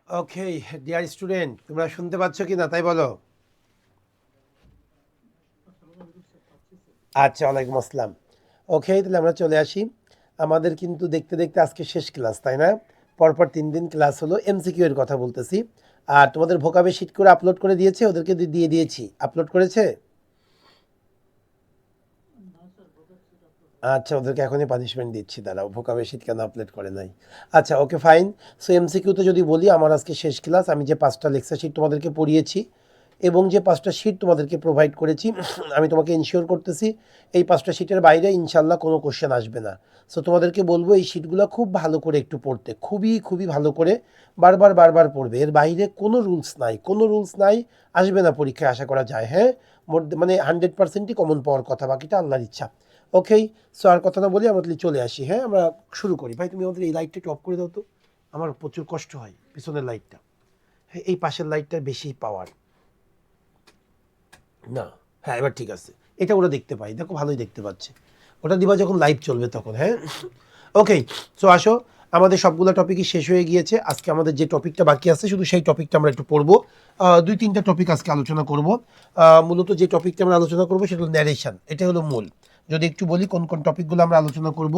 Okay dear student, তোমরা শুনতে পাচ্ছ কি না তাই বলো। আচ্ছা, ওয়ালাইকুম আসসালাম। ওকে, তাহলে আমরা চলে আসি। আমাদের কিন্তু দেখতে দেখতে আজকে শেষ ক্লাস, তাই না? পরপর 3 দিন ক্লাস হলো। এমসিকিউ এর কথা বলতেছি। আর তোমাদের ভোকাবে শিট করে আপলোড করে দিয়েছে, ওদেরকে দিয়ে দিয়েছি। আপলোড করেছে? আচ্ছা, ওদেরকে এখনই পানিশমেন্ট দিচ্ছি, দাঁড়াও। ভোকাবে শিট কেন আপলোড করে নাই? আচ্ছা, ওকে ফাইন। সো এমসিকিউতে যদি বলি, আমার আজকে শেষ ক্লাস। আমি যে 5টা লেকচার শিট তোমাদেরকে পড়িয়েছি এবং যে 5টা শিট তোমাদেরকে প্রোভাইড করেছি, আমি তোমাকে ইনশিওর করতেছি এই 5টা শিটের বাইরে ইনশাল্লাহ কোনো কোশ্চেন আসবে না। সো তোমাদেরকে বলবো এই শিটগুলো খুব ভালো করে একটু পড়তে, খুবই খুবই ভালো করে বারবার বারবার পড়বে। এর বাইরে কোনো রুলস নাই, কোনো রুলস নাই, আসবে না পরীক্ষায় আশা করা যায়। হ্যাঁ, মানে 100%ই কমন পাওয়ার কথা, বাকিটা আল্লাহর ইচ্ছা। ওকেই, সো আর কথা না বলি আমরা তাহলে চলে আসি। হ্যাঁ, আমরা শুরু করি। ভাই তুমি আমাদের এই লাইটটা একটু অফ করে দাও তো, আমার প্রচুর কষ্ট হয় পিছনের লাইটটা। হ্যাঁ, এই পাশের লাইটটার বেশি পাওয়ার না। হ্যাঁ, এবার ঠিক আছে। এটা ওরা দেখতে পাই, দেখো ভালোই দেখতে পাচ্ছে। ওটা দিবা যখন লাইভ চলবে তখন। হ্যাঁ, ওকে। সো আসো, আমাদের সবগুলো টপিকই শেষ হয়ে গিয়েছে। আজকে আমাদের যে টপিকটা বাকি আছে শুধু সেই টপিকটা আমরা একটু পড়বো। 2-3টা টপিক আজকে আলোচনা করব। মূলত যে টপিকটা আমরা আলোচনা করবো সেটা হলো ন্যারেশন। এটা হলো মূল। যদি একটু বলি কোন কোন টপিকগুলো আমরা আলোচনা করব।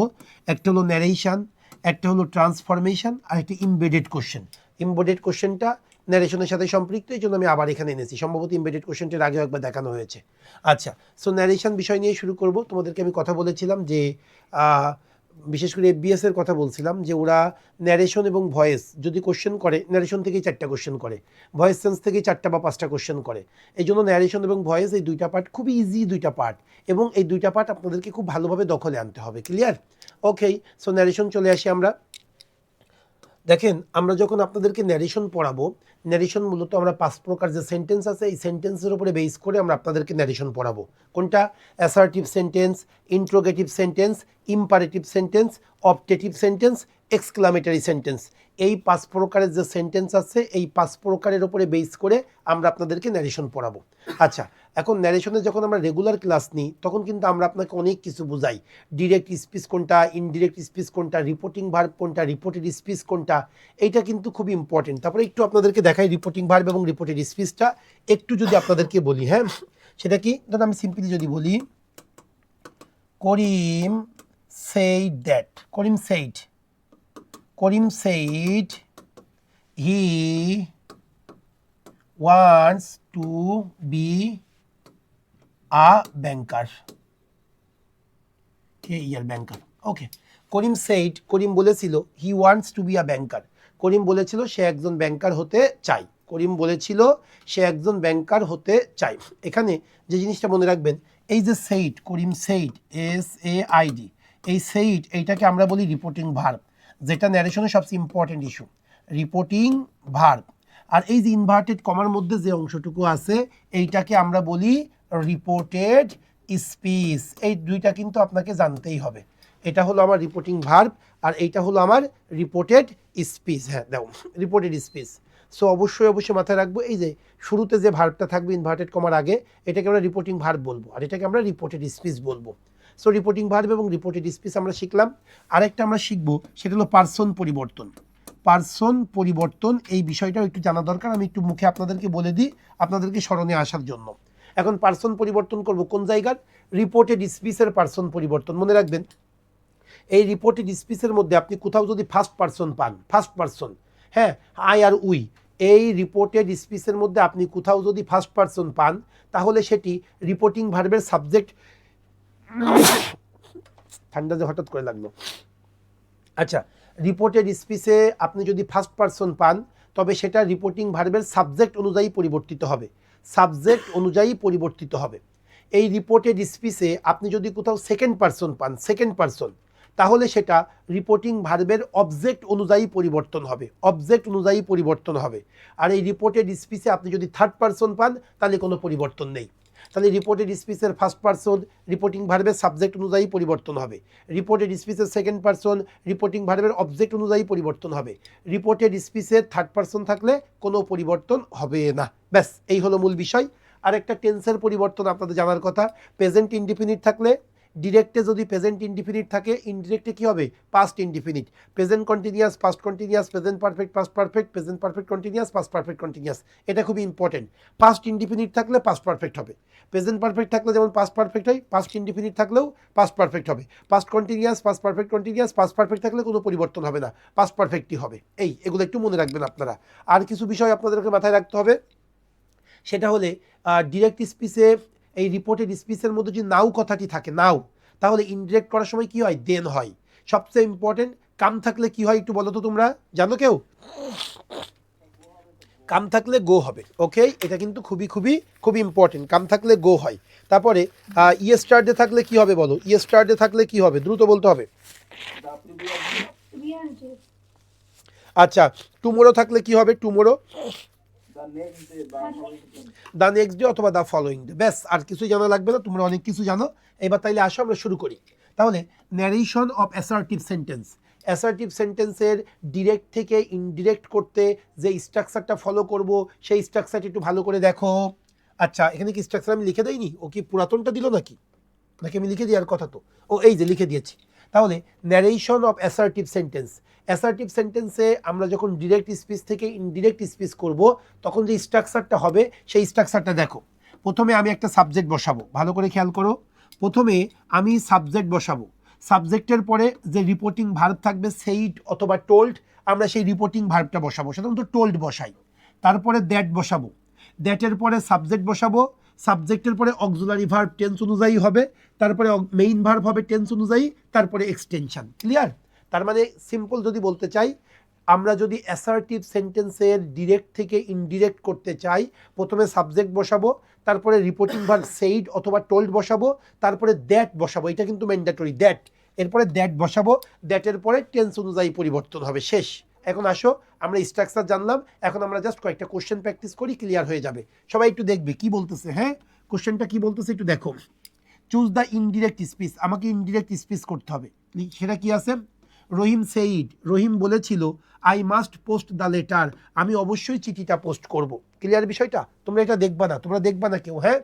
একটা হলো ন্যারেশন, একটা হলো ট্রান্সফরমেশন, আর একটা ইমবেডেড কোশ্চেন। ইমবেডেড কোশ্চেনটা ন্যারেশনের সাথে সম্পৃক্ত, এই জন্য আমি আবার এখানে এনেছি। সম্ভবত ইমবেডেড কোশ্চেনটির আগেও একবার দেখানো হয়েছে। আচ্ছা, সো ন্যারেশন বিষয় নিয়ে শুরু করব। তোমাদেরকে আমি কথা বলেছিলাম যে বিশেষ করে এফবিএস এর কথা বলছিলাম যে ওরা ন্যারেশন এবং ভয়েস যদি কোশ্চেন করে, ন্যারেশন থেকেই 4টা কোশ্চেন করে, ভয়েস সেন্স থেকেই 4টা বা 5টা কোশ্চেন করে। এই জন্য ন্যারেশন এবং ভয়েস এই 2টা পার্ট খুবই ইজি, 2টা পার্ট, এবং এই 2টা পার্ট আপনাদেরকে খুব ভালোভাবে দখলে আনতে হবে। ক্লিয়ার? ওকে, সো ন্যারেশন চলে আসি আমরা। দেখেন, আমরা যখন আপনাদেরকে ন্যারেশন পড়াবো, ন্যারেশন মূলত আমরা 5 প্রকার যে সেন্টেন্স আছে এই সেন্টেন্সের উপরে বেস করে আমরা আপনাদেরকে ন্যারেশন পড়াবো। কোনটা? Assertive sentence, interrogative sentence, imperative sentence, optative sentence, exclamatory sentence. এই 5 প্রকারের যে সেন্টেন্স আছে এই 5 প্রকারের উপরে বেস করে আমরা আপনাদেরকে ন্যারেশন পড়াবো। আচ্ছা, এখন ন্যারেশনে যখন আমরা রেগুলার ক্লাস নিই তখন কিন্তু আমরা আপনাকে অনেক কিছু বুঝাই। ডিরেক্ট স্পিচ কোনটা, ইনডিরেক্ট স্পিচ কোনটা, রিপোর্টিং ভার্ব কোনটা, রিপোর্টেড স্পিচ কোনটা, এইটা কিন্তু খুব ইম্পর্টেন্ট। তারপরে একটু আপনাদেরকে দেখাই রিপোর্টিং ভার্ব এবং রিপোর্টেড স্পিচটা একটু যদি আপনাদেরকে বলি। হ্যাঁ, সেটা কি? ধরুন আমি সিম্পলি যদি বলি Karim said that, Karim said he wants to be a banker. Banker. Okay, Karim said, Karim বলেছিল he wants to be a banker. Karim বলেছিল সে একজন ব্যাংকার হতে চায়। করিম বলেছিল সে একজন ব্যাংকার হতে চায়। এখানে যে জিনিসটা মনে রাখবেন, এই যে সেইড, করিম সেইড, SAID, এই সেইড এইটাকে আমরা বলি রিপোর্টিং ভার্ব, যেটা ন্যারেশনের সবচেয়ে ইম্পর্টেন্ট ইস্যু, রিপোর্টিং ভার্ব। আর এই যে ইনভার্টেড কমার মধ্যে যে অংশটুকু আছে এইটাকে আমরা বলি রিপোর্টেড স্পিচ। এই দুইটা কিন্তু আপনাকে জানতেই হবে। এটা হলো আমার রিপোর্টিং ভার্ব আর এইটা হলো আমার রিপোর্টেড স্পিচ। হ্যাঁ, দেখো রিপোর্টেড স্পিচ। সো অবশ্যই অবশ্যই মাথায় রাখবো এই যে শুরুতে যে ভার্বটা থাকবে ইনভার্টেড কমার আগে, এটাকে আমরা রিপোর্টিং ভার্ব বলবো আর এটাকে আমরা রিপোর্টেড স্পিচ বলবো। সো রিপোর্টিং ভার্ব এবং রিপোর্টেড স্পিচ আমরা শিখলাম। আরেকটা আমরা শিখবো, সেটা হলো পার্সন পরিবর্তন। পার্সন পরিবর্তন এই বিষয়টাও একটু জানা দরকার। আমি একটু মুখে আপনাদেরকে বলে দিই আপনাদেরকে স্মরণে আসার জন্য। এখন পার্সন পরিবর্তন করব কোন জায়গার? রিপোর্টেড স্পিচের পার্সন পরিবর্তন। মনে রাখবেন এই রিপোর্টেড স্পিচের মধ্যে আপনি কোথাও যদি ফার্স্ট পার্সন পান, ফার্স্ট পার্সন, হ্যাঁ, আই আর উই, এই রিপোর্টেড স্পিচের মধ্যে আপনি কোথাও যদি ফার্স্ট পার্সন পান তাহলে সেটি রিপোর্টিং ভার্বের সাবজেক্ট। ঠান্ডা যে হঠাৎ করে লাগলো। আচ্ছা, রিপোর্টেড স্পিচে আপনি যদি ফার্স্ট পার্সন পান তবে সেটা রিপোর্টিং ভার্বের সাবজেক্ট অনুযায়ী পরিবর্তিত হবে, সাবজেক্ট অনুযায়ী পরিবর্তিত হবে। এই রিপোর্টেড স্পিচে আপনি যদি কোথাও সেকেন্ড পার্সন পান, সেকেন্ড পার্সন, তাহলে সেটা রিপোর্টিং ভার্বের অবজেক্ট অনুযায়ী পরিবর্তন হবে, অবজেক্ট অনুযায়ী পরিবর্তন হবে। আর এই রিপোর্টেড স্পিচে আপনি যদি থার্ড পার্সন পান তাহলে কোনো পরিবর্তন নেই। তাহলে রিপোর্টেড স্পিচের ফার্স্ট পার্সন রিপোর্টিং ভার্বের সাবজেক্ট অনুযায়ী পরিবর্তন হবে, রিপোর্টেড স্পিচের সেকেন্ড পার্সন রিপোর্টিং ভার্বের অবজেক্ট অনুযায়ী পরিবর্তন হবে, রিপোর্টেড স্পিচের থার্ড পার্সন থাকলে কোনো পরিবর্তন হবে না। ব্যাস, এই হলো মূল বিষয়। আর একটা টেন্সের পরিবর্তন আপনাদের জানার কথা। প্রেজেন্ট ইনডিফিনিট থাকলে ডিরেক্টে যদি প্রেজেন্ট ইনডিফিনিট থাকে, ইনডিরেক্টে কি হবে? Past indefinite. Present continuous, past continuous, present perfect, past perfect, present perfect continuous, past perfect continuous. এটা খুবই ইম্পর্টেন্ট। পাস্ট ইনডিফিনিট থাকলে পাস্ট পারফেক্ট হবে, প্রেজেন্ট পারফেক্ট থাকলে যেমন পাস্ট পারফেক্ট হয়, পাস্ট ইনডিফিনিট থাকলেও পাস্ট পারফেক্ট হবে। Past continuous, past perfect continuous, past perfect থাকলে কোনো পরিবর্তন হবে না, পাস্ট পারফেক্টই হবে। এগুলো একটু মনে রাখবেন আপনারা। আর কিছু বিষয় আপনাদেরকে মাথায় রাখতে হবে, সেটা হলে ডিরেক্ট স্পিচে, এই রিপোর্টেড স্পিচের মধ্যে যদি নাও কথাটি থাকে, নাও, তাহলে ইনডিরেক্ট করার সময় কি হয়? দেন হয়। সবচেয়ে ইম্পর্টেন্ট, কাম থাকলে কি হয় একটু বলো তো, তোমরা জানো কেউ? কাম থাকলে গো হবে। ওকে, এটা কিন্তু খুবই খুবই খুবই ইম্পর্টেন্ট, কাম থাকলে গো হয়। তারপরে ইয়েস্টারডে থাকলে কি হবে বলো? ইয়েস্টারডে থাকলে কি হবে? দ্রুত বলতে হবে। আচ্ছা, টুমোরো থাকলে কি হবে? টুমোরো, দ্য নেক্সট ডে অথবা দ্য ফলোয়িং ডে। ব্যাস, আর কিছুই জানা লাগবে না, তোমরা অনেক কিছু জানো। এবার তাইলে আসো আমরা শুরু করি। তাহলে narration of assertive sentence. Assertive সেন্টেন্সের ডিরেক্ট থেকে ইনডিরেক্ট করতে যে স্ট্রাকচারটা ফলো করব, সেই স্ট্রাকচারটি একটু ভালো করে দেখো। আচ্ছা, এখানে কি স্ট্রাকচার আমি লিখে দেইনি? ও কি পুরাতনটা দিল নাকি আমি লিখে দেওয়ার কথা তো? ও এই যে লিখে দিয়েছি। তাহলে narration of assertive sentence. Assertive সেন্টেন্সে আমরা যখন ডিরেক্ট স্পিচ থেকে ইনডিরেক্ট স্পিচ করব, তখন যে স্ট্রাকচারটা হবে সেই স্ট্রাকচারটা দেখো। প্রথমে আমি একটা সাবজেক্ট বসাবো, ভালো করে খেয়াল করো। প্রথমে আমি সাবজেক্ট বসাবো, সাবজেক্টের পরে যে রিপোর্টিং ভার্ব থাকবে সেইড অথবা টোল্ড, আমরা সেই রিপোর্টিং ভার্বটা বসাবো, সাধারণত টোল্ড বসাই। তারপরে দ্যাট বসাবো, দ্যাটের পরে সাবজেক্ট বসাবো, সাবজেক্টের পরে অক্সিলারি ভার্ব টেন্স অনুযায়ী হবে, তারপরে মেইন ভার্ব হবে টেন্স অনুযায়ী, তারপরে এক্সটেনশন। ক্লিয়ার? তার মানে সিম্পল যদি বলতে চাই, আমরা যদি অ্যাসার্টিভ সেন্টেন্সের ডিরেক্ট থেকে ইনডিরেক্ট করতে চাই, প্রথমে সাবজেক্ট বসাবো, তারপরে রিপোর্টিং ভার্ব সেইড অথবা টোল্ড বসাবো, তারপরে দ্যাট বসাবো, এটা কিন্তু ম্যান্ডেটরি, দ্যাট। এরপরে দ্যাট বসাবো, দ্যাটের পরে টেন্স অনুযায়ী পরিবর্তন হবে, শেষ। এখন আসো, আমরা স্ট্রাকচার জানলাম, এখন আমরা জাস্ট কয়েকটা কোশ্চেন প্র্যাকটিস করি, ক্লিয়ার হয়ে যাবে। সবাই একটু দেখবে কি বলতেছে। হ্যাঁ, কোশ্চেনটা কি বলতেছে একটু দেখো। চুজ দ্য ইনডিরেক্ট স্পিচ, আমাকে ইনডিরেক্ট স্পিচ করতে হবে। সেটা কি আছে? রহিম সেইড, রহিম বলেছিল, I must post the letter, আমি অবশ্যই চিঠিটা পোস্ট করব। ক্লিয়ার বিষয়টা? তোমরা এটা দেখবা না, তোমরা দেখবা না কেউ। হ্যাঁ,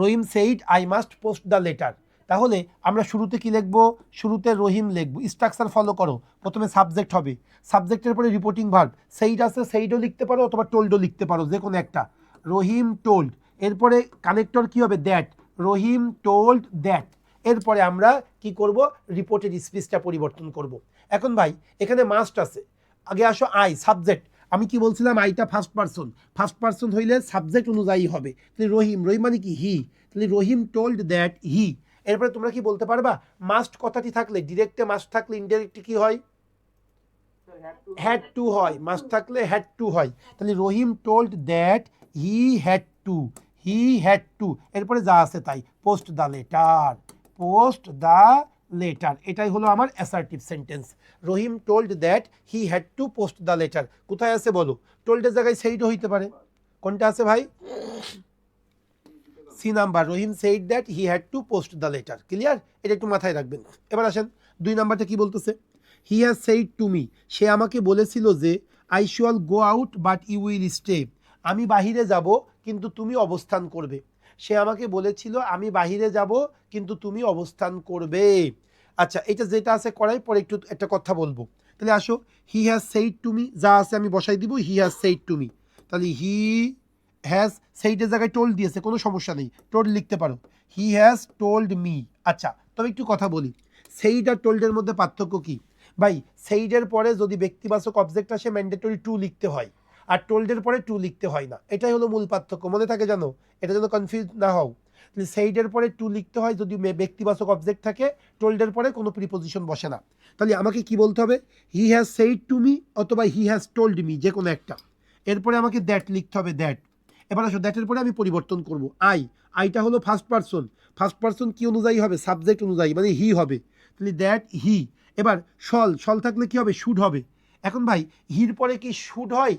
Rahim said I must post the letter. তাহলে আমরা শুরুতে কি লিখবো? শুরুতে রহিম লিখবো। স্ট্রাকচার ফলো করো, প্রথমে সাবজেক্ট হবে, সাবজেক্টের পরে রিপোর্টিং ভার্ব, সেইড আছে, সেইডও লিখতে পারো অথবা টোল্ডও লিখতে পারো, যে কোনো একটা। রহিম টোল্ড, এরপরে কানেক্টর কি হবে? That, Rahim told that. এরপরে আমরা কি করব? রিপোর্টেড স্পিচটা পরিবর্তন করব। এখন ভাই এখানে মাস্ট আছে, আগে আসো আই, সাবজেক্ট। আমি কি বলছিলাম? আইটা ফার্স্ট পারসন, ফার্স্ট পারসন হইলে সাবজেক্ট অনুযায়ী হবে। তাহলে রহিম, রহিম মানে কি? হি। তাহলে রহিম টোল্ড দ্যাট হি। এরপরে তোমরা কি বলতে পারবা? মাস্ট কথাটি থাকলে, ডিরেক্টে মাস্ট থাকলে ইনডিরেক্টে কি হয়? হ্যাড টু হয়। মাস্ট থাকলে হ্যাড টু হয়। তাহলে Rahim told that he had to, he had to. এরপরে যা আছে তাই, post the letter, post the letter. এটাই হলো আমার assertive sentence. Rahim told that he had to post the letter. কোথায় আছে বলো? টোল্ডের জায়গায় সেইড হইতে পারে। কোনটা আছে ভাই? C number, Rahim said that he had to post the letter. Clear? এটা একটু মাথায় রাখবেন। এবার আসেন 2 নাম্বারটা কি বলতেছে? He has said to me, সে আমাকে বলেছিল যে, I shall go out but you will stay, আমি বাহিরে যাব কিন্তু তুমি অবস্থান করবে। সে আমাকে বলেছিল আমি বাহিরে যাব কিন্তু তুমি অবস্থান করবে। আচ্ছা, এটা যেটা আছে করাই, পরে একটু একটা কথা বলবো। তাহলে আসো, he has said to me, যা আছে আমি বসাই দিব, হি হ্যাজ সেইড টু মি। তাহলে হি হ্যাজ, সেইডের জায়গায় টোল্ড দিয়েছে, কোনো সমস্যা নেই, টোল্ড লিখতে পারো। হি হ্যাজ টোল্ড মি। আচ্ছা, তবে একটু কথা বলি, সেইড আর টোল্ডের মধ্যে পার্থক্য কি ভাই? সেইডের পরে যদি ব্যক্তিবাচক অবজেক্ট আসে, ম্যান্ডেটরি টু লিখতে হয়, আর টোল্ডের পরে টু লিখতে হয় না। এটাই হলো মূল পার্থক্য, মনে থাকে জানো? এটা যেন কনফিউজ না হও। সেইডের পরে টু লিখতে হয় যদি ব্যক্তিবাচক অবজেক্ট থাকে, টোল্ডের পরে কোনো প্রিপোজিশন বসে না। তাহলে আমাকে কি বলতে হবে? হি হ্যাজ সেইড টু মি অথবা হি হ্যাজ টোল্ড মি, যে কোনো একটা। এরপরে আমাকে দ্যাট লিখতে হবে, দ্যাট। এবার আসো, দ্যাটের পরে আমি পরিবর্তন করব। আই, আইটা হলো ফার্স্ট পারসন, ফার্স্ট পারসন কি অনুযায়ী হবে? সাবজেক্ট অনুযায়ী, মানে হি হবে। তাহলে দ্যাট হি। এবার শল, শল থাকলে কি হবে? শুড হবে। এখন ভাই হির পরে কি শুড হয়?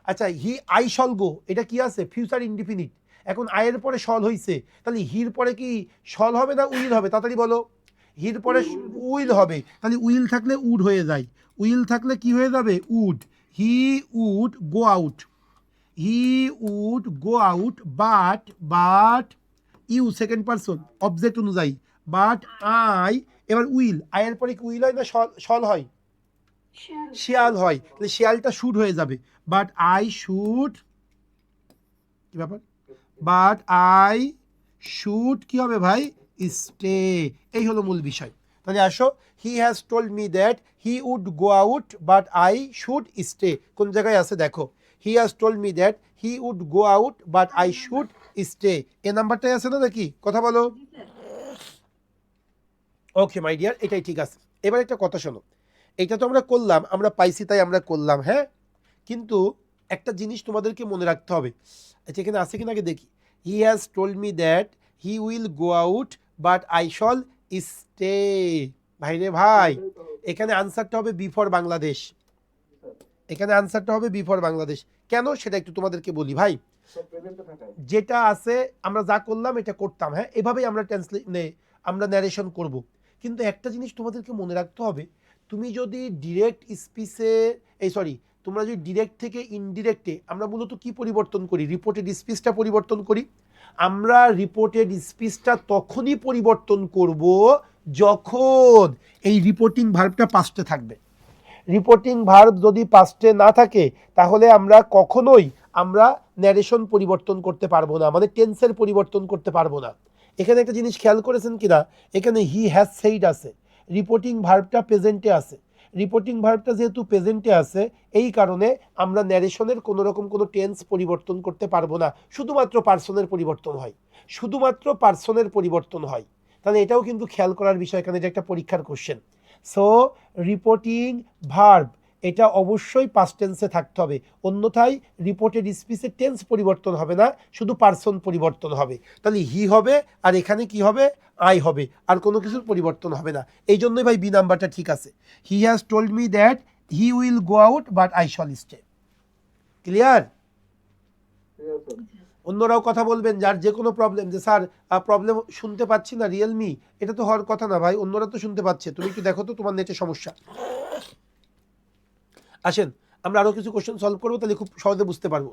আচ্ছা, হি আই শল গো, এটা কি আছে? Future indefinite. এখন আয়ের পরে শল হইছে, তাহলে হির পরে কি শল হবে না উইল হবে? তাড়াতাড়ি বলো। হির পরে উইল হবে, তাহলে উইল থাকলে উড হয়ে যায়, উইল থাকলে কি হয়ে যাবে? Would. He would go out, he would go out, but you second person object অনুযায়ী, বাট আই, এবার উইল, আয়ের পরে কি উইল হয় না শল হয়? শিয়াল হয়, তাহলে শিয়ালটা শুড হয়ে যাবে। বাট আই শুড, কি ব্যাপার, বাট আই শুড কি হবে ভাই, স্টে। এই হলো মূল বিষয়। তাহলে আসো, he has told me that he would go out but I should stay. কোন জায়গায় আছে দেখো, he has told me that he would go out but I should stay. এ নাম্বারটাই আছে না নাকি, কথা বলো। ওকে মাই ডিয়ার, এটাই ঠিক আছে। এবার একটা কথা শোনো, এটা তো আমরা করলাম, আমরা পাইছি তাই আমরা করলাম, হ্যাঁ, কিন্তু একটা জিনিস তোমাদেরকে মনে রাখতে হবে। আচ্ছা এখানে আছে কিনা আগে দেখি। He has told me that he will go out but I shall stay. ভাই রে ভাই, এখানে আনসারটা হবে বিফোর বাংলাদেশ, এখানে আনসারটা হবে বিফোর বাংলাদেশ। কেন সেটা একটু তোমাদেরকে বলি ভাই। যেটা আছে আমরা যা করলাম এটা করতাম, হ্যাঁ, এভাবেই আমরা আমরা ন্যারেশন করব। কিন্তু একটা জিনিস তোমাদেরকে মনে রাখতে হবে, তুমি যদি ডিরেক্ট স্পিচে, এই সরি, তোমরা যদি ডিরেক্ট থেকে ইনডিরেক্টে, আমরা মূলত কি পরিবর্তন করি, রিপোর্টেড স্পিচটা পরিবর্তন করি। আমরা রিপোর্টেড স্পিচটা তখনই পরিবর্তন করব যখন এই রিপোর্টিং ভার্বটা পাস্টে থাকবে। রিপোর্টিং ভার্ব যদি পাস্টে না থাকে তাহলে আমরা কখনোই আমরা ন্যারেশন পরিবর্তন করতে পারবো না, আমাদের টেন্সের পরিবর্তন করতে পারবো না। এখানে একটা জিনিস খেয়াল করেছেন কিনা, এখানে হি হ্যাজ সেইড আছে, রিপোর্টিং ভার্বটা প্রেজেন্টে আছে। রিপোর্টিং ভার্বটা যেহেতু প্রেজেন্টে আছে, এই কারণে আমরা ন্যারেশনের কোনো রকম কোনো টেন্স পরিবর্তন করতে পারবো না, শুধুমাত্র পার্সনের পরিবর্তন হয়, শুধুমাত্র পার্সনের পরিবর্তন হয়। তাহলে এটাও কিন্তু খেয়াল করার বিষয়, এখানে এটা একটা পরীক্ষার কোশ্চেন। সো রিপোর্টিং ভার্ব এটা অবশ্যই পাস্ট টেন্সে থাকতে হবে, অন্যথায় রিপোর্টেড স্পিচের টেন্স পরিবর্তন হবে না, শুধু পার্সন পরিবর্তন হবে। তাহলে হি হবে, আর এখানে কি হবে, আই হবে, আর কোনো কিছুর পরিবর্তন হবে না। এই জন্যই ভাই বি নাম্বারটা ঠিক আছে। He has told me that he will go out but I shall stay. Clear? অন্যরাও কথা বলবেন যার যে কোনো প্রবলেম, যে স্যার প্রবলেম শুনতে পাচ্ছি না রিয়েলমি, এটা তো হওয়ার কথা না ভাই, অন্যরা তো শুনতে পাচ্ছে, তুমি একটু দেখো তো তোমার নেটে সমস্যা। আসেন আমরা আরও কিছু কোশ্চেন সলভ করবো, তাহলে খুব সহজে বুঝতে পারবো।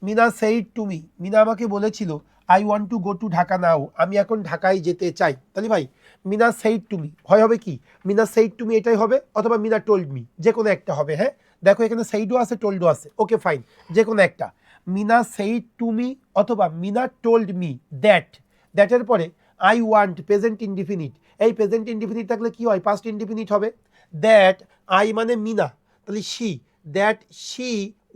Mina said to me, Mina আমাকে বলেছিল I want to go to Dhaka now, আমি এখন ঢাকায় যেতে চাই। তাহলে ভাই মিনা সেইড টু মি হয় হবে কি, মিনা সেইড টু মি এটাই হবে, অথবা মিনা টোল্ড মি, যে কোনো একটা হবে। হ্যাঁ দেখো এখানে সেইডও আছে টোল্ডও আছে, ওকে ফাইন, যে কোনো একটা। মিনা সেইড টু মি অথবা মিনা টোল্ড মি দ্যাট, দ্যাটের পরে আই ওয়ান্ট প্রেজেন্ট ইনডিফিনিট, এই প্রেজেন্ট ইনডিফিনিট থাকলে কি হয়, পাস্ট ইনডিফিনিট হবে। দ্যাট আই মানে মিনা, তাহলে she, that she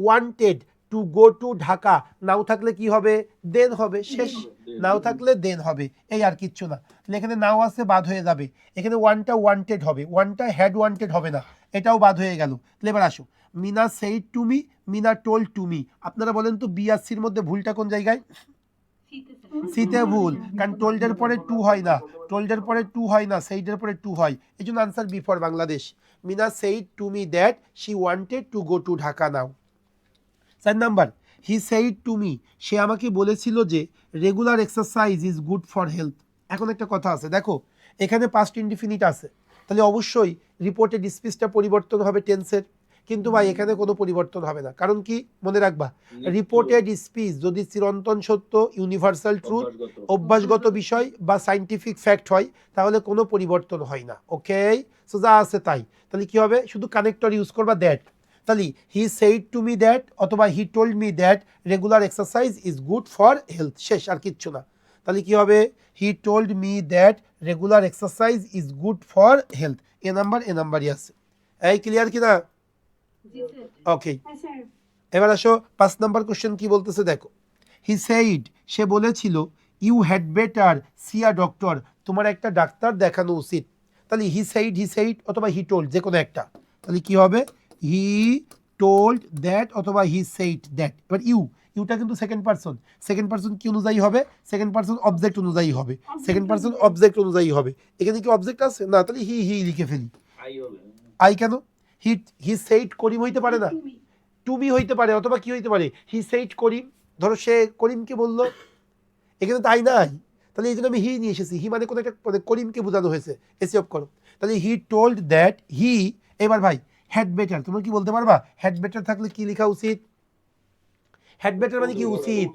wanted to go to Dhaka, now থাকলে কি হবে, দেন হবে, শেষ, নাও থাকলে দেন হবে, এই আর কিচ্ছু না। তাহলে এখানে নাও আছে, বাদ হয়ে যাবে। এখানে ওয়ানটা ওয়ান্টেড হবে, ওয়ানটা হ্যাড ওয়ান্টেড হবে না, এটাও বাদ হয়ে গেল। তাহলে এবার আসো, Meena said to me, Meena told to me. আপনারা বলেন তো বি আর সির মধ্যে ভুলটা কোন জায়গায়? সিতে ভুল, কারণ টোল্ডের পরে টু হয় না, টোল্ডের পরে টু হয় না, সেইডের পরে টু হয়, এই জন্য answer B for Bangladesh. Mina said to me that she wanted to go to Dhaka now. 4 number, he said to me, সে আমাকে বলেছিল যে regular exercise is good for health. এখন একটা কথা আছে দেখো, এখানে পাস্ট ইনডিফিনিট আছে, তাহলে অবশ্যই রিপোর্টেড স্পিচটা পরিবর্তন হবে টেন্সের, কিন্তু ভাই এখানে কোনো পরিবর্তন হবে না, কারণ কি মনে রাখবা, রিপোর্টেড স্পিচ যদি চিরন্তন সত্য, ইউনিভার্সাল ট্রুথ, অভ্যাসগত বিষয় বা সাইন্টিফিক ফ্যাক্ট হয়, তাহলে কোনো পরিবর্তন হয় না। ওকে, সো যা আছে তাই। তাহলে কি হবে, শুধু কানেক্টর ইউজ করবা দ্যাট। তাহলে he said to me that অথবা he told me that regular exercise is good for health, শেষ, আর কিচ্ছু না। তাহলে কি হবে, he told me that regular exercise is good for health. A নাম্বারই আছে। এই ক্লিয়ার কিনা? ওকে, এবার আসো 5 নাম্বার কোশ্চেন কি বলতেছে দেখো। হি সেইড, সে বলেছিল you had better see a doctor, তোমার একটা ডাক্তার দেখানো উচিত। তাহলে হি সেইড অথবা হি টোল্ড, যে কোনো একটা। তাহলে কি হবে, হি টোল্ড দ্যাট অথবা হি সেইড দ্যাট। এবার ইউটা কিন্তু সেকেন্ড পার্সন কি অনুযায়ী হবে, সেকেন্ড পার্সন অবজেক্ট অনুযায়ী হবে, সেকেন্ড পার্সন অবজেক্ট অনুযায়ী হবে। এখানে কি অবজেক্ট আছে না, তাহলে হি লিখে ফেলি। আই কেন, হি সেইড করিম হইতে পারে না, টুমি হইতে পারে, অথবা কি হইতে পারে, হি সেইড করিম, ধরো সে করিমকে বললো, এখানে তাই নাই, তাহলে এই জন্য আমি হি নিয়ে এসেছি, হি মানে কোনো একটা করিমকে বোঝানো হয়েছে, এসি অফ করো। তাহলে হি টোল্ড দ্যাট হি, এবার ভাই হ্যাড বেটার, তোমরা কি বলতে পারবা হ্যাড বেটার থাকলে কি লেখা উচিত, হ্যাড বেটার মানে কি উচিত,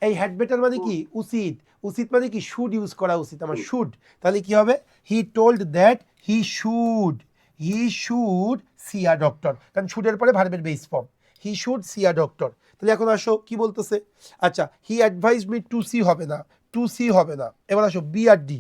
এই হ্যাড বেটার মানে কি উচিত, উচিত মানে কি শুড ইউজ করা উচিত আমার শুড, তাহলে কি হবে he told that he should see a doctor, কারণ শুডের পরে ভার্বের base form, he should see a doctor. তাহলে এখন আসো কি বলতেছে, আচ্ছা he advise me to see হবে না, টু সি হবে না, এবার আসো বি আর D,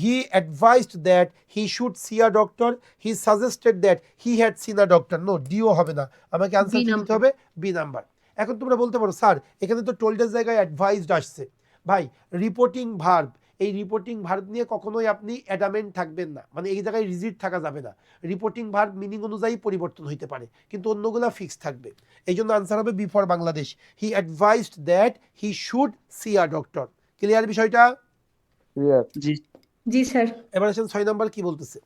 he advised that he should see a doctor, he suggested that he had seen a doctor, no ডিও হবে না, আমাকে আনসার কি দিতে হবে বি নাম্বার। এখন তোমরা বলতে পারো স্যার এখানে তো টোল্ডের জায়গায় অ্যাডভাইসড আসছে, ভাই রিপোর্টিং ভার্ব, এই রিপোর্টিং ভার্ব নিয়ে কখনোই আপনি অ্যাডামেন্ট থাকবেন না, মানে এই জায়গায় রিজিড থাকা যাবে না, রিপোর্টিং ভার্ব মিনিং অনুযায়ী পরিবর্তন হইতে পারে কিন্তু অন্যগুলা ফিক্স থাকবে, এই জন্য আনসার হবে B for Bangladesh, he advised that he should see a doctor. Clear বিষয়টা? ক্লিয়ার। জি জি স্যার। এবার আসেন 6 নাম্বার কি বলতেছে,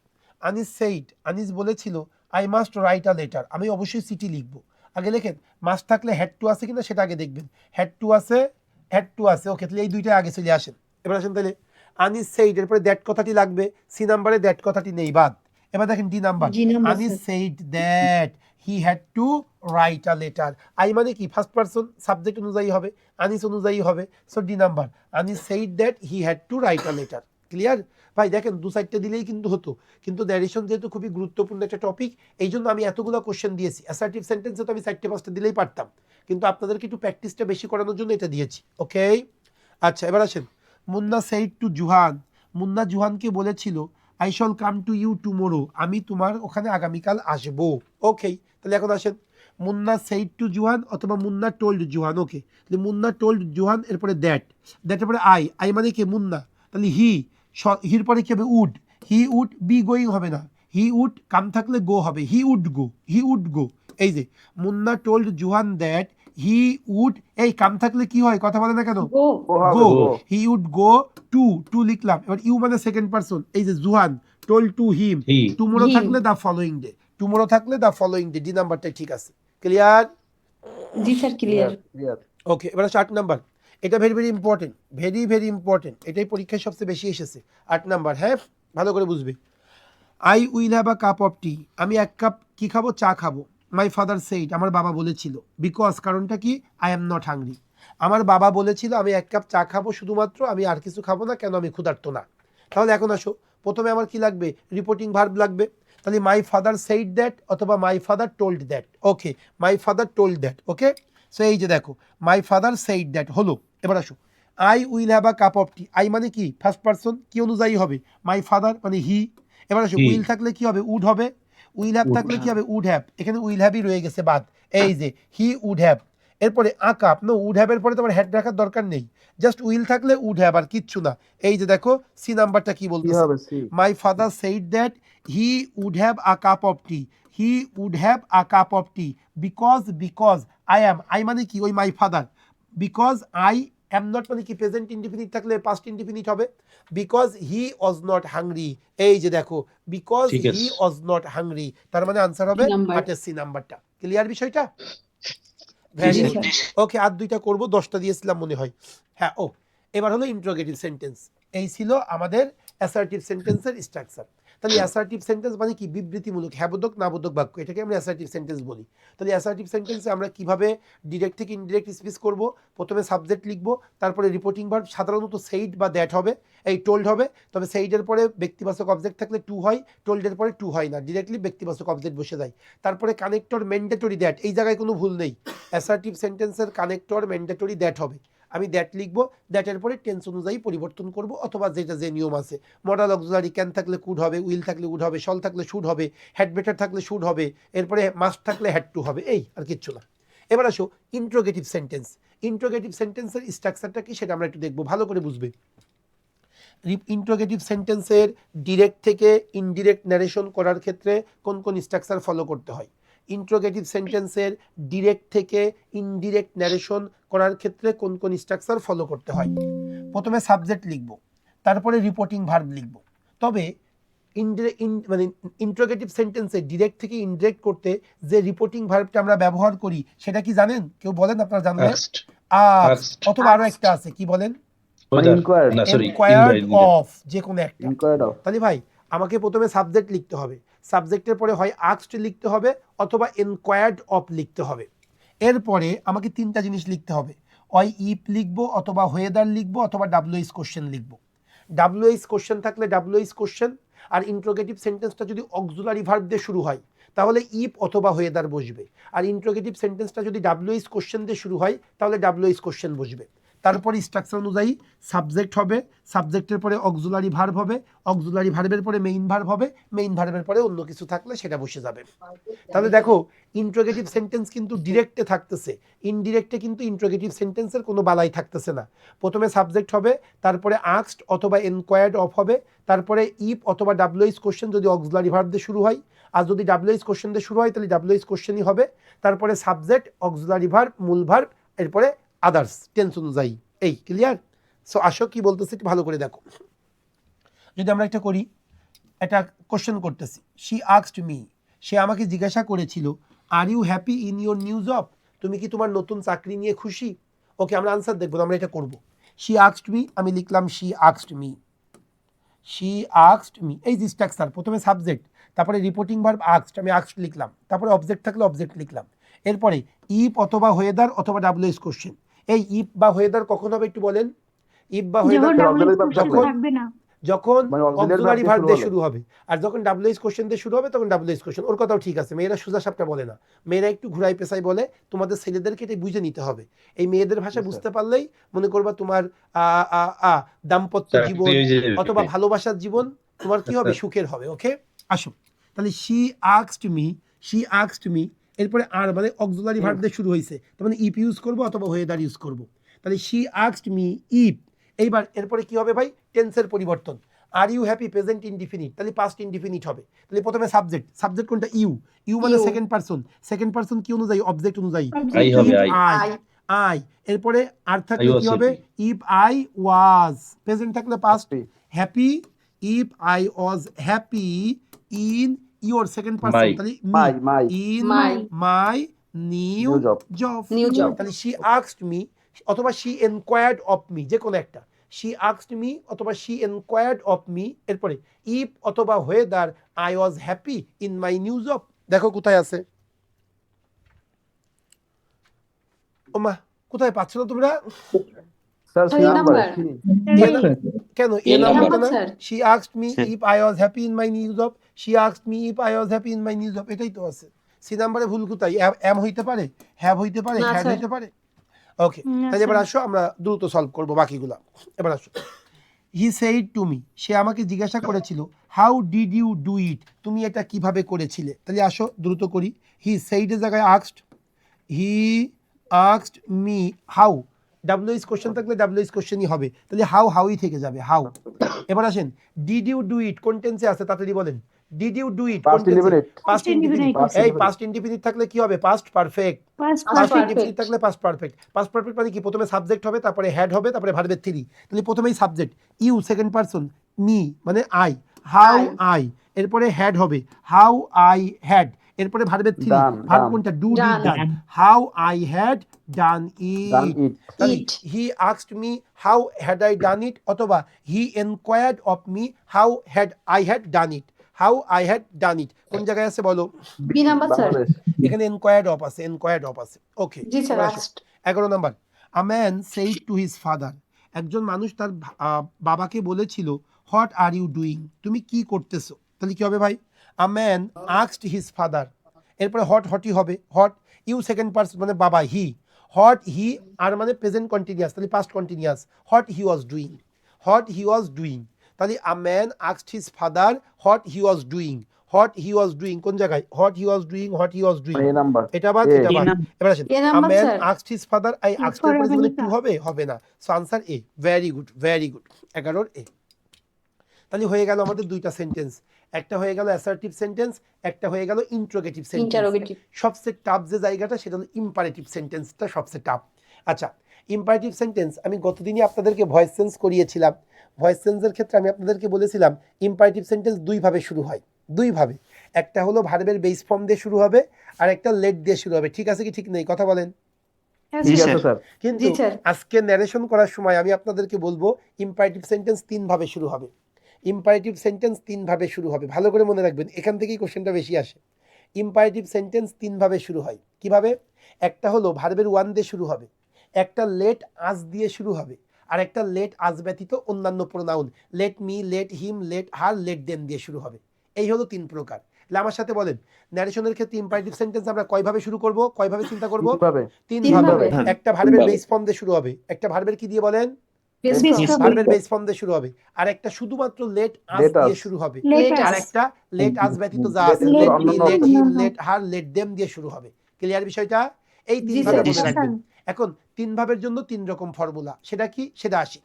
আনিস সেইড, আনিস বলেছিল I must write a letter, আমি অবশ্যই চিঠি লিখবো। আগে লেখেন মাস্ট থাকলে হ্যাড টু আছে কিনা সেটা আগে দেখবেন, হ্যাড টু আছে ওকে, তাহলে এই দুইটা আগে চলে আসেন। এবার আসেন তাহলে আনিস সেইড, এরপরে দ্যাট কথাটি লাগবে, সি নাম্বারে দ্যাট কথাটি নেই বাদ। এবার দেখেন D number, G number Anis sir. Said that he had two write a letter, I মানে কি ফার্স্ট পারসন সাবজেক্ট অনুযায়ী হবে, আনিস অনুযায়ী হবে, so D number, Anis said that he had two write a letter. Clear ভাই? দেখেন দু সাইডটা দিলেই কিন্তু হতো, কিন্তু ন্যারেশন যেহেতু খুবই গুরুত্বপূর্ণ একটা টপিক, এই জন্য আমি এতগুলো কোশ্চেন দিয়েছি। অ্যাসার্টিভ সেন্টেন্সে তো আমি 4টে 5টে দিলেই পারতাম, কিন্তু আপনাদেরকে একটু প্র্যাকটিসটা বেশি করানোর জন্য এটা দিয়েছি। ওকে, আচ্ছা এবার আসেন, মুন্না সেইড টু জুহান, মুন্না জুহানকে বলেছিল I shall come to you tomorrow, আমি তোমার ওখানে আগামীকাল আসবো। ওকে, তাহলে এখন আসেন, মুন্না সেইড টু জুহান অথবা মুন্না টোল্ড জুহান। ওকে, তাহলে মুন্না টোল্ড জুহান, এরপরে দ্যাটের পরে আই মানে কি মুন্না, তাহলে হির পরে কি হবে হি উড বি গোয়িং হবে না, হি উড কাম থাকলে গো হবে, হি উড গো। এই যে Munna told Juhan that he would, এই কাম থাকলে কি হয় কথা বলে না কেন, গো। গো, গো। হি উড গো টু লিখলাম, এবার ইউ মানে সেকেন্ড পারসন, এই যে Johan told to him, he tomorrow Him. থাকলে দ্য ফলোইং ডে, ডি নাম্বারটাই ঠিক আছে। ক্লিয়ার? জি স্যার ক্লিয়ার। ক্লিয়ার। ওকে, এবার 8 নাম্বার, এটা ভেরি ইম্পর্টেন্ট, ভেরি ইম্পর্টেন্ট, এটাই পরীক্ষায় সবচেয়ে বেশি এসেছে। 8 নাম্বার, হ্যাঁ ভালো করে বুঝবে। I will have a cup of tea, আমি এক কাপ কি খাবো, চা খাবো। মাই ফাদার সেইড, আমার বাবা বলেছিল, বিকজ কারণটা কি, আই এম নট হাংরি, আমার বাবা বলেছিল আমি এক কাপ চা খাবো শুধুমাত্র, আমি আর কিছু খাবো না, কেন আমি ক্ষুধার্ত না। তাহলে এখন আসো, প্রথমে আমার কি লাগবে, রিপোর্টিং ভার্ব লাগবে, তাহলে মাই ফাদার সেইড দ্যাট অথবা my father told that. Okay, my father told that. Okay, so এই যে দেখো মাই ফাদার সেইড দ্যাট হলো। এবার আসো, I will have a cup of T, I মানে কি ফার্স্ট পারসন, কি অনুযায়ী হবে, মাই ফাদার মানে হি। এবার আসো He. উইল থাকলে কি হবে, উড হবে, উইল হ্যাভ Would. থাকলে কি হবে, উড হ্যাভ, এখানে উইল হ্যাভই রয়ে গেছে বাদ, এই যে হি উড হ্যাভ। এরপরে আ কাপ, নো উড হ্যাভের পরে তোমার হ্যাড রাখার দরকার নেই, জাস্ট উইল থাকলে উড হ্যাভ, আর কিচ্ছু না। এই যে দেখো সি নাম্বারটা কি কি বলতেছে, হবে C? My father said that he would have a cup of tea, he would have a cup of tea, because I মানে কি ওই my father, because I am not মানে কি প্রেজেন্ট ইনডিফিনিট থাকলে পাস্ট ইনডিফিনিট হবে, because he was not hungry, এই যে দেখো বিকজ ঠিক আছে। হি ওয়াজ নট হাংরি, তার মানে আনসার হবে নাম্বার। আটের সি নাম্বারটা। ক্লিয়ার বিষয়টা? জি ভেরি জি স্যার। গুড। স্যার। ওকে, আর দুইটা করবো, 10টা দিয়েছিলাম মনে হয়। হ্যাঁ, ও এবার হলো ইন্ট্রোগেটিভ সেন্টেন্স, এই ছিল আমাদের অ্যাসার্টিভ সেন্টেন্সের স্ট্রাকচার। তাহলে অ্যাসার্টিভ সেন্টেন্স মানে কি, বিবৃতিমূলক হ্যাবোধক নাবোধক বাক্য, এটাকে আমরা অ্যাসার্টিভ সেন্টেন্স বলি। তাহলে অ্যাসার্টিভ সেন্টেন্সে আমরা কিভাবে ডিরেক্ট থেকে ইনডিরেক্ট স্পিচ করব, প্রথমে সাবজেক্ট লিখবো, তারপরে রিপোর্টিং ভার্ব, সাধারণত সেইড বা দ্যাট হবে, এই টোল্ড হবে, তবে সেইডের পরে ব্যক্তিবাচক অবজেক্ট থাকলে টু হয়, টোল্ডের পরে টু হয় না, ডিরেক্টলি ব্যক্তিবাচক অবজেক্ট বসে যায়। তারপরে কানেক্টর ম্যান্ডেটরি দ্যাট, এই জায়গায় কোনো ভুল নেই, অ্যাসার্টিভ সেন্টেন্সের কানেক্টর ম্যান্ডেটরি দ্যাট হবে, আমি দ্যাট লিখবো, দ্যাটের পরে টেন্স অনুযায়ী পরিবর্তন করব, অথবা যেটা যে নিয়ম আছে, মডাল অক্সিলারি ক্যান থাকলে কুড হবে, উইল থাকলে উড হবে, শল থাকলে শুড হবে, হ্যাড বেটার থাকলে শুড হবে, এরপরে মাস্ট থাকলে হ্যাড টু হবে, এই আর কিচ্ছু না। এবার আসো ইন্ট্রোগেটিভ সেন্টেন্স, ইন্ট্রোগেটিভ সেন্টেন্সের স্ট্রাকচারটা কি সেটা আমরা একটু দেখবো, ভালো করে বুঝবে। ইন্ট্রোগেটিভ সেন্টেন্সের ডিরেক্ট থেকে ইনডিরেক্ট ন্যারেশন করার ক্ষেত্রে কোন কোন স্ট্রাকচার ফলো করতে হয়, ইন্ট্রোগেটিভ সেন্টেন্সের ডিরেক্ট থেকে ইনডিরেক্ট ন্যারেশন করার ক্ষেত্রে কোন কোন স্ট্রাকচার ফলো করতে হয়। প্রথমে সাবজেক্ট লিখব, তারপরে রিপোর্টিং ভার্ব লিখব, তবে মানে ইন্ট্রোগেটিভ সেন্টেন্সে ডিরেক্ট থেকে ইনডিরেক্ট করতে যে রিপোর্টিং ভার্বটা আমরা ব্যবহার করি সেটা কি জানেন, কেউ বলেন আপনারা জানলে? Asked. আস্কড, অথবা আরো একটা আছে, কি বলেন, Whether. Inquired. না সরি, এনকোয়ার্ড inquired. অফ, যে কোনো একটা। ইনকোয়ার্ড অফ। তাহলে ভাই আমাকে প্রথমে সাবজেক্ট লিখতে হবে, সাবজেক্টের পরে হয় আস্কড লিখতে হবে অথবা এনকোয়ার্ড অফ লিখতে হবে। এরপরে আমাকে তিনটা জিনিস লিখতে হবে, হয় ইফ লিখবো অথবা ওয়েদার লিখবো অথবা ডাব্লিউএইচ কোশ্চেন লিখবো। ডাব্লিউএইচ কোশ্চেন থাকলে ডাব্লিউএইচ কোশ্চেন, আর ইন্ট্রোগেটিভ সেন্টেন্সটা যদি অক্সিলারি ভার্ব দিয়ে শুরু হয় তাহলে ইফ অথবা ওয়েদার বসবে, আর ইন্ট্রোগেটিভ সেন্টেন্সটা যদি ডাব্লিউএইচ কোশ্চেন দিয়ে শুরু হয় তাহলে ডাব্লিউএইচ কোশ্চেন বসবে। তারপরে স্ট্রাকচার অনুযায়ী সাবজেক্ট হবে, সাবজেক্টের পরে অক্সিলারি ভার্ব হবে, অক্সিলারি ভার্বের পরে মেইন ভার্ব হবে, মেইন ভার্বের পরে অন্য কিছু থাকলে সেটা বসে যাবে। তাহলে দেখো ইন্ট্রোগেটিভ সেন্টেন্স কিন্তু ডিরেক্টে থাকতেছে, ইনডিরেক্টে কিন্তু ইন্ট্রোগেটিভ সেন্টেন্সের কোনো বালাই থাকতেছে না। প্রথমে সাবজেক্ট হবে, তারপরে আস্কড অথবা এনকোয়ার্ড অফ হবে, তারপরে ইফ অথবা ডাব্লিউএইচ কোশ্চেন যদি অক্সিলারি ভার্ব দিয়ে শুরু হয়, আর যদি ডাব্লিউএইচ কোশ্চেন দিয়ে শুরু হয় তাহলে ডাব্লিউএইচ কোশ্চেনই হবে, তারপরে সাবজেক্ট, অক্সিলারি ভার্ব, মূল ভার্ব, এরপরে আদার্স টেন্স অনুযায়ী। এই ক্লিয়ার? সো আসো কি বলতেছি একটু ভালো করে দেখো। যদি আমরা একটা করি, একটা কোশ্চেন করতেছি, শি আস্কড মি, সে আমাকে জিজ্ঞাসা করেছিল, are you happy in your new job, তুমি কি তোমার নতুন চাকরি নিয়ে খুশি? ওকে, আমরা আনসার দেখবো, আমরা এটা করব। শি আস্কড মি, আমি লিখলাম she asked me, she asked me, এই যে স্ট্রাকচার, প্রথমে সাবজেক্ট, তারপরে রিপোর্টিং ভার্ব আস্কড, আমি আস্কড লিখলাম, তারপরে অবজেক্ট থাকলে অবজেক্ট লিখলাম, এরপরে ইফ অথবা ওয়েদার অথবা ডাব্লিউএইচ কোশ্চেন। এই ইফ বা ওয়েদার কখন হবে একটু বলেন? ইফ বা ওয়েদার যখন যখন মানে auxiliary অক্সিলারি verb ভার্ব দিয়ে দিয়ে শুরু শুরু হবে, আর যখন ডাব্লিউএইচ কোশ্চেন দিয়ে শুরু হবে তখন ডাব্লিউএইচ কোশ্চেন। ওর কথাও ঠিক আছে, মেয়েরা সোজা সাপটা বলে না, মেয়েরা একটু ঘুরাই পেঁচাই বলে, তোমাদের ছেলেদেরকে এটা বুঝে নিতে হবে। এই মেয়েদের ভাষা Yes, sir. বুঝতে পারলেই মনে করবা তোমার দাম্পত্য জীবন অথবা ভালোবাসার জীবন তোমার কি হবে, সুখের হবে। ওকে, আসো তাহলে she asked me, she asked me, এরপরে আর মানে অক্সিলারি ভার্ব দিয়ে শুরু হয়েছে, তার মানে ইফ ইউজ করবো অথবা ওয়েদার ইউজ করবো। তাহলে শি আস্কড মি ইফ, এইবার এরপরে কি হবে ভাই, টেন্সের পরিবর্তন। Are you happy present indefinite, তাহলে পাস্ট ইনডিফিনিট হবে। তাহলে প্রথমে সাবজেক্ট, সাবজেক্ট কোনটা? ইউ, ইউ মানে You. Second person, second person কি অনুযায়ী? অবজেক্ট অনুযায়ী। আই হবে, আই। আই, আই, এরপরে আর থাকলে I was কি হবে? ইফ আই ওয়াজ, প্রেজেন্ট থাকলে past, happy, if I was happy in your, second person, My. তাহলে My. In My. My new New job. Job. New job. তাহলে she asked me অথবা she enquired of me, যে কোনো একটা, she asked me অথবা she enquired of me, এরপরে if অথবা weather I was happy in my new job. দেখো কোথায় আছে, ওমা কোথায় পাচ্ছ না তোমরা? Sir, Three C number. number. কেন এ A নাম্বার number, না? sir. She asked me if I was happy in my new job, she asked me if I was happy in my new job, এটাই তো আছে। C নাম্বারে ভুল কোথায়? M হইতে পারে, হ্যাভ হইতে পারে, না, হ্যাড স্যার। হইতে পারে। ওকে, তাহলে এবার আসো আমরা দ্রুত সলভ করবো বাকিগুলা। এবার আসো, হি সেইড টু মি, সে আমাকে জিজ্ঞাসা করেছিল, how did you do it, তুমি এটা কিভাবে করেছিলে? তাহলে আসো দ্রুত করি। হি সেইডের জায়গায় asked, he asked me how, WH question থাকলে ডাব্লিউএইচ কোশ্চেনই হবে, তাহলে হাউ হাউই থেকে যাবে, হাউ। এবার আসেন, ডিড ইউ ডু ইট কোন টেন্সে আছে তাড়াতাড়ি বলেন। ডিড ইউ ডু ইট কোন Past টেন্সে? indefinite. Past indefinite. Past এই indefinite. পাস্ট ইনডিফিনিট থাকলে কি হবে? Past perfect. Past past perfect. Indefinite থাকলে পাস্ট পারফেক্ট। পাস্ট পারফেক্ট মানে কি? প্রথমে সাবজেক্ট হবে, তারপরে হ্যাড হবে, তারপরে ভার্বের থ্রি। তাহলে প্রথমেই subject, you second person, me মানে আই, হাউ আই, এরপরে হ্যাড হবে, হাউ আই হ্যাড, এরপরে ভার্বের থ্রি, Done, ভার্ব done. কোনটা? Do, did, Done. Done, how I had done Done it. it. It. He asked me how had I done it, অথবা he enquired of me how had I had done it, how I had done it কোন জায়গায় আছে বলো? B number, sir. Bangladesh. এখানে enquired of আছে, enquired of আছে। Okay, জি sir, asked. 11 number, a man said to his father, একজন মানুষ তার বাবাকে বলেছিল, হোয়াট আর ইউ ডুইং, তুমি কি করতেছো? তাহলে কি হবে ভাই? আ ম্যান আস্কড হিজ ফাদার, এরপরে হটই হবে, হট, ইউ সেকেন্ড পারসন মানে বাবা, হি, হোয়াট হি, আর মানে প্রেজেন্ট কন্টিনিউয়াস, তাহলে past continuous, what he was doing, what he was doing. তাহলে a man asked his father what he was doing, what he was doing কোন জায়গায়? What he was doing, what he was doing, A number. এটা বাদ, A. এটা বাদ। এবার আসেন, A a number, man sir. Asked his father, I asked এর পরে জীবনে টু হবে? হবে না। সো আনসার এ। ভেরি গুড, ভেরি গুড, 11 এ। তাহলে হয়ে গেল আমাদের দুইটা সেন্টেন্স, একটা হয়ে গেল অ্যাসার্টিভ সেন্টেন্স, একটা হয়ে গেল ইন্ট্রোগেটিভ সেন্টেন্স। Interrogative. সবচেয়ে টাফ যে জায়গাটা সেটা হলো ইম্পারেটিভ সেন্টেন্সটা, সবচেয়ে টাফ। আচ্ছা, ইম্পারেটিভ সেন্টেন্স আমি গতদিনই আপনাদেরকে ভয়েস চেঞ্জ করিয়েছিলাম। ভয়েস চেঞ্জের ক্ষেত্রে আমি আপনাদেরকে বলেছিলাম ইম্পারেটিভ সেন্টেন্স দুইভাবে শুরু হয়, দুইভাবে। একটা হলো ভার্বের বেস ফর্ম দিয়ে শুরু হবে, আর একটা লেট দিয়ে শুরু হবে। ঠিক আছে কি ঠিক নেই? কথা বলেন। Yes, ঠিক sir. আছে স্যার। কিন্তু জি, স্যার। আজকে ন্যারেশন করার সময় আমি আপনাদেরকে বলবো ইম্পারেটিভ সেন্টেন্স 3 ভাবে শুরু হবে। ইম্পারেটিভ সেন্টেন্স 3 ভাবে শুরু হবে, ভালো করে মনে রাখবেন, এখান থেকেই কোশ্চেনটা বেশি আসে। ইম্পারেটিভ সেন্টেন্স 3 ভাবে শুরু হয়। কিভাবে? একটা হলো ভার্বের ওয়ান দিয়ে শুরু হবে, একটা লেট আজ দিয়ে শুরু হবে, আর একটা লেট আজ ব্যতীত অন্যান্য pronoun let me, let him, let her, let them দিয়ে শুরু হবে। এই হলো 3 প্রকার। তাহলে আমার সাথে বলেন, ন্যারেশনের ক্ষেত্রে ইম্পারেটিভ সেন্টেন্স আমরা কয়ভাবে শুরু করব, কয়ভাবে চিন্তা করব? কিভাবে? 3 তিনভাবে। ভাবে। হ্যাঁ, একটা ভার্বের তিনভাবে। বেস ফর্ম দিয়ে শুরু হবে, একটা ভার্বের কি দিয়ে বলেন? Base Base form. ভার্বের বেস ফর্ম দিয়ে শুরু হবে, আর একটা শুধুমাত্র লেট আজ Let দিয়ে us. শুরু হবে, লেটাস। আর একটা লেট আজ ব্যতীত যা Let আছে is লেট for মি, অন্যান্য লেট অর্থ। হিম, অন্যান্য। লেট হার, লেট দেম দিয়ে শুরু হবে। ক্লিয়ার বিষয়টা? এই 3 জি ভাবে স্যার। মনে স্যার। রাখবেন। এখন 3 ভাবের জন্য 3 রকম ফর্মুলা, সেটা কি সেটা আসি।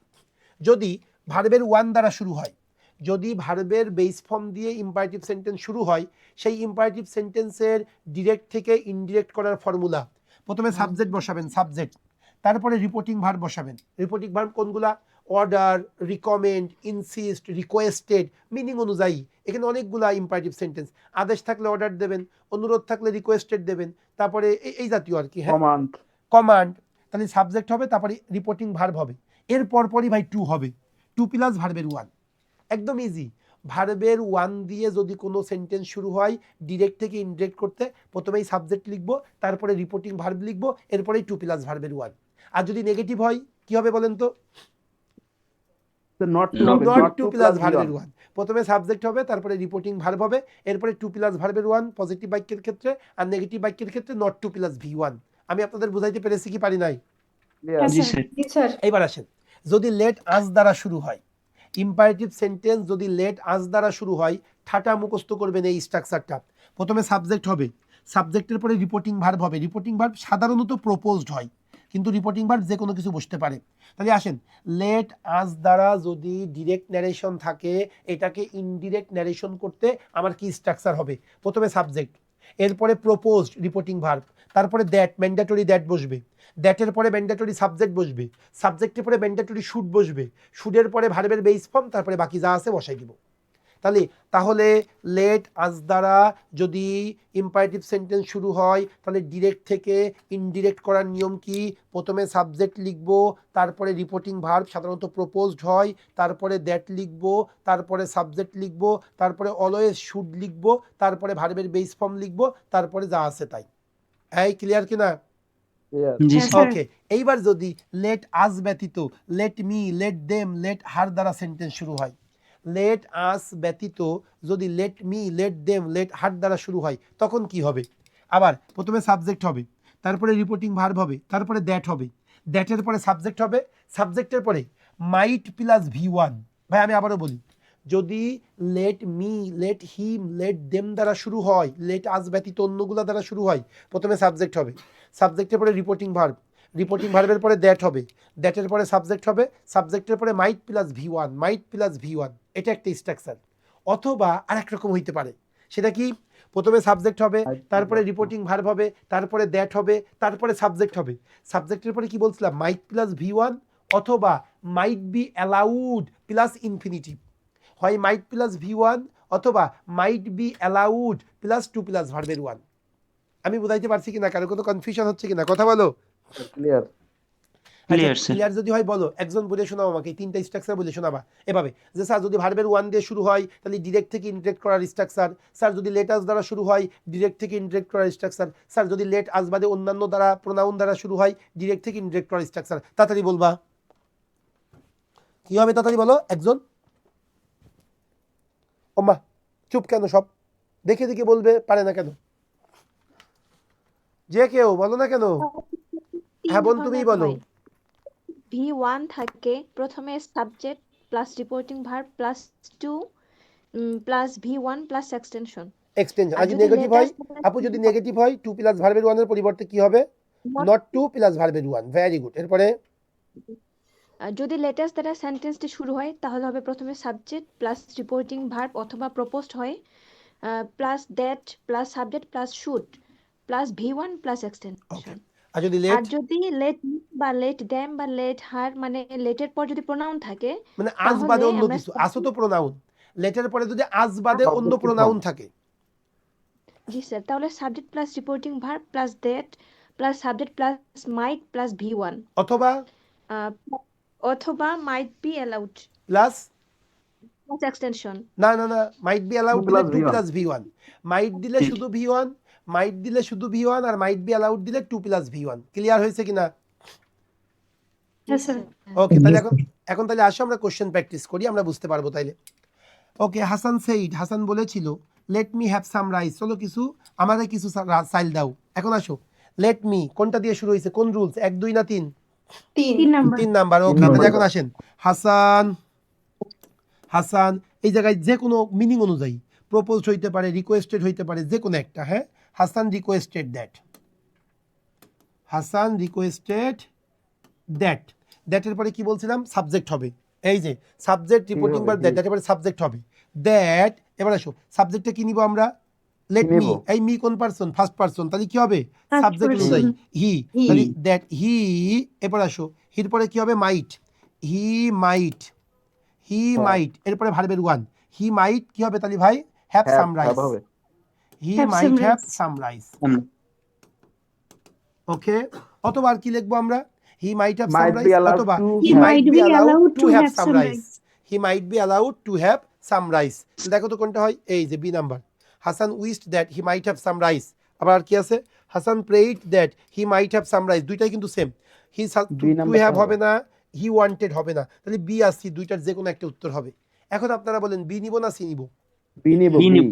যদি ভার্বের ওয়ান দ্বারা শুরু হয়, যদি ভার্বের বেস ফর্ম দিয়ে ইম্পারেটিভ সেন্টেন্স শুরু হয়, সেই ইম্পারেটিভ সেন্টেন্সের ডিরেক্ট থেকে ইনডিরেক্ট করার ফর্মুলা, প্রথমে সাবজেক্ট বসাবেন, সাবজেক্ট, তারপরে রিপোর্টিং ভার্ব বসাবেন। রিপোর্টিং ভার্ব কোনগুলা? Order, recommend, insist, requested, meaning অনুযায়ী এখানে অনেকগুলা ইম্পারেটিভ সেন্টেন্স। আদেশ থাকলে অর্ডার দেবেন, অনুরোধ থাকলে রিকোয়েস্টেড দেবেন, তারপরে এই জাতীয় আর কি। হ্যাঁ, কমান্ড। কমান্ড। তাহলে সাবজেক্ট হবে, তারপরে রিপোর্টিং ভার্ব হবে, এর পরপরই ভাই টু হবে, টু প্লাস ভার্বের ওয়ান। একদম ইজি। ভার্বের ওয়ান দিয়ে যদি কোনো সেন্টেন্স শুরু হয়, ডিরেক্ট থেকে ইনডিরেক্ট করতে প্রথমেই সাবজেক্ট লিখবো, তারপরে রিপোর্টিং ভার্ব লিখবো, এরপরেই টু প্লাস ভার্বের ওয়ান। আর যদি নেগেটিভ হয় কি হবে বলেন তো? নট টু নট হবে, to not to plus plus ভার্বের ওয়ান। প্রথমে সাবজেক্ট হবে, তারপরে রিপোর্টিং ভার্ব হবে, এরপরে টু প্লাস ভার্বের ওয়ান পজিটিভ বাক্যের ক্ষেত্রে, আর নেগেটিভ বাক্যের ক্ষেত্রে not to plus V one. আমি আপনাদের বুঝাইতে পেরেছি কি পারি নাই? হ্যাঁ ক্লিয়ার। স্যার। জি স্যার। এইবার আসেন, যদি লেট আজ দ্বারা শুরু হয়, ইম্পারেটিভ সেন্টেন্স যদি লেট আজ দ্বারা শুরু হয়, ঠাটা মুখস্থ করবেন এই স্ট্রাকচারটা। প্রথমে সাবজেক্ট হবে, সাবজেক্টের পরে রিপোর্টিং ভার্ব হবে। রিপোর্টিং ভার্ব সাধারণত প্রপোজড হয়, কিন্তু রিপোর্টিং ভার্ব যে কোনো কিছু বসতে পারে। তাহলে আসেন, লেট আজ দ্বারা যদি ডিরেক্ট ন্যারেশন থাকে, এটাকে ইনডিরেক্ট ন্যারেশন করতে আমার কি স্ট্রাকচার হবে? প্রথমে সাবজেক্ট, এরপরে প্রপোজড রিপোর্টিং ভার্ব, তারপরে দ্যাট, ম্যান্ডেটরি দ্যাট বসবে, দ্যাটের পরে ম্যান্ডেটরি সাবজেক্ট বসবে, সাবজেক্টের পরে ম্যান্ডেটরি শুড বসবে, শুডের পরে ভার্বের বেস ফর্ম, তারপরে বাকি যা আছে বসাই দিব। তাহলে লেট আজ দ্বারা যদি ইম্পারেটিভ সেন্টেন্স শুরু হয়, তাহলে ডিরেক্ট থেকে ইনডিরেক্ট করার নিয়ম কি? প্রথমে সাবজেক্ট লিখব, তারপরে রিপোর্টিং ভার্ব সাধারণত প্রপোজড হয়, তারপরে দ্যাট লিখব, তারপরে সাবজেক্ট লিখব, তারপরে অলওয়েজ শুড লিখব, তারপরে ভার্বের বেস ফর্ম লিখব, তারপরে যা আছে তাই। এই ক্লিয়ার কিনা? ক্লিয়ার। জি হ্যাঁ স্যার। স্যার। ওকে। এইবার যদি লেট আস ব্যতীত let me, let them, let her দ্বারা সেন্টেন্স শুরু হয়, লেট আস ব্যতীত যদি let me, let them, let her দ্বারা শুরু হয়, তখন কি হবে? আবার প্রথমে সাবজেক্ট হবে, তারপরে রিপোর্টিং ভার্ব হবে, তারপরে দ্যাট হবে, দ্যাটের পরে সাবজেক্ট হবে, সাবজেক্টের পরে মাইট প্লাস ভি ওয়ান। ভাই আমি আবারও বলি, যদি let me, let him, let them দ্বারা শুরু হয়, লেট আস ব্যতীত অন্যগুলা দ্বারা শুরু হয়, প্রথমে সাবজেক্ট হবে, সাবজেক্টের পরে রিপোর্টিং ভার্ব, রিপোর্টিং ভার্বের পরে দ্যাট হবে, দ্যাটের পরে সাবজেক্ট হবে, সাবজেক্টের পরে মাইট প্লাস ভি ওয়ান, মাইট প্লাস ভি ওয়ান। এটা একটা স্ট্রাকচার। অথবা আরেক রকম হইতে পারে, সেটা কি? প্রথমে সাবজেক্ট হবে, তারপরে রিপোর্টিং ভার্ব হবে, তারপরে দ্যাট হবে, তারপরে সাবজেক্ট হবে, সাবজেক্টের পরে কি বলছিলাম? মাইট প্লাস ভি ওয়ান, অথবা might be allowed plus infinitive. হয় মাইট প্লাস ভি ওয়ান, অথবা might be allowed plus to plus ভার্বের ওয়ান। আমি বুঝাইতে পারছি কিনা? কারো কোনো কনফিউশন হচ্ছে কিনা? কথা বলো। ক্লিয়ার। Clear sir. ক্লিয়ার যদি হয় বলো, একজন বলে শোনাও আমাকে, এই 3টা স্ট্রাকচার বলে শোনাবা এভাবে, যে স্যার যদি ভার্বের ওয়ান দিয়ে শুরু হয়, তাহলে ডিরেক্ট থেকে ইনডিরেক্ট করার স্ট্রাকচার। স্যার যদি লেট আস দ্বারা শুরু হয়, ডিরেক্ট থেকে ইনডিরেক্ট করার স্ট্রাকচার। স্যার যদি লেট আস বাদে অন্যান্য দ্বারা, প্রোনাউন দ্বারা শুরু হয়, ডিরেক্ট থেকে ইনডিরেক্ট করার স্ট্রাকচার। তাড়াতাড়ি বলবা, কি হবে? তাড়াতাড়ি বলো একজন। ওমা চুপ কেন সব? দেখে দেখে বলবে, পারে না কেন? যে কেউ বলো না কেন? হ্যাঁ বোন, তুমিই বলো। V1 থাকে প্রথমে subject plus reporting verb plus to plus V1 plus extension. Extension. আর আর যদি যদি নেগেটিভ হয়, লেটার আপু যদি নেগেটিভ হয়, টু প্লাস ভার্বের ওয়ানের পরিবর্তে কি হবে? নট টু প্লাস ভার্বের ওয়ান। Very good. এরপরে যদি লেটার্স দ্বারা সেন্টেন্সটি শুরু হয়, তাহলে হবে প্রথমে সাবজেক্ট প্লাস রিপোর্টিং ভার্ব অথবা প্রপোজড হয় plus that plus subject plus should plus V1 plus okay. Extension. আর যদি আর লেট, যদি লেট বা লেট দেম বা লেট হার মানে লেটের পর যদি প্রোনাউন থাকে, মানে আজ তাহলে বাদে অন্য আমরা কিছু, আসো তো প্রোনাউন, লেটের পরে যদি আজ বাদে অন্য Objective প্রোনাউন form. থাকে, জি স্যার, তাহলে subject plus reporting verb plus that plus subject plus might plus V1 অথবা অথবা might be allowed plus, plus extension. না না না, মাইট বি অ্যালাউড 2 দিলে plus to V1. Plus V one, might দিলে ঠিক। শুধু ভি ওয়ান, মাইট দিলে শুধু V1 R mite be allowed দিলে 2 + V1। ক্লিয়ার হয়েছে কিনা? হ্যাঁ স্যার ওকে, তাহলে এখন তাহলে আসো আমরা কোশ্চেন প্র্যাকটিস করি, আমরা বুঝতে পারবো তাইলে। ওকে, হাসান সেইড, হাসান বলেছিল let me have some rice, চলো কিছু আমাকে কিছু চাইল দাও। এখন আসো, লেট মি কোনটা দিয়ে শুরু হয়েছে, কোন রুলস, 1 2 না 3? 3 নাম্বার 3 নাম্বার। ওকে, নাম্বার। তাহলে এখন আসেন হাসান, হাসান এই জায়গায় যে কোনো মিনিং অনুযায়ী প্রপোজড হইতে পারে, রিকোয়েস্টেড হইতে পারে, যে কোনো একটা। হ্যাঁ, Hasan requested that, Hasan requested that. দ্যাটের পরে কি বলছিলাম, সাবজেক্ট হবে। এই যে সাবজেক্ট রিপোর্টিং হবে, বার দ্যাট, দ্যাটের পরে সাবজেক্ট হবে দ্যাট। এবার আসো, সাবজেক্টটা কি নিব আমরা, লেট কি মি। নিব? এই মি কোন পারসন, ফার্স্ট পারসন, তাহলে কি হবে First সাবজেক্ট person. অনুযায়ী হি, He. তাহলে দ্যাট হি। এরপর আসো, হির পরে কি হবে, মাইট, হি মাইট, হি হ্যাঁ। মাইট। এরপরে ভার্বের ওয়ান, হি মাইট কি হবে তাহলে ভাই, হ্যাভ সাম রাইস, হবে। He Have might some have rice. Some rice. Okay, অথবা আর কি লিখবো আমরা, he might have some Might be rice, allowed অথবা to he He might be allowed to have some rice, rice. He might be allowed to have some rice. দেখো তো কোনটা হয়, এই যে B number, Hasan wished that he might have some rice. আবার আর কি আছে, Hasan prayed that he might have some rice, দুইটাই কিন্তু সেম। হি টু নাম্বারটা হ্যাভ হবে। হবে না, হি ওয়ান্টেড হবে না, তাহলে বি আর সি দুইটার যে কোনো একটা উত্তর হবে। এখন আপনারা বলেন বি নিব না সি নিব? বি নিব, বি নিব।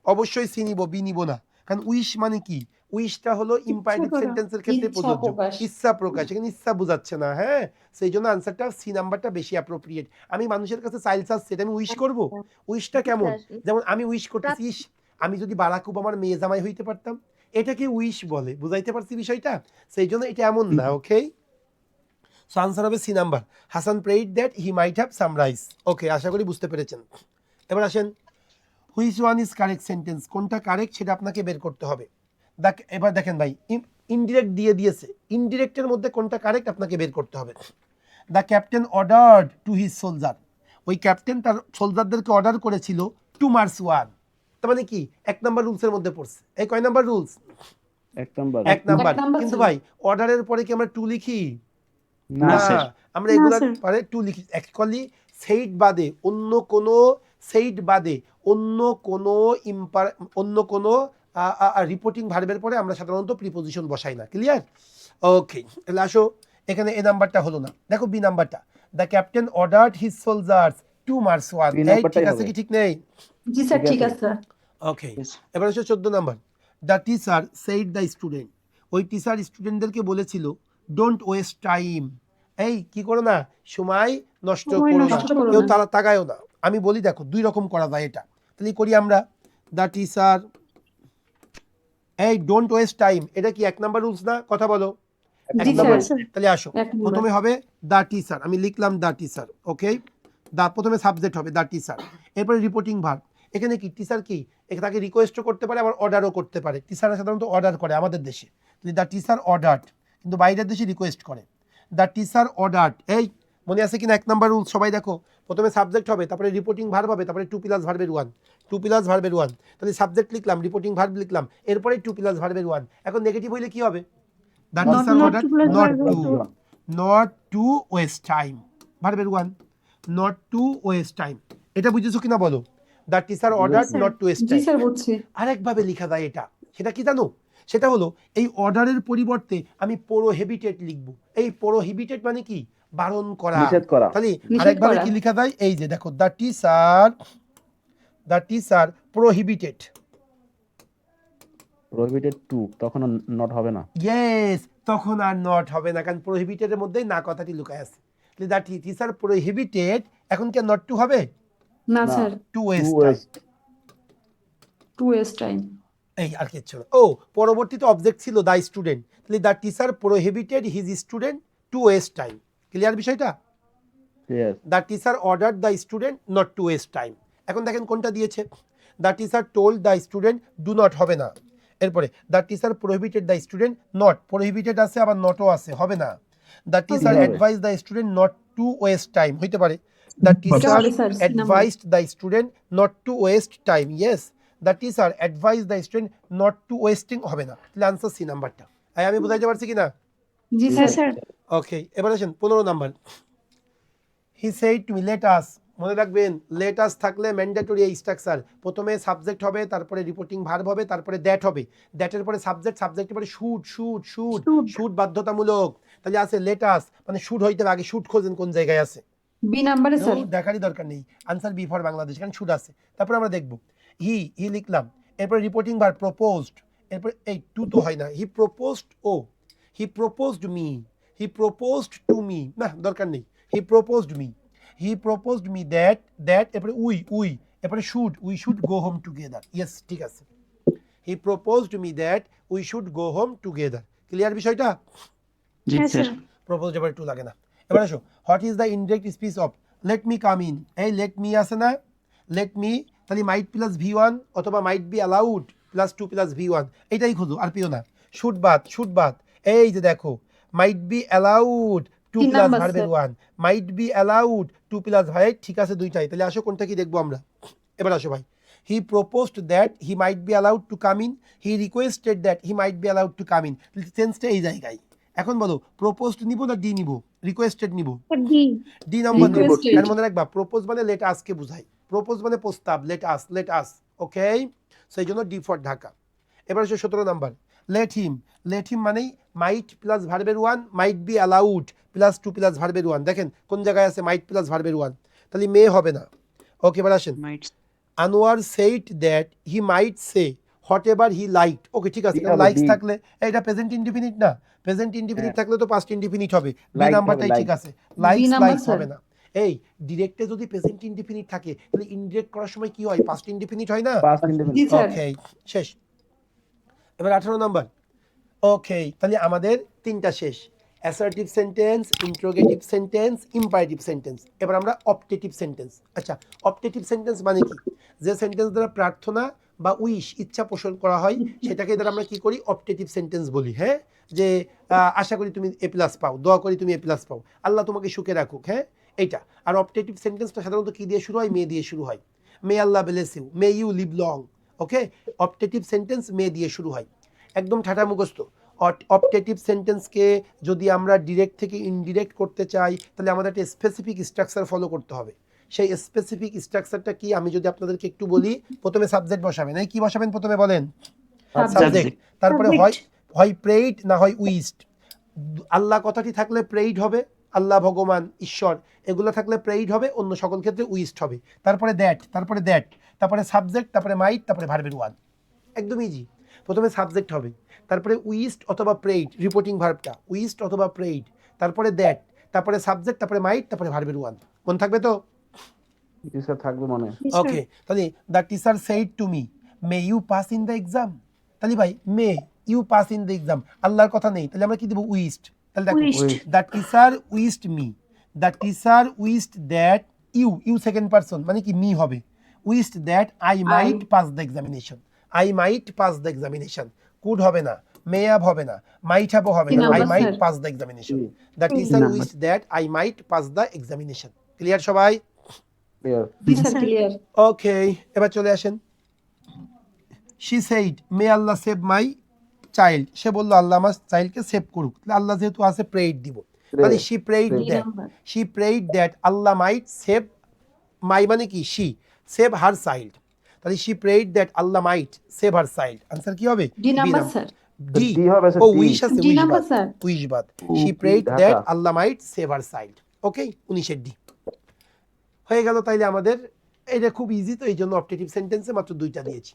অবশ্যই সি নিব, বি নিব না। কারণ উইশ মানে কি, উইশটা হলো ইম্পারেটিভ করা। সেন্টেন্সের ক্ষেত্রে ইচ্ছা প্রযোজ্য, প্রকাশ। ইচ্ছা প্রকাশ, এখানে ইচ্ছা বোঝাচ্ছে না। হ্যাঁ, সেই জন্য আনসারটা সি নাম্বারটা বেশি অ্যাপ্রোপ্রিয়েট। আমি মানুষের কাছে চাইল চাচ্ছি, এটা আমি উইশ করব, উইশটা কেমন, যেমন আমি উইশ করতেছি, ইস, আমি যদি বারাক ওবামার মেয়ে জামাই হইতে পারতাম, এটাকে উইশ বলে। বুঝাইতে পারছি বিষয়টা? সেই জন্য এটা এমন না। ওকে, সো আনসার হবে C number, Hasan prayed that he might have some rice. Okay, আশা করি বুঝতে পেরেছেন। এবার আসেন, which one is correct sentence, কোনটা কারেক্ট সেটা আপনাকে বের করতে হবে। এবার দেখেন ভাই, ইনডিরেক্ট দিয়ে দিয়েছে, ইনডিরেক্টের মধ্যে কোনটা কারেক্ট আপনাকে বের করতে হবে। The captain ordered to his soldier, ওই ক্যাপ্টেন তার সোলজারদেরকে অর্ডার করেছিল টু মার্চ ওয়ান। তার মানে কি, 1 নাম্বার রুলসের মধ্যে পড়ছে। এই কয় number rules, 1 number. 1 number. Number কিন্তু ছিল। ভাই অর্ডারের পরে কি আমরা টু লিখি? না না, স্যার। আমরা না, এগুলার স্যার। পরে টু লিখি। অ্যাকচুয়ালি সেইড বাদে অন্য কোনো, সেইড বাদে অন্য কোনো অন্য কোনো রিপোর্টিং ভার্বের পরে আমরা সাধারণত প্রিপোজিশন বসাই না। ক্লিয়ার? ওকে, তাহলে আসো, এখানে এ নাম্বারটা হলো না, দেখো বি নাম্বারটা, the captain ordered his soldiers to march one. B এই নাম্বারটাই ঠিক আছে হবে। কি ঠিক নেই? জি স্যার ঠিক ঠিক আছে। আছে ওকে, এবার হচ্ছে 14 number, the teacher said the student, ওই টিচার স্টুডেন্টদেরকে বলেছিল ডোন্ট ওয়েস্ট টাইম, এই কি করো না, সময় নষ্ট সময় করো না, নষ্ট করো কেউ না। তারা তাকায়ও না। আমি বলি দেখো 2 রকম করা যায় এটা, তাহলে করি আমরা, দ্য টিচার, এই ডোন্ট ওয়েস্ট টাইম, এটা কি 1 নাম্বার রুলস না? কথা বলো, 1 জি নাম্বার। স্যার তাহলে আসো, 1 নাম্বার প্রথমে হবে দ্য টিচার, আমি লিখলাম দ্য টিচার। ওকে, দা প্রথমে সাবজেক্ট হবে দ্য টিচার, এরপরে রিপোর্টিং ভার্ব। এখানে কি টিচার কি, তাকে রিকোয়েস্টও করতে পারে, আবার অর্ডারও করতে পারে। টিচাররা সাধারণত অর্ডার করে আমাদের দেশে, দ্য টিচার অর্ডার্ড, কিন্তু বাইরের দেশে রিকোয়েস্ট করে। দ্য টিচার অর্ডার্ড, এই মনে আছে কিনা 1 নাম্বার রুল? সবাই দেখো, প্রথমে সাবজেক্ট হবে, তারপরে রিপোর্টিং ভার্ব হবে, তারপরে 2 + ভার্বের 1, 2 + ভার্বের 1। তাহলে সাবজেক্ট লিখলাম, রিপোর্টিং ভার্ব লিখলাম, এরপরে 2 + ভার্বের 1। এখন নেগেটিভ হইলে কি হবে? The Not- teacher not ordered to plus not verb to, to- not to waste time, ভার্বের 1, নট টু ওয়েস্ট টাইম। এটা বুঝেছো কিনা বলো? The teacher order sir. Not to waste জি টাইম। স্যার বুঝছি আরেকভাবে লেখা যায় এটা, সেটা কি জানো? সেটা হলো এই অর্ডারের পরিবর্তে আমি প্রোহিবিটেড লিখব। এই প্রোহিবিটেড মানে কি, বারণ করা, নিষেধ করা। তাহলে নিষেধ আরেকভাবে করা। কি লেখা যায়, এই যে দেখো, the teacher prohibited, prohibited to, তখন নট হবে না। ইয়েস, তখন আর নট হবে না, কারণ প্রোহিবিটেডের মধ্যেই না কথাটি লুকায় আছে। দ্য টিচার প্রোহিবিটেড, এখন কি নট টু হবে? না না। Sir to to waste time. Waste. 2 waste time এই আর কিচ্ছু না। ও, পরবর্তীতে অবজেক্ট ছিল দ্য স্টুডেন্ট, তাহলে the teacher prohibited his student to waste time. Clear বিষয়টা? Yes. The teacher order the student not to waste time. এখন দেখেন কোনটা দিয়েছে, the teacher told the student do not হবে না। এরপরে the teacher prohibited the student, not, prohibited আছে আবার নটও আছে, হবে না। দ্য টিচার হবে। Advise the student not to waste time, হইতে পারে। দ্য টিচার হবে, sir, C number। Advised the student not to waste time, yes. The teacher advise the student not to wasting, হবে না। তাহলে আনসার সি নাম্বারটা। আমি বুঝাইতে পারছি কিনা? জি স্যার ওকে, এবার আসেন 15 number, he said to me, let us, মনে রাখবেন লেটাস থাকলে ম্যান্ডেটরি এই স্ট্রাকচার, প্রথমে সাবজেক্ট হবে, তারপরে রিপোর্টিং ভার্ব হবে, তারপরে দ্যাট হবে, দ্যাটের পরে সাবজেক্ট, সাবজেক্টের পরে shoot shoot shoot Should. Shoot বাধ্যতামূলক। তাহলে আছে লেটাস মানে শুট হইতে হবে, আগে শুট খোঁজেন কোন জায়গায় আছে, বি নাম্বারে স্যার দেখারই দরকার নেই, আনসার বি ফর বাংলাদেশ, কারণ শুট আছে। তারপরে আমরা দেখব হি লিখলাম, এরপরে রিপোর্টিং ভার্ব প্রপোজড, এরপরে এই টু তো হয় না, হি প্রপোজড ও, he proposed me, he proposed to me, না দরকার নেই, he proposed me, he proposed me that, এরপরে উই, এরপরে we should go home together, yes ঠিক আছে, he proposed me that we should go home together. Clear বিষয়টা? জি হ্যাঁ স্যার স্যার প্রপোজড এবার টু লাগে না। এবার আসো, what is the indirect speech of let me come in, এই লেট মি আছে না, লেট মি, তাহলে মাইট প্লাস ভি1 অথবা might be allowed plus 2 plus V1, এইটাই খুঁজো আর পিও না। শুড বাদ, এই যে দেখো মাইট বি অ্যালাউড 2 তিন প্লাস নাম্বার, ভার্বের sir. 1, mite be allowed 2 plus verb, ঠিক আছে দুইটাই। তাহলে আসো কোনটা কি দেখবো আমরা, এবার আসো ভাই, he proposed that he might be allowed to come in, he requested that he might be allowed to come in, সেন্সটা এই জায়গায়। এখন বলো প্রপোজড নিব না ডি নিব, রিকোয়েস্টেড নিব, ডি ডি নাম্বার নিব। Requested. কারণ মনে রাখবা প্রপোজ মানে লেট আসকে বুঝাই, প্রপোজ মানে প্রস্তাব, লেট আস, ওকে, সেই জন্য ডি ফর ঢাকা। এবার হচ্ছে 17 নাম্বার, লেট হিম মানেই মাইট প্লাস ভার্বের 1, মাইট বি অ্যালাউড প্লাস 2 প্লাস ভার্বের 1, দেখেন কোন জায়গায় আছে মাইট প্লাস ভার্বের 1, তাহলে মে হবে না। ওকে এবার আসেন, might Anwar said that he might say whatever he liked, okay ঠিক আছে, D হবে, লাইকস D। থাকলে এটা প্রেজেন্ট ইনডিফিনিট না, প্রেজেন্ট ইনডিফিনিট হ্যাঁ। থাকলে তো পাস্ট ইনডিফিনিট হবে, বি Liked নাম্বারটাই হবে, ঠিক liked। আছে, লাইকস নাম্বার, স্যার। হবে না। এই ডিরেক্টে যদি প্রেজেন্ট ইনডিফিনিট থাকে তাহলে ইনডিরেক্ট করার সময় কি হয়, পাস্ট ইনডিফিনিট হয় না। পাস্ট জি ইনডিফিনিট স্যার ওকে শেষ। এবার 18 নাম্বার, ওকে তাহলে আমাদের তিনটা শেষ, assertive sentence, interrogative sentence, imperative sentence. এবার আমরা অপটেটিভ সেন্টেন্স। আচ্ছা অপটেটিভ সেন্টেন্স মানে কি, যে সেন্টেন্স দ্বারা প্রার্থনা বা উইশ ইচ্ছা পোষণ করা হয় সেটাকে দ্বারা আমরা কি করি, অপটেটিভ সেন্টেন্স বলি। হ্যাঁ, যে আশা করি তুমি এ প্লাস পাও, দোয়া করি তুমি এ প্লাস পাও, আল্লাহ তোমাকে সুখে রাখুক, হ্যাঁ এইটা। আর অপটেটিভ সেন্টেন্সটা সাধারণত কি দিয়ে শুরু হয়, মে দিয়ে শুরু হয়, may Allah bless you, may you live long, okay. Optative sentence may দিয়ে শুরু হয়, একদম ঠাটা মুখস্থ। অপটেটিভ সেন্টেন্সকে যদি আমরা ডিরেক্ট থেকে ইনডিরেক্ট করতে চাই তাহলে আমাদের একটা স্পেসিফিক স্ট্রাকচার ফলো করতে হবে। সেই স্পেসিফিক স্ট্রাকচারটা কি আমি যদি আপনাদেরকে একটু বলি, প্রথমে সাবজেক্ট বসাবেন, এই কি বসাবেন প্রথমে বলেন, সাবজেক্ট, তারপরে হয় প্রেইড না হয় উইস্ট। আল্লাহ কথাটি থাকলে প্রেইড হবে, আল্লাহ ভগবান ঈশ্বর এগুলো থাকলে প্রেইড হবে, অন্য সকল ক্ষেত্রে উইস্ট হবে। তারপরে দ্যাট, তারপরে সাবজেক্ট, তারপরে মাইট, তারপরে ভার্বের 1, একদম ইজি। প্রথমে সাবজেক্ট হবে, তারপরে উইস্ট অথবা প্রেইড, রিপোর্টিং ভার্বটা উইস্ট অথবা প্রেইড, তারপরে দ্যাট, তারপরে সাবজেক্ট, তারপরে মাইট, তারপরে ভার্বের 1, মনে থাকবে তো? জি স্যার থাকবে মনে। ওকে তাহলে the teacher said to me may you pass in the exam, তাহলে ভাই may you pass in the exam, আল্লাহর কথা নেই, তাহলে আমরা কি দেবো, উইস্ট। তাহলে দেখো the teacher wished me, the teacher wished that you second person মানে কি মি হবে, wished that I might pass the examination, I might pass the examination, could হবে না, মে হ্যাভ হবে না, মাইট হ্যাভ হবে না, I might pass the examination, the teacher wished that I might pass the examination. Clear সবাই? Clear. জি sir clear okay এবার চলে আসেন, she said may Allah save my child, সে বললো আল্লাহ আমার চাইল্ডকে সেভ করুক, আল্লাহ যেহেতু আছে প্রেইড দিব, তাহলে she prayed D that, number she prayed that Allah might save my মানে কি শি সেভ হার চাইল্ড, তাহলে she prayed that Allah might save her child, answer কি হবে, D number sir D. D হবে স্যার, ও D। উইশ আছে, D number sir wish বাদ, ও, she prayed Dhaka. That Allah might save her child, okay 19 D হয়ে গেল। তাইলে আমাদের এটা খুব ইজি, তো এই জন্য অপটেটিভ সেন্টেন্সে মাত্র 2টা দিয়েছি।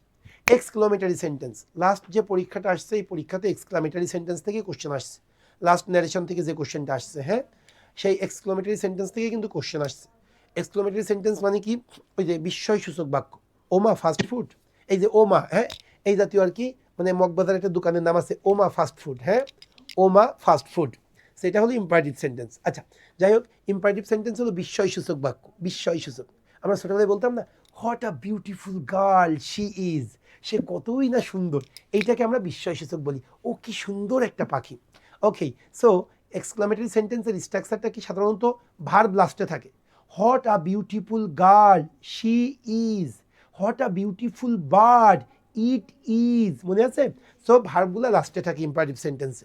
এক্সক্লামেটরি সেন্টেন্স, লাস্ট যে পরীক্ষাটা আসছে এই পরীক্ষাতে এক্সক্লামেটরি সেন্টেন্স থেকে কোশ্চেন আসছে, লাস্ট ন্যারেশন থেকে যে কোশ্চেনটা আসছে, হ্যাঁ সেই এক্সক্লামেটরি সেন্টেন্স থেকে কিন্তু কোশ্চেন আসছে। এক্সক্লামেটরি সেন্টেন্স মানে কি, ওই যে বিস্ময় সূচক বাক্য, ওমা ফাস্ট ফুড, এই যে ওমা, হ্যাঁ এই জাতীয় আর কি, মানে মগবাজার একটা দোকানের নাম আছে ওমা ফাস্ট ফুড, হ্যাঁ ওমা ফাস্ট ফুড, সেটা হলো ইম্পারেটিভ সেন্টেন্স। আচ্ছা যাই হোক, ইম্পারেটিভ সেন্টেন্স হলো বিস্ময় সূচক বাক্য, বিস্ময় সূচক। আমরা ছোটবেলায় বলতাম না, what a beautiful girl she is, সে কতই না সুন্দর, এইটাকে আমরা বিস্ময় সূচক বলি, ও কি সুন্দর একটা পাখি। ওকে সো এক্সক্লামেটরি সেন্টেন্সের স্ট্রাকচারটা কি, সাধারণত ভার্ব লাস্টে থাকে, what a beautiful girl she is, what a beautiful bird it is, মনে আছে? সো ভার্বগুলো লাস্টে থাকে ইম্পারেটিভ সেন্টেন্সে।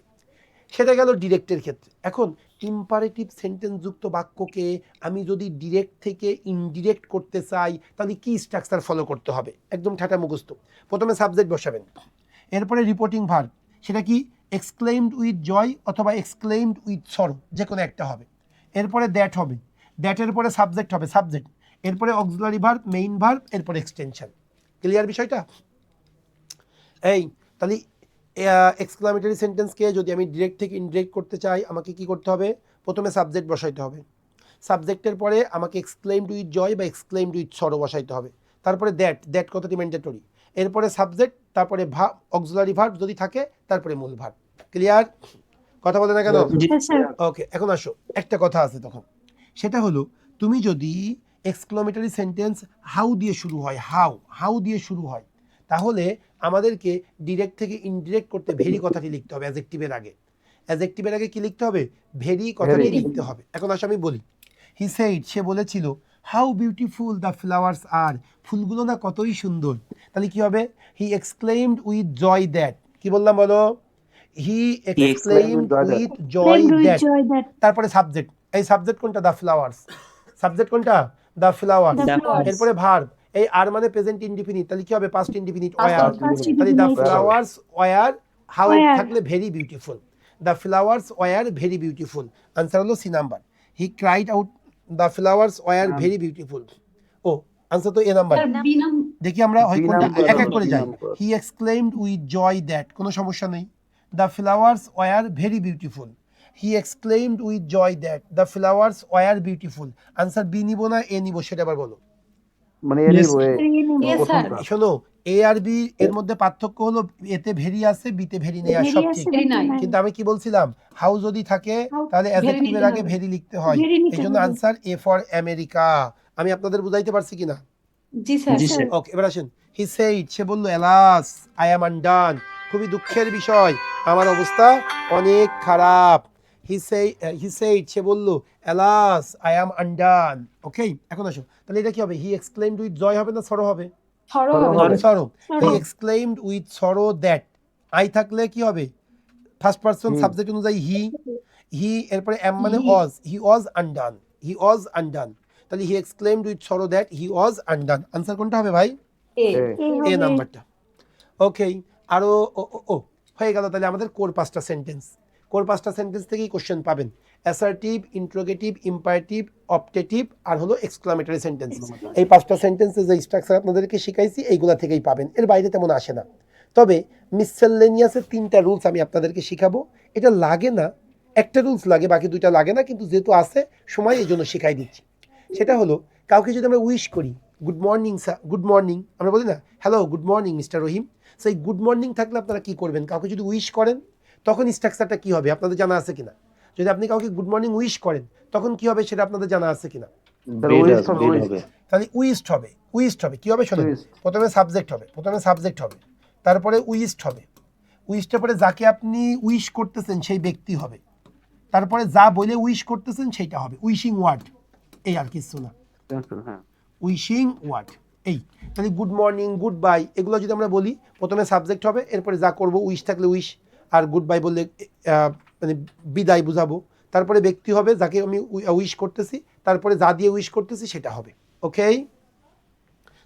সেটা গেল ডিরেক্টের ক্ষেত্রে। এখন ইম্পারেটিভ সেন্টেন্স যুক্ত বাক্যকে আমি যদি ডিরেক্ট থেকে ইনডিরেক্ট করতে চাই তাহলে কি স্ট্রাকচার ফলো করতে হবে, একদম ঠাটা মুখস্থ। প্রথমে সাবজেক্ট বসাবেন, এরপরে রিপোর্টিং ভার্ব, সেটা কি এক্সক্লেইমড উইথ জয় অথবা এক্সক্লেইমড উইথ সরো, যে কোনো একটা হবে। এরপরে দ্যাট হবে, দ্যাটের পরে সাবজেক্ট হবে, সাবজেক্ট, এরপরে অক্সিলারি ভার্ব, মেইন ভার্ব, এরপরে এক্সটেনশন। ক্লিয়ার বিষয়টা? এই তাহলে এক্সক্লামেটরি সেন্টেন্সকে যদি আমি ডিরেক্ট থেকে ইনডিরেক্ট করতে চাই আমাকে কি করতে হবে, প্রথমে সাবজেক্ট বসাইতে হবে, সাবজেক্টের পরে আমাকে এক্সক্লেইমড উইথ জয় বা এক্সক্লেইমড উইথ সরো বসাইতে হবে, তারপরে দ্যাট কথাটি ম্যান্ডেটরি, এরপরে সাবজেক্ট, তারপরে অক্সিলারি ভার্ব যদি থাকে, তারপরে মূল ভার্ব। ক্লিয়ার? কথা বলে না কেন? ওকে, এখন আসো, একটা কথা আছে তখন, সেটা হলো তুমি যদি এক্সক্লামেটরি সেন্টেন্স হাউ দিয়ে শুরু হয়, হাউ দিয়ে শুরু হয়, তাহলে আমাদেরকে ডিরেক্ট থেকে ইনডিরেক্ট করতে ভেরি কথাটি লিখতে হবে অ্যাডজেক্টিভের আগে। অ্যাডজেক্টিভের আগে কি লিখতে হবে? ভেরি কথাটি লিখতে হবে। এখন আসো আমি বলি, হি সেইড, সে বলেছিল, how beautiful the flowers are, ফুলগুলো না কতই সুন্দর। তাহলে কি হবে? He exclaimed with joy that, কি বললাম বলো? He exclaimed with joy that. তারপরে সাবজেক্ট, এই সাবজেক্ট কোনটা? The flowers. সাবজেক্ট কোনটা? The flowers. এরপরে ভার্ব, এই আর মানে প্রেজেন্ট ইনডিফিনিট, তাহলে কি হবে? Past indefinite were. তাহলে দ্য ফ্লাওয়ার্স ওয়্যার, হাউ থাকলে very beautiful, the flowers were very beautiful. Answer হলো C number. He cried out the flowers were very beautiful. ও আনসার তো এ নাম্বার। দেখি আমরা হয় কোনটা, এক এক করে যাই। He exclaimed with joy that, কোনো সমস্যা নেই। The flowers were very beautiful. He exclaimed with joy that the flowers were beautiful. Answer B নিব না এ নিব, সেটা আবার বলো। মানে শোনো, এ আর বি এর মধ্যে পার্থক্য হলো এতে ভেরি আছে, বিতে ভেরি নেই, আর সব ঠিক। কিন্তু আমি কি বলছিলাম, হাউ যদি থাকে তাহলে অ্যাডজেক্টিভের আগে ভেরি লিখতে হয়, এইজন্য আনসার এ ফর আমেরিকা। আমি আপনাদের বুঝাইতে পারছি কিনা? জি স্যার। ওকে, এবার আসেন। হি সেইড, সে বলল, এলাস আই অ্যাম আনডান, খুবই দুঃখের বিষয়, আমার অবস্থা অনেক খারাপ। হি সেইড, সে বলল, এলাস আই অ্যাম আনডান। ওকে, এখন আসো, তাহলে এটা কি হবে? হি এক্সক্লেইমড উইথ জয় হবে না সরো হবে? Sorrow. He exclaimed with sorrow that, I থাকলে কি হবে? ফার্স্ট পারসন সাবজেক্ট অনুযায়ী হি, এরপরে এম মানে ওয়াজ, হি ওয়াজ আনডান। তাহলে he exclaimed with sorrow that he was undone. Answer কোনটা হবে ভাই? এ নাম্বারটা। ওকে, আরো হয়ে গেল। তাহলে আমাদের কোর 5টা সেন্টেন্স, কোর 5টা সেন্টেন্স থেকেই কোশ্চেন পাবেন। অ্যাসার্টিভ, ইন্ট্রোগেটিভ, ইম্পারেটিভ, অপটেটিভ আর হলো এক্সক্লামেটরি সেন্টেন্স। এই 5টা সেন্টেন্সের যে স্ট্রাকচার আপনাদেরকে শিখাইছি এইগুলা থেকেই পাবেন, এর বাইরে তেমন আসে না। তবে মিসসেলেনিয়াসের 3টা রুলস আমি আপনাদেরকে শিখাবো। এটা লাগে না, একটা রুলস লাগে, বাকি 2টা লাগে না, কিন্তু যেহেতু আছে সময় এই জন্য শিখাই দিচ্ছি। সেটা হলো, কাউকে যদি আমরা উইশ করি, good morning sir, good morning, আমরা বলি না হ্যালো গুড মর্নিং মিস্টার রহিম, সেই গুড মর্নিং থাকলে আপনারা কি করবেন? কাউকে যদি উইশ করেন তখন স্ট্রাকচারটা কি হবে আপনাদের জানা আছে কিনা? যদি আপনি কাউকে গুড মর্নিং উইশ করেন তখন কি হবে সেটা আপনাদের জানা আছে কিনা? তাহলে উইশড হবে, কি হবে শোনেন, প্রথমে সাবজেক্ট হবে, তারপরে উইশড হবে, উইশডের পরে যাকে আপনি উইশ করতেছেন সেই ব্যক্তি হবে, তারপরে যা বলে উইশ করতেছেন সেইটা হবে উইশিং ওয়ার্ড, এই আর কিছু না, উইশিং ওয়ার্ড এই। তাহলে গুড মর্নিং, গুড বাই এগুলো যদি আমরা বলি, প্রথমে সাবজেক্ট হবে, এরপরে যা করব উইশ থাকলে উইশ, আর গুড বাই বললে মানে বিদায় বুঝাবো, তারপরে ব্যক্তি হবে যাকে আমি উইশ করতেছি, তারপরে যা দিয়ে উইশ করতেছি সেটা হবে। ওকে,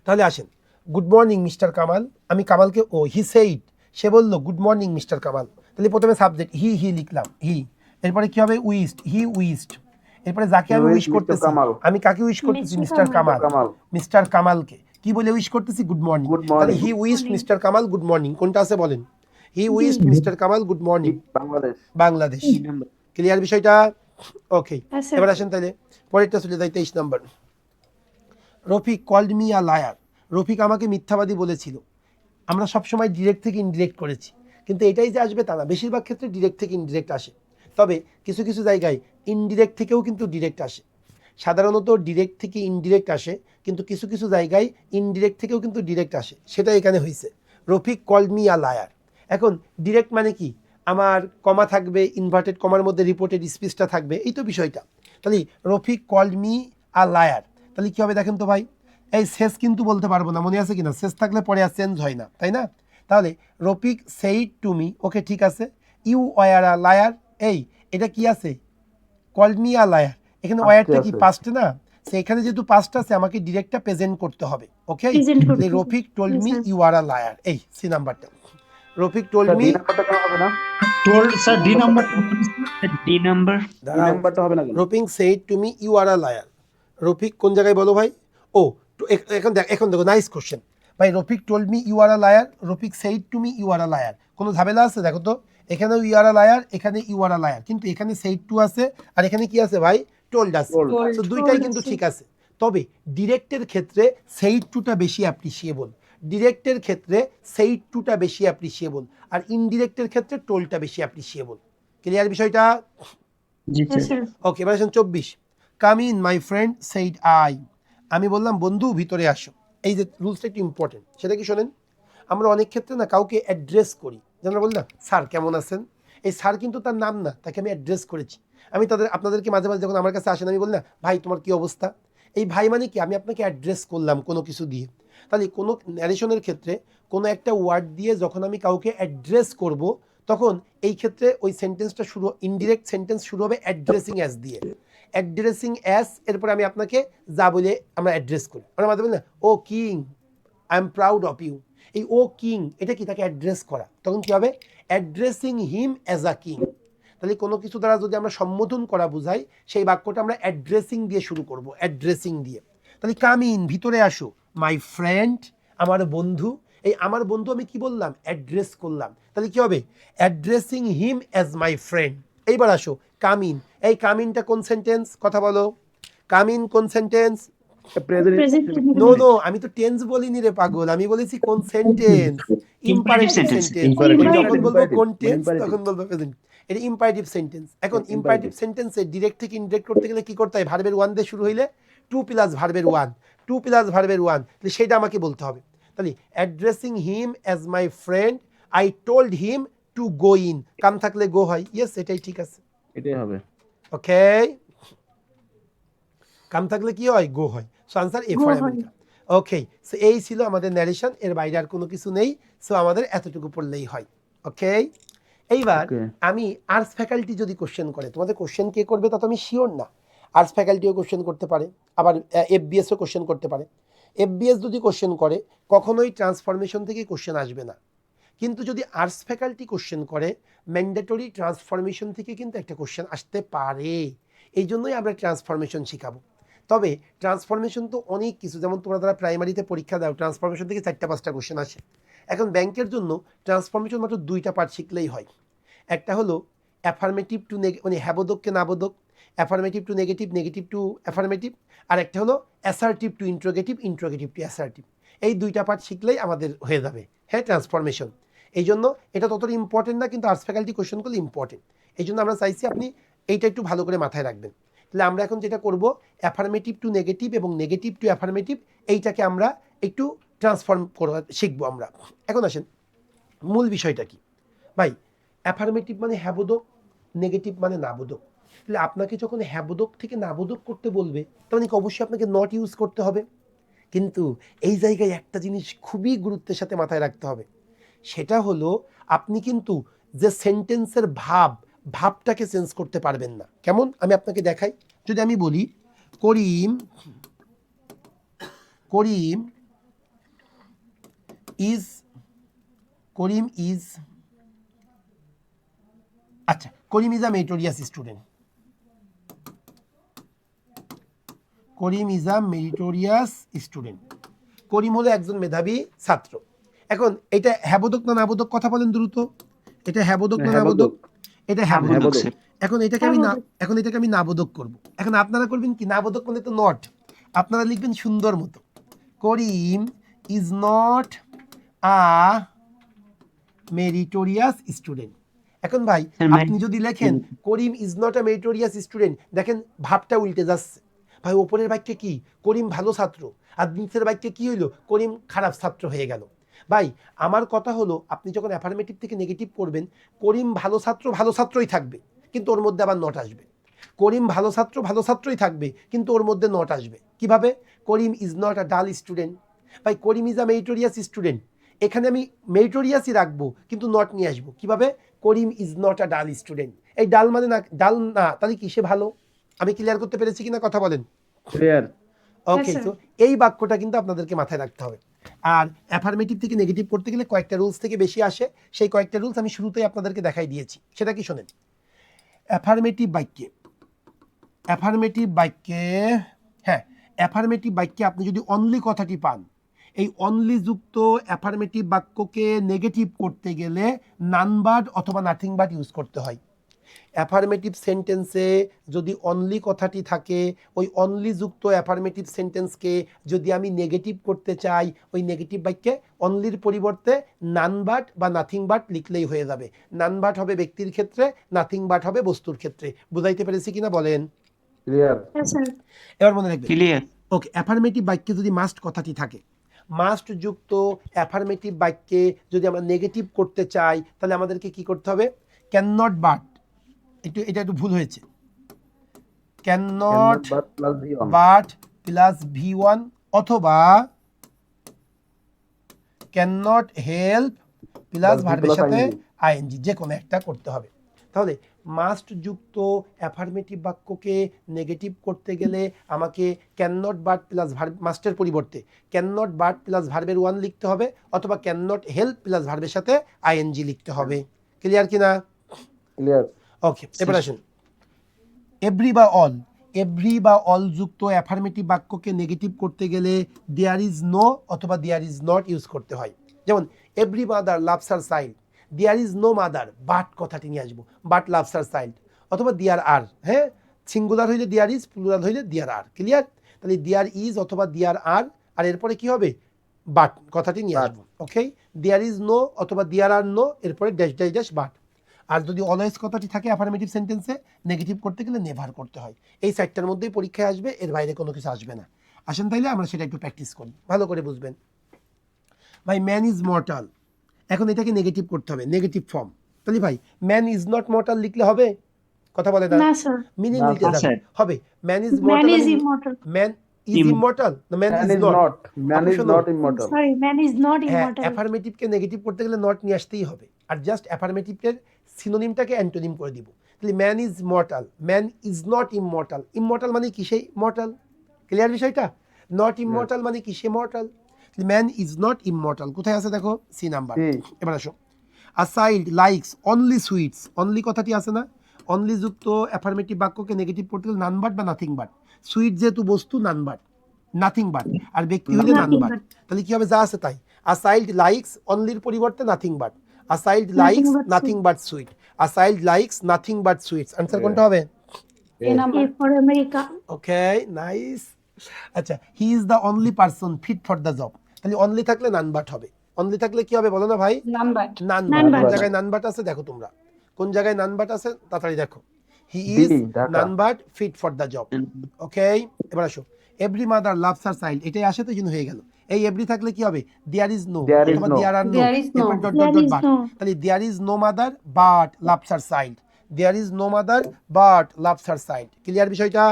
তাহলে আসেন, গুড মর্নিং মিস্টার কামাল, আমি কামালকে হি সেইড, সে বলল গুড মর্নিং মিস্টার কামাল, তাহলে প্রথমে সাবজেক্ট হি লিখলাম হি, এরপরে কি হবে উইশড, হি উইশড, এরপরে যাকে আমি উইশ করতেছি, আমি কাকে উইশ করতেছি? মিস্টার কামালকে কি বলে উইশ করতেছি? Good morning. তাহলে he wished mister Kamal good morning, কোনটা আছে বলেন? He wished mister Kamal good morning, Bangladesh. Clear বিষয়টা? ওকে, এবার আসেন তাহলে পরেরটা চলে যাই। 23 number, Rafiq called me a liar, Rafiq আমাকে মিথ্যাবাদী বলেছিল। আমরা সবসময় ডিরেক্ট থেকে ইনডিরেক্ট করেছি, কিন্তু এটাই যে আসবে তা না, বেশিরভাগ ক্ষেত্রে ডিরেক্ট থেকে ইনডিরেক্ট আসে, তবে কিছু কিছু জায়গায় ইনডিরেক্ট থেকেও কিন্তু ডিরেক্ট আসে। সাধারণত ডিরেক্ট থেকে ইনডিরেক্ট আসে, কিন্তু কিছু কিছু জায়গায় ইনডিরেক্ট থেকেও কিন্তু ডিরেক্ট আসে, সেটা এখানে হয়েছে। Rafiq called me a liar. এখন ডিরেক্ট মানে কি? আমার কমা থাকবে, ইনভার্টেড কমার মধ্যে রিপোর্টেড স্পিচটা থাকবে, এই তো বিষয়টা। তাহলে Rafiq called me a liar, তাহলে কী হবে দেখেন তো ভাই, এই শেষ কিন্তু বলতে পারবো না, মনে আছে কিনা? শেষ থাকলে পরে আর চেঞ্জ হয় না, তাই না? তাহলে রফিক সেইড টু মি, ওকে ঠিক আছে, ইউ ওয়ার আ লায়ার, এই এটা কি আছে, কল মি আ লায়ার, এখানে Past ওয়ারটা কি আছে। পাস্ট না, সো এখানে যেহেতু পাস্ট আছে আমাকে ডিরেক্টটা প্রেজেন্ট করতে হবে। ওকে, Present করতে হবে। Rafiq told Yes, me sir. You are a liar, এই সি নাম্বারটা, Rafiq told sir me, D নাম্বারটা কেন হবে না? Told sir D number D number D দাঁড়াও, নাম্বারটা হবে না কেন? Rafiq said to me you are a liar, Rafiq কোন জায়গায় বলো ভাই, ও এখন দেখো নাইস কোশ্চেন ভাই, Rafiq told me you are a liar, Rafiq said to me you are a liar, কোনো ঝামেলা আছে দেখো তো, এখানেও ইউ আর আ লায়ার, এখানে ইউ আর আ লায়ার, কিন্তু এখানে সেইড টু আছে আর এখানে কি আছে ভাই, টোল্ড আছে, Told. তো দুইটাই Told কিন্তু আছে। ঠিক আছে। তবে ডিরেক্টের ক্ষেত্রে সেইড টুটা বেশি অ্যাপ্রিসিয়েবল, ডিরেক্টের ক্ষেত্রে সেইড টুটা বেশি অ্যাপ্রিসিয়েবল, আর ইনডিরেক্টের ক্ষেত্রে টোলটা বেশি অ্যাপ্রিসিয়েবল। ক্লিয়ার বিষয়টা? জি Yes, স্যার sir. ওকে, এবার আসেন 24, come in my friend said I, আমি বললাম বন্ধু ভিতরে আসো। এই যে রুলসটা একটু ইম্পর্টেন্ট, সেটা কি শোনেন, আমরা অনেক ক্ষেত্রে না কাউকে অ্যাড্রেস করি, যেন বলি না স্যার কেমন আছেন, এই স্যার কিন্তু তার নাম না, তাকে আমি অ্যাড্রেস করেছি। আমি আপনাদেরকে মাঝে মাঝে যখন আমার কাছে আসেন আমি বলি না ভাই তোমার কি অবস্থা, এই ভাই মানে কি আমি আপনাকে অ্যাড্রেস করলাম কোনো কিছু দিয়ে। তাহলে কোনো ন্যারেশনের ক্ষেত্রে কোনো একটা ওয়ার্ড দিয়ে যখন আমি কাউকে অ্যাড্রেস করব, তখন এই ক্ষেত্রে ওই সেন্টেন্সটা শুরু, ইনডিরেক্ট সেন্টেন্স শুরু হবে অ্যাড্রেসিং অ্যাস দিয়ে, অ্যাড্রেসিং অ্যাস, এরপরে আমি আপনাকে যা বলে আমরা অ্যাড্রেস করি, আমরা মাঝে বলি না O king I am proud of you, এই ও কিং এটা কি তাকে অ্যাড্রেস করা, তখন কি হবে addressing him as a king. তাহলে কোনো কিছু দ্বারা যদি আমরা সম্বোধন করা বোঝাই, সেই বাক্যটা আমরা অ্যাড্রেসিং দিয়ে শুরু করব, অ্যাড্রেসিং দিয়ে। তাহলে কাম ইন ভিতরে আসো, মাই ফ্রেন্ড আমার বন্ধু, এই আমার বন্ধু আমি কি বললাম অ্যাড্রেস করলাম, তাহলে কি হবে addressing him as my friend. এইবার আসো কাম ইন, এই কাম ইনটা কোন সেন্টেন্স, কথা বলো, কাম ইন কোন sentence, present Present no no আমি তো টেন্স বলিনি রে পাগল, আমি বলেছি কোন sentence, imperative sentence, sentence, imperative যখন sentence, বলবো কোন imperative, টেন্স imperative. তখন বলবো প্রেজেন্ট, এটা ইম্পারেটিভ সেন্টেন্স। এখন Imperative. ইম্পারেটিভ সেন্টেন্সে ডিরেক্ট থেকে ইনডিরেক্ট করতে গেলে কি করতে হয়, ভার্বের ওয়ান দিয়ে শুরু হইলে টু প্লাস ভার্বের ওয়ান, টু প্লাস ভার্বের ওয়ান, তাহলে সেটা আমাকে বলতে হবে। তাহলে addressing him as my friend I told him to go in, come থাকলে গো হয়, ইয়েস এটাই ঠিক আছে। এটাই হবে। ওকে, কাম থাকলে কি হয়, গো হয়, so answer A Go for হয়। আমেরিকা। ওকে, সো এই ছিল আমাদের ন্যারেশন, এর বাইরে আর কোনো কিছু নেই, সো আমাদের এতটুকু পড়লেই হয়। ওকে, এইবার Okay. আমি আর্টস ফ্যাকাল্টি যদি কোশ্চেন করে, তোমাদের কোশ্চেন কে করবে তা তো আমি শিওর না, আর্টস ফ্যাকাল্টিও কোশ্চেন করতে পারে, আবার এফবিএসও কোশ্চেন করতে পারে। এফবিএস যদি কোশ্চেন করে কখনোই ট্রান্সফরমেশন থেকে কোশ্চেন আসবে না, কিন্তু যদি আর্টস ফ্যাকাল্টি কোশ্চেন করে ম্যান্ডেটরি ট্রান্সফরমেশন থেকে কিন্তু একটা কোশ্চেন আসতে পারে, এই জন্যই আমরা ট্রান্সফরমেশন শিখাবো। তবে ট্রান্সফরমেশন তো অনেক কিছু, যেমন তোমরা যারা প্রাইমারিতে পরীক্ষা দাও ট্রান্সফরমেশন থেকে 4-5টা কোশ্চেন আসে। এখন ব্যাংকের জন্য ট্রান্সফরমেশন মাত্র 2টা পার্ট শিখলেই হয়, একটা হলো অ্যাফার্মেটিভ টু মানে হ্যাবোধককে নাবোধক, affirmative to negative, negative to affirmative, আর একটা হলো assertive to interrogative, interrogative to assertive. এই 2টা পার্ট শিখলেই আমাদের হয়ে যাবে হ্যাঁ ট্রান্সফরমেশন। এই জন্য এটা ততটা ইম্পর্টেন্ট না, কিন্তু আর্টস ফ্যাকাল্টি কোশ্চেন করলে ইম্পর্টেন্ট, এই জন্য আমরা চাইছি আপনি এইটা একটু ভালো করে মাথায় রাখবেন। তাহলে আমরা এখন যেটা করব অ্যাফার্মেটিভ টু নেগেটিভ এবং নেগেটিভ টু অ্যাফার্মেটিভ, এইটাকে আমরা একটু ট্রান্সফর্ম করা শিখবো আমরা। এখন আসেন মূল বিষয়টা কি ভাই, অ্যাফার্মেটিভ মানে হ্যাবোধক, নেগেটিভ মানে নাবোধক। তাহলে আপনাকে যখন হ্যাবোধক থেকে নাবোধক করতে বলবে তখন কি অবশ্যই আপনাকে নট ইউজ করতে হবে, কিন্তু এই জায়গায় একটা জিনিস খুবই গুরুত্বের সাথে মাথায় রাখতে হবে, সেটা হলো আপনি কিন্তু যে সেন্টেন্সের ভাবটাকে চেঞ্জ করতে পারবেন না। কেমন আমি আপনাকে দেখাই, যদি আমি বলি করিম ইজ আচ্ছা Karim is a meritorious student, Karim is a meritorious student, Karim হলো একজন মেধাবী ছাত্র। এখন এটা হ্যাবোধক না নাবোধক কথা বলেন দ্রুত, এটা হ্যাবোধক না নাবোধক, এটা হ্যাবোধক। হ্যাবোধক স্যার এখন এটাকে আমি নাবোধক করব। এখন আপনারা করবেন কি, নাবোধক মানে তো নট, আপনারা লিখবেন সুন্দর মতো Karim is not a meritorious student. এখন ভাই আপনি যদি লেখেন Karim is not a meritorious student, দেখেন ভাবটা উল্টে যাচ্ছে ভাই, ওপরের বাক্যে কি করিম ভালো ছাত্র, আর নিচের বাক্যে কি হইলো করিম খারাপ ছাত্র হয়ে গেল। ভাই আমার কথা হলো আপনি যখন অ্যাফার্মেটিভ থেকে নেগেটিভ করবেন, করিম ভালো ছাত্র ভালো ছাত্রই থাকবে, কিন্তু ওর মধ্যে আবার নট আসবে, করিম ভালো ছাত্র ভালো ছাত্রই থাকবে, কিন্তু ওর মধ্যে নট আসবে। কিভাবে, করিম ইজ নট আ ডাল স্টুডেন্ট, ভাই করিম ইজ আ মেরিটোরিয়াস স্টুডেন্ট, এখানে আমি মেরিটোরিয়াসই রাখবো কিন্তু নট নিয়ে আসবো, কিভাবে, করিম ইজ নট আ ডাল স্টুডেন্ট। এই ডাল মানে না, ডাল না, তাহলে কি সে ভালো? আমি ক্লিয়ার করতে পেরেছি কিনা কথা বলেন? ক্লিয়ার। ওকে, sir. তো এই বাক্যটা কিন্তু আপনাদেরকে মাথায় রাখতে হবে। আর অ্যাফার্মেটিভ থেকে নেগেটিভ করতে গেলে কয়েকটা রুলস থেকে বেশি আসে, সেই কয়েকটা রুলস আমি শুরুতেই আপনাদেরকে দেখাই দিয়েছি। সেটা কি শোনেন, অ্যাফার্মেটিভ বাক্যে হ্যাঁ, অ্যাফার্মেটিভ বাক্যে আপনি যদি অনলি কথাটি পান, এই অনলি যুক্ত অ্যাফার্মেটিভ বাক্যকে নেগেটিভ করতে গেলে নান বাট অথবা নাথিং বাট ইউজ করতে হয়। অ্যাফার্মেটিভ সেন্টেন্সে যদি অনলি কথাটি থাকে, ওই অনলি যুক্ত অ্যাফার্মেটিভ সেন্টেন্সকে যদি আমি নেগেটিভ করতে চাই, ওই নেগেটিভ বাক্যে অনলির পরিবর্তে নান বাট বা নাথিং বাট লিখলেই হয়ে যাবে। নান বাট হবে ব্যক্তির ক্ষেত্রে, নাথিং বাট হবে বস্তুর ক্ষেত্রে। বুঝাইতে পেরেছি কিনা বলেন? ক্লিয়ার। Yes, sir. এবার মনে রাখবেন, ক্লিয়ার। ওকে, অ্যাফার্মেটিভ বাক্যে যদি মাস্ট কথাটি থাকে, মাস্ট যুক্ত অ্যাফার্মেটিভ বাক্যে যদি আমরা নেগেটিভ করতে চাই, তাহলে আমাদেরকে কি করতে হবে? ক্যান নট বাট, এটা একটু ভুল হয়েছে, can not but plus V1 but plus V1 অথবা can not help plus Plus V ভার্বের plus সাথে ING আইএনজি, যে কোনো একটা করতে হবে। তাহলে মাস্ট যুক্ত অ্যাফার্মেটিভ বাক্যকে নেগেটিভ করতে গেলে আমাকে can not but plus verb, মাস্টের পরিবর্তে ক্যান নট বাট প্লাস ভার্বের 1 লিখতে হবে, অথবা ক্যান নট হেল্প প্লাস ভার্বের সাথে আইএনজি লিখতে হবে। ক্লিয়ার কিনা? ক্লিয়ার। ওকে, এবার আসুন, এভরি বা অল যুক্ত অ্যাফার্মেটিভ বাক্যকে নেগেটিভ করতে গেলে দেয়ার ইজ নো অথবা দেয়ার ইজ নট ইউজ করতে হয়। যেমন every mother loves her child, there is no mother, but কথাটি নিয়ে আসবো, বাট লাভস হার চাইল্ড, অথবা দেয়ার আর, হ্যাঁ, সিঙ্গুলার হইলে দেয়ার ইজ, প্লুরাল হইলে দেয়ার আর। ক্লিয়ার? তাহলে দেয়ার ইজ অথবা দেয়ার আর, আর এরপরে কি হবে? বাট কথাটি নিয়ে আসবো। ওকে, দেয়ার ইজ নো অথবা দেয়ার আর নো, এরপরে ড্যাশ ড্যাশ ড্যাশ বাট। আর যদি অলওয়েজ কথাটি থাকে অ্যাফার্মেটিভ সেন্টেন্সে, নেগেটিভ করতে গেলে নেভার করতে হয়। এই সাইটটার মধ্যেই পরীক্ষায় আসবে, এর বাইরে কোনো কিছু আসবে না। আসেন তাইলে আমরা সেটা একটু প্র্যাকটিস করি, ভালো করে বুঝবেন। ভাই ম্যান ইজ মর্টাল, এখন এটাকে নেগেটিভ করতে হবে, নেগেটিভ ফর্ম। তাহলে ভাই ম্যান ইজ নট মর্টাল লিখলে হবে? কথা বলে না, No, sir. মিনিং না, উল্টে না, যাবে। স্যার। হবে man is Man mortal, is immortal. Man is Im- immortal, না man man is is not. Not, man আপনি ইজ শোনো, not immortal. Sorry, man is not হ্যাঁ, immortal. অ্যাফার্মেটিভকে নেগেটিভ করতে গেলে নট নিয়ে আসতেই হবে, আর জাস্ট অ্যাফার্মেটিভের সিনোনিমটাকে অ্যান্টোনিম করে দিব। তাহলে man is mortal, man is not immortal, immortal মানে কি সেই মর্টাল। ক্লিয়ার বিষয়টা? নট ইমমর্টাল মানে কি সে mortal. Man is not immortal কোথায় আছে দেখো, সি নাম্বার। সি। এবার আসো, a child likes only sweets, only কথাটি আছে না, অনলি যুক্ত অ্যাফার্মেটিভ বাক্যকে নেগেটিভ করতে গেলে নান বাট বা নাথিং বাট। সুইট যেহেতু বস্তু, নান বাট, নাথিং বাট, আর ব্যক্তি হইলে নান Nothing বাট। but. তাহলে কি হবে? যা আছে তাই। আ চাইল্ড লাইকস অনলির পরিবর্তে nothing but, a child Nothing likes but nothing but sweet, a child likes nothing but sweets. Answer কোনটা হবে? A number. A for America. Okay, nice. আচ্ছা, he is the only person fit for the job, তাহলে only থাকলে none but হবে। Only থাকলে কি হবে বলো না ভাই? Number. None none but. But. কোন জায়গায় নান বাট আছে দেখো তোমরা, কোন জায়গায় নান বাট আছে তাড়াতাড়ি দেখো। He D, is Dhaka. None but fit for the job. Okay, এবার আসো, every mother loves her child, এটাই আসে তো, এই জন্য হয়ে গেল। এই এভরি থাকলে কি হবে? There is no There is অথবা no. There are no, There is no. এরপর dot dot There dot is but. no. তাহলে there is no mother but loves her child, there is no mother but loves her child. Clear বিষয়টা?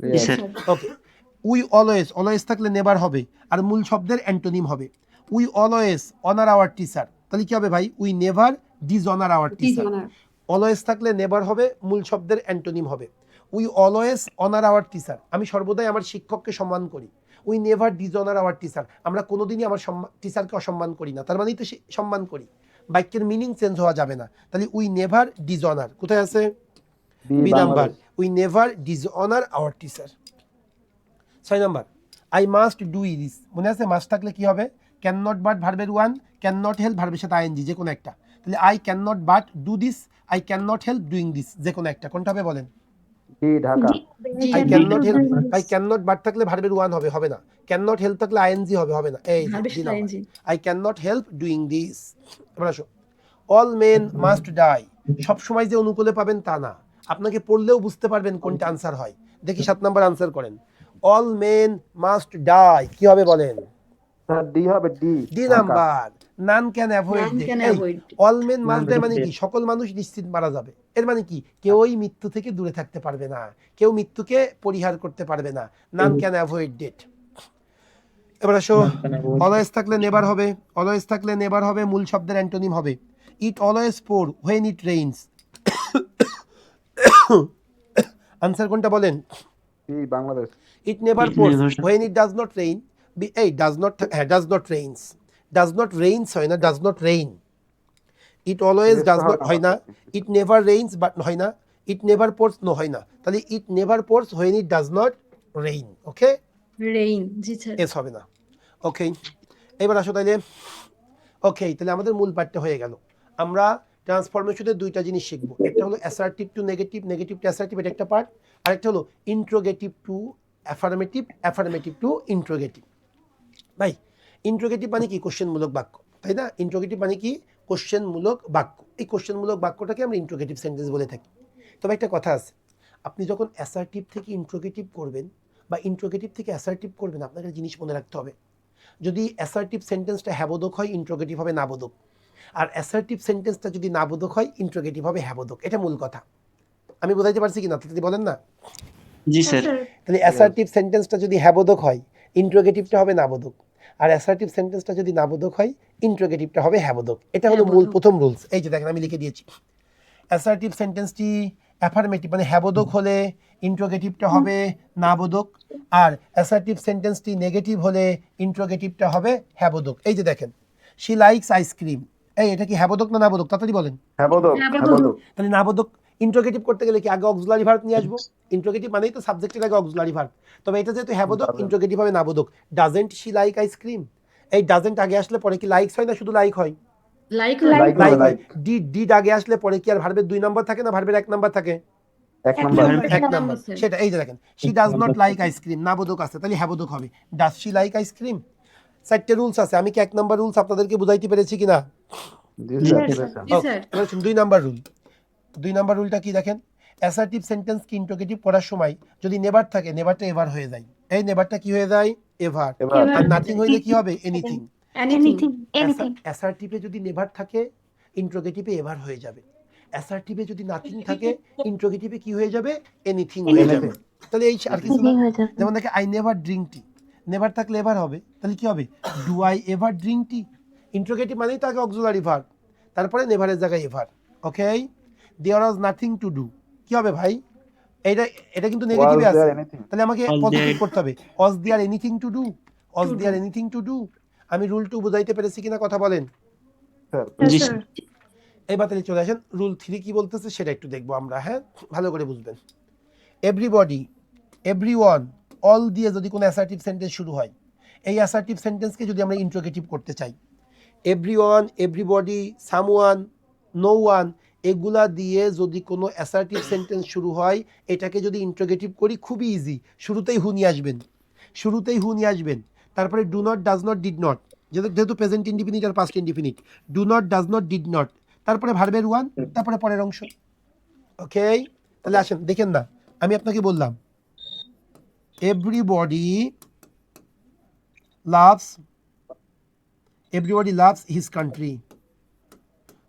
জি sir. Okay, we always, always থাকলে never হবে, আর মূল শব্দের antonym হবে। We always honour our teacher, তাহলে কি হবে ভাই? We never dishonour our teacher. Dishonor. Always থাকলে নেভার হবে, মূল শব্দের অ্যান্টোনিম হবে। We always honour our teacher, আমি সর্বদাই আমার শিক্ষককে সম্মান করি। We never dishonour our teacher, আমরা কোনোদিনই আমার টিচারকে অসম্মান করি না, তার মানেই তো সম্মান করি। বাক্যের মিনিং চেঞ্জ হওয়া যাবে না। তাহলে উই নেভার ডিসঅনার, কোথায় আছে? B number, we never dishonour our teacher. 6 number, I must do this, মনে আছে মাস্ট থাকলে কি হবে? ক্যান নট বাট ভার্বের 1, ক্যান নট হেল্প ভার্বের সাথে আইএনজি, যে কোনো একটা। তাহলে I can not but do this, I can not help doing this, যে কোনো একটা। কোনটা হবে বলেন? D, Dhaka. I can not help, I can not but থাকলে ভার্বের 1 হবে, হবে না। ক্যান নট হেল্প থাকলে আইএনজি হবে, হবে না। এই I can not help doing this. এবার আসো, অল মেন মাস্ট ডাই, সব সময় যে অনুকূলে পাবেন তা না, আপনাকে পড়লেও বুঝতে পারবেন কোনটা আনসার হয়। দেখি 7 নাম্বার আনসার করেন। অল মেন মাস্ট ডাই, কি হবে বলেন? স্যার ডি হবে, D. D Dhaka. Number, none can avoid. None can avoid. All men must die মানে কি? সকল মানুষ নিশ্চিত মারা যাবে। এর মানে কি? কেউই মৃত্যু থেকে দূরে থাকতে পারবে না, কেউ মৃত্যুকে পরিহার করতে পারবে না। None can avoid death. এবার আসো, অলওয়েজ থাকলে নেভার হবে, অলওয়েজ থাকলে নেভার হবে, মূল শব্দের অ্যান্টোনিম হবে। It always pour when it rains, answer কোনটা বলেন? D Bangladesh. It never It pours never when it does not rain. এই ডাজ নট, হ্যাঁ does not rains, does not rains হয় না, does not rain. It always Yes, does হয় not না, হয় না, ইট নেভার রেইনস বাট হয় না, ইট নেভার পোর্স নো হয় না, তাহলে it never pours when it does not rain. Okay, Rain. জি স্যার। এস হবে না। ওকে, এবার আসো তাইলে। ওকে, তাহলে আমাদের মূল পাঠটা হয়ে গেল। আমরা ট্রান্সফরমেশনের দুইটা জিনিস শিখব, একটা হলো assertive two negative, negative two assertive, এটা একটা পার্ট। আরেকটা হলো interrogative two affirmative, affirmative two interrogative. ভাই, ইন্ট্রোগেটিভ মানে কি? কোশ্চেনমূলক বাক্য, তাই না? ইন্ট্রোগেটিভ মানে কি? কোশ্চেনমূলক বাক্য। এই কোশ্চেনমূলক বাক্যটাকে আমরা ইন্ট্রোগেটিভ সেন্টেন্স বলে থাকি। তবে একটা কথা আছে, আপনি যখন অ্যাসার্টিভ থেকে ইন্ট্রোগেটিভ করবেন বা ইন্ট্রোগেটিভ থেকে অ্যাসার্টিভ করবেন, আপনাকে একটা জিনিস মনে রাখতে হবে, যদি অ্যাসার্টিভ সেন্টেন্সটা হ্যাবোধক হয়, ইন্ট্রোগেটিভ হবে নাবোধক। আর অ্যাসার্টিভ সেন্টেন্সটা যদি নাবোধক হয়, ইন্ট্রোগেটিভ হবে হ্যাবোধক। এটা মূল কথা। আমি বোঝাইতে পারছি কি না? তাড়াতাড়ি বলেন না। জি হ্যাঁ স্যার। স্যার। তাহলে অ্যাসার্টিভ সেন্টেন্সটা যদি হ্যাবোধক হয়, ইন্ট্রোগেটিভটা হবে নাবোধক। আর অ্যাসার্টিভ সেন্টেন্সটা যদি নাবোধক হয়, ইন্ট্রোগেটিভটা হবে হ্যাবোধক। এটা হলো মূল প্রথম রুলস। এই যে দেখেন আমি লিখে দিয়েছি, অ্যাসার্টিভ সেন্টেন্সটি অ্যাফার্মেটিভ মানে হ্যাবোধক হলে ইন্ট্রোগেটিভটা হবে নাবোধক, আর অ্যাসার্টিভ সেন্টেন্সটি নেগেটিভ হলে ইন্ট্রোগেটিভটা হবে হ্যাবোধক। এই যে দেখেন, শি লাইকস আইসক্রিম, এই এটা কি হ্যাবোধক না নাবোধক? তাড়াতাড়ি বলেন। হ্যাবোধক, হ্যাবোধক। তাহলে নাবোধক ইন্ট্রোগেটিভ করতে গেলে কি আগে অক্সিলারি ভার্ব নিয়ে আসবো? ইন্ট্রোগেটিভ মানেই তো সাবজেক্টের আগে অক্সিলারি ভার্ব। তবে এটা যেহেতু হ্যাবোধক, Doesn't. ইন্ট্রোগেটিভ হবে নাবোধক। ডাজেন্ট শি লাইক আইসক্রিম, এই ডাজেন্ট আগে আসলে পরে কি লাইকস হয় না শুধু লাইক হয়? Like. Like লাইক হবে, হয়। like। ডিড আগে আসলে পরে কি আর ভার্বের 2 নম্বর থাকে না ভার্বের 1 নম্বর থাকে? এক নাম্বার। এক নাম্বার। সেটা এই যে দেখেন, she does not like ice cream, নাবোধক আছে, তাহলে হ্যাবোধক হবে। Does she like ice cream? 4টে রুলস আছে। আমি কি 1 নাম্বার রুলস আপনাদেরকে বুঝাইতে পেরেছি কিনা? জি জি, স্যার, স্যার। স্যার। জি স্যার। এবার 2 নাম্বার রুল। 2 নাম্বার রুলটা কি দেখেন, অ্যাসার্টিভ সেন্টেন্স কি ইন্ট্রোগেটিভ করার সময় যদি নেভার থাকে, নেভারটা এভার হয়ে যায়। এই নেভারটা কি হয়ে যায়? এভার। এবার আর নাথিং হইলে কি হবে? এনিথিং। Anything. Anything. অ্যাসার্টিভে যদি নেভার থাকে, ইন্ট্রোগেটিভে এভার হয়ে যাবে। অ্যাসার্টিভে যদি নাথিং থাকে, ইন্ট্রোগেটিভে কি হয়ে যাবে? এনিথিং হয়ে যাবে। তাহলে এই আর কিছু না। যেমন দেখে I never drink tea, never থাকলে এভার হবে, তাহলে কি হবে? Do I ever drink tea? Interrogative মানেই তো আগে অক্সিলারি ভার্ব, তারপরে নেভারের জায়গায় ever. Okay, there was nothing to do, কি হবে ভাই? এটা এটা কিন্তু নেগেটিভে was আছে, there anything? তাহলে আমাকে Was পজিটিভ there- করতে হবে। Was there anything to do, was there anything to do. আমি রুল 2 বুঝাইতে পেরেছি কিনা কথা বলেন? স্যার, Yes, জি sir. স্যার। এবার তাহলে চলে আসেন রুল 3 কি বলতেছে সেটা একটু দেখবো আমরা। হ্যাঁ, ভালো করে বুঝবেন। এভরিবডি, এভরিওয়ান, অল দিয়ে যদি কোনো অ্যাসার্টিভ সেন্টেন্স শুরু হয়, এই অ্যাসার্টিভ সেন্টেন্সকে যদি আমরা ইন্ট্রোগেটিভ করতে চাই, everyone, everybody, someone, no one, এগুলা দিয়ে যদি কোনো অ্যাসার্টিভ সেন্টেন্স শুরু হয়, এটাকে যদি ইন্ট্রোগেটিভ করি, খুবই ইজি। শুরুতেই হু নিয়ে আসবেন, শুরুতেই হু নিয়ে আসবেন। তারপরে do not, does not, did not, যেহেতু প্রেজেন্ট ইনডিফিনিট আর past indefinite, do not, does not, did not, তারপরে ভার্বের ওয়ান, তারপরে পরের অংশ। ওকে, তাহলে আসেন দেখেন না, আমি আপনাকে বললাম everybody loves, everybody loves his country,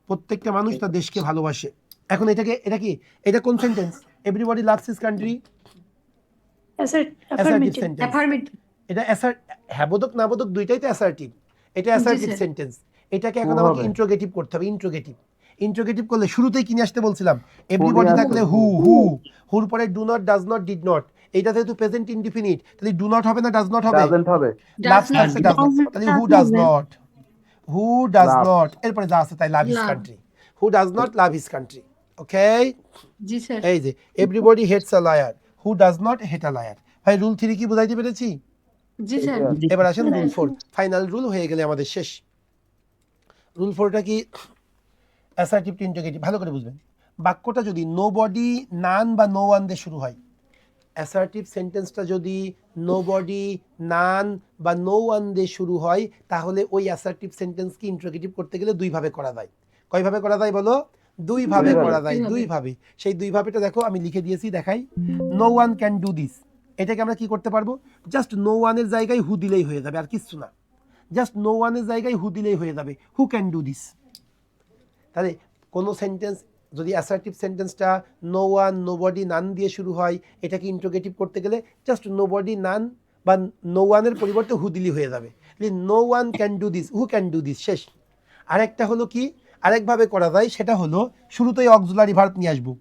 প্রত্যেকটা মানুষ তার দেশকে ভালোবাসে। এখন এটা কি? এটা কোন sentence? Everybody loves his country, assertive sentence. Affirmative. এটা হ্যাবোধক নাবোধক দুইটাই তো অ্যাসার্টিভ। এটা অ্যাসার্টিভ স্যার। সেন্টেন্স। এটাকে এখন হু আমাকে হবে। ইন্ট্রোগেটিভ করতে হবে। ইন্ট্রোগেটিভ করলে শুরুতেই কি নিয়ে আসতে বলছিলাম? এভরিবডি নিয়ে আসতে থাকলে হবে। হু, হুর পরে do not, does not, did not, এইটা যেহেতু প্রেজেন্ট ইনডিফিনিট, তাহলে ডু নট হবে না ডাজ নট হবে? ডাজেন্ট হবে। Loves not. থাকছে ডাজ নট, তাহলে who does not, who does Love. Not, এরপরে যা আছে তাই love his Love. Country, who does not love his country. ওকে, জি স্যার। এই যে everybody hates a liar, who does not hate a liar. ভাই রুল 3 কি বুঝাইতে পেরেছি? জি স্যার। জি এবার আসেন রুল 4, ফাইনাল রুল হয়ে গেলে আমাদের শেষ। রুল 4টা কি? Assertive to interrogative. ভালো করে বুঝবেন, বাক্যটা যদি নো বডি, নান বা নো ওয়ান দিয়ে শুরু হয়, অ্যাসার্টিভ সেন্টেন্সটা যদি নো বডি, নান বা নো ওয়ান দিয়ে শুরু হয়, তাহলে ওই অ্যাসার্টিভ সেন্টেন্সকে ইন্ট্রোগেটিভ করতে গেলে 2 ভাবে করা যায়। কয়ভাবে করা যায় বলো? 2 ভাবে করা যায়, 2 ভাবে। সেই 2 ভাবেটা দেখো আমি লিখে দিয়েছি, দেখাই। No one can do this, এটাকে আমরা কি করতে পারবো? জাস্ট নো ওয়ানের জায়গায় হু দিলেই হয়ে যাবে, আর কিচ্ছু না। জাস্ট নো ওয়ানের জায়গায় হু দিলেই হয়ে যাবে, হু ক্যান ডু দিস। তাহলে কোনো সেন্টেন্স যদি অ্যাসার্টিভ সেন্টেন্সটা নো ওয়ান, নো বডি, নান দিয়ে শুরু হয়, এটাকে ইন্ট্রোগেটিভ করতে গেলে জাস্ট নো বডি, নান বা নো ওয়ানের পরিবর্তে হু দিলি হয়ে যাবে। No one can do this, who can do this, শেষ। আরেকটা হলো কি, আরেকভাবে করা যায়, সেটা হলো শুরুতেই অক্সিলারি ভার্ব নিয়ে আসবো।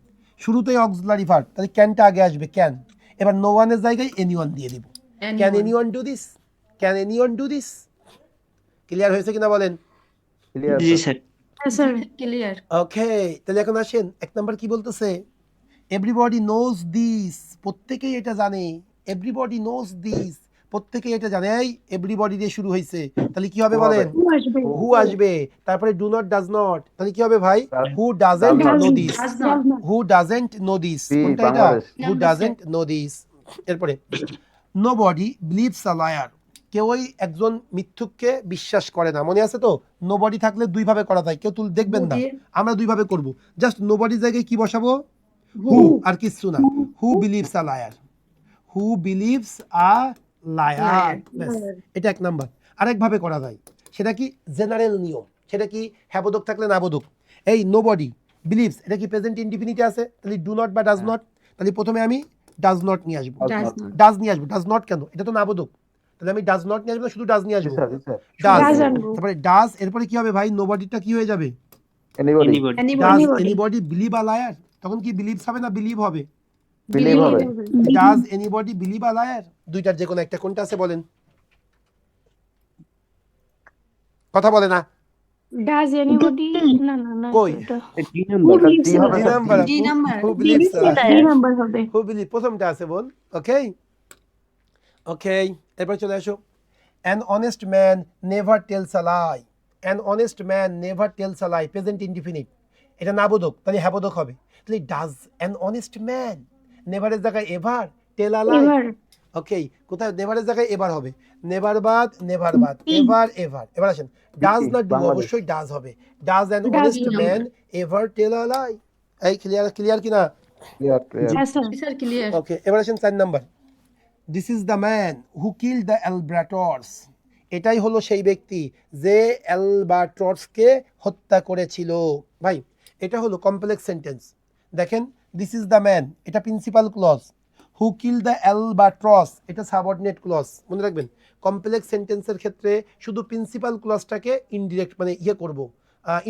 শুরুতেই অক্সিলারি ভার্ব, তাহলে ক্যানটা আগে আসবে, ক্যান। এবার নো ওয়ানের জায়গায় এনিওয়ান দিয়ে দিব। Can Anyone. Anyone do this, can anyone do this. Clear হয়েছে কিনা বলেন? ক্লিয়ার জি স্যার। Sir Clear. ওকে, তাহলে এখন আসেন, এক নাম্বার কি বলতেছে? এভরিবডি নোজ দিস, প্রত্যেকেই এটা জানে। এভরিবডি নোজ দিস, প্রত্যেকেই এটা জানে। এই এভরিবডি দিয়ে শুরু হয়েছে, তাহলে কি হবে Who হবে? বলেন? হু আসবে, তারপরে ডু নট, ডাজ নট, তাহলে কি হবে ভাই? Does- who doesn't does know not. This, Does not. Who doesn't know this, B, কোনটা এটা? Bangladesh. Who Number doesn't know this. এরপরে নোবডি বিলিভস আ লায়ার, কেউই একজন মিথ্যুককে বিশ্বাস করে না। মনে আছে তো? নোবডি থাকলে দুই ভাবে করা যায়, কেউ তুল দেখবেন Who না, দিয়ে? আমরা দুই ভাবে করব। জাস্ট নোবডির জায়গায় কি বসাবো? হু, আর কিচ্ছু না। Who believes a liar, who believes a liar, Liar. এটা এক নাম্বার। আরেকভাবে করা যায়, সেটা কি? জেনারেল নিয়ম, সেটা কি? হ্যাবোধক থাকলে নাবোধক। এই নোবডি বিলিভস, এটা কি প্রেজেন্ট ইনডিফিনিটে আছে? তাহলে ডু নট বা ডাজ নট, তাহলে প্রথমে আমি ডাজ নট নিয়ে আসবো। Does Does not. not. Does নিয়ে আসবো, ডাজ নট কেন? এটা তো নাবোধক, তাহলে আমি ডাজ নট নিয়ে আসবো না, শুধু ডাজ নিয়ে জি আসবো। স্যার, জি স্যার। ডাজ, Does আনবো। তারপরে ডাজ, এরপরে কি হবে ভাই? নোবডিটা কি হয়ে যাবে? Anybody anybody does Anybody. Anybody believe a liar, তখন কি বিলিভস হবে না বিলিভ হবে? বিলিভ হবে। Does anybody believe a liar, দুইটার যে কোনো একটা, কোনটা আছে বলেন? কথা বলে না Does anybody? না না না কই? এটা ডি নাম্বার স্যার, জি হবে D sir, number, D number. Who believes a liar, দুই নাম্বার হবে হু বিলিভ প্রথমটা আছে বোন। ওকে ওকে, এরপর চলে আসো। An honest man never tales a lie, an honest man never tales a lie, present indefinite, এটা নাবোধক, তাহলে হ্যাবোধক হবে। তাহলে ডাজ অ্যান অনেস্ট ম্যান, নেভারের জায়গায় এভার, টেল আ লাই। এবার ওকে, কোথায় নেভারের জায়গায় এবার হবে? নেভার বাদ, এভার এভার। এবার আসেন, ডাজ না ডু, বাংলাদেশ। অবশ্যই ডাজ হবে। Does an Does honest number. Man ever tell a lie. এই ক্লিয়ার, ক্লিয়ার কিনা? Clear clear. হ্যাঁ স্যার Sir, clear. ওকে, এবার আসেন 4 number. This is the man who kill the albatross, এটাই হলো সেই ব্যক্তি যে অ্যালবাট্রসকে হত্যা করেছিল। ভাই এটা হলো কমপ্লেক্স সেন্টেন্স। দেখেন, দিস ইজ দ্য ম্যান, এটা principal clause. Who kill the albatross, এটা সাবঅর্ডিনেট ক্লজ। মনে রাখবেন, কমপ্লেক্স সেন্টেন্সের ক্ষেত্রে শুধু প্রিন্সিপাল ক্লজটাকে ইনডিরেক্ট মানে করব,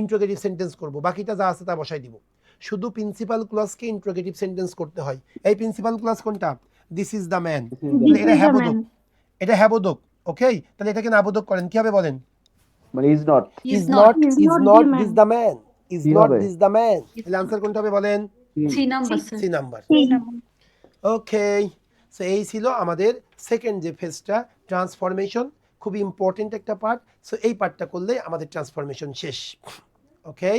ইন্ট্রোগেটিভ সেন্টেন্স করব, বাকিটা যা আছে তা বসাই দিব। শুধু প্রিন্সিপাল ক্লজকে ইন্ট্রোগেটিভ সেন্টেন্স করতে হয়। এই প্রিন্সিপাল ক্লজ কোনটা? This is the man, This এটা is the হ্যাবোধক, man. এটা হ্যাবোধক। ওকে, তাহলে এটাকে নাবোধক করেন, কি হবে বলেন? মানে is not. Is not. Is is not not the man. This the man, is কি নট হবে? This the man. তাহলে আনসার কোনটা হবে বলেন? C number, sir. C number. এই নাম্বার। ওকে, সো এই ছিল আমাদের সেকেন্ড যে ফেজটা, ট্রান্সফরমেশন। খুবই ইম্পর্টেন্ট একটা পার্ট। সো এই পার্টটা করলে আমাদের ট্রান্সফরমেশন শেষ। ওকে,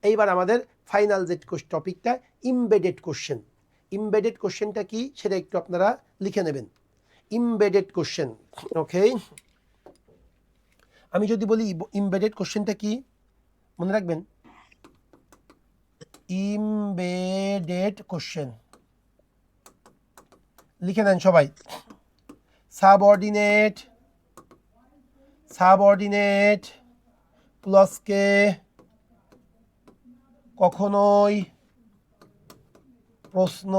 এইবার আমাদের ফাইনাল যে টপিকটা, ইমবেডেড কোশ্চেন। ইমবেডেড কোশ্চেনটা কি সেটা একটু আপনারা লিখে নেবেন। Embedded question. ওকে, আমি যদি বলি ইমবেডেড কোশ্চেনটা কি, মনে রাখবেন, ইমবেডেড কোশ্চেন লিখে নেন সবাই। সাবঅর্ডিনেট, সাবঅর্ডিনেট ক্লজকে কখনোই প্রশ্ন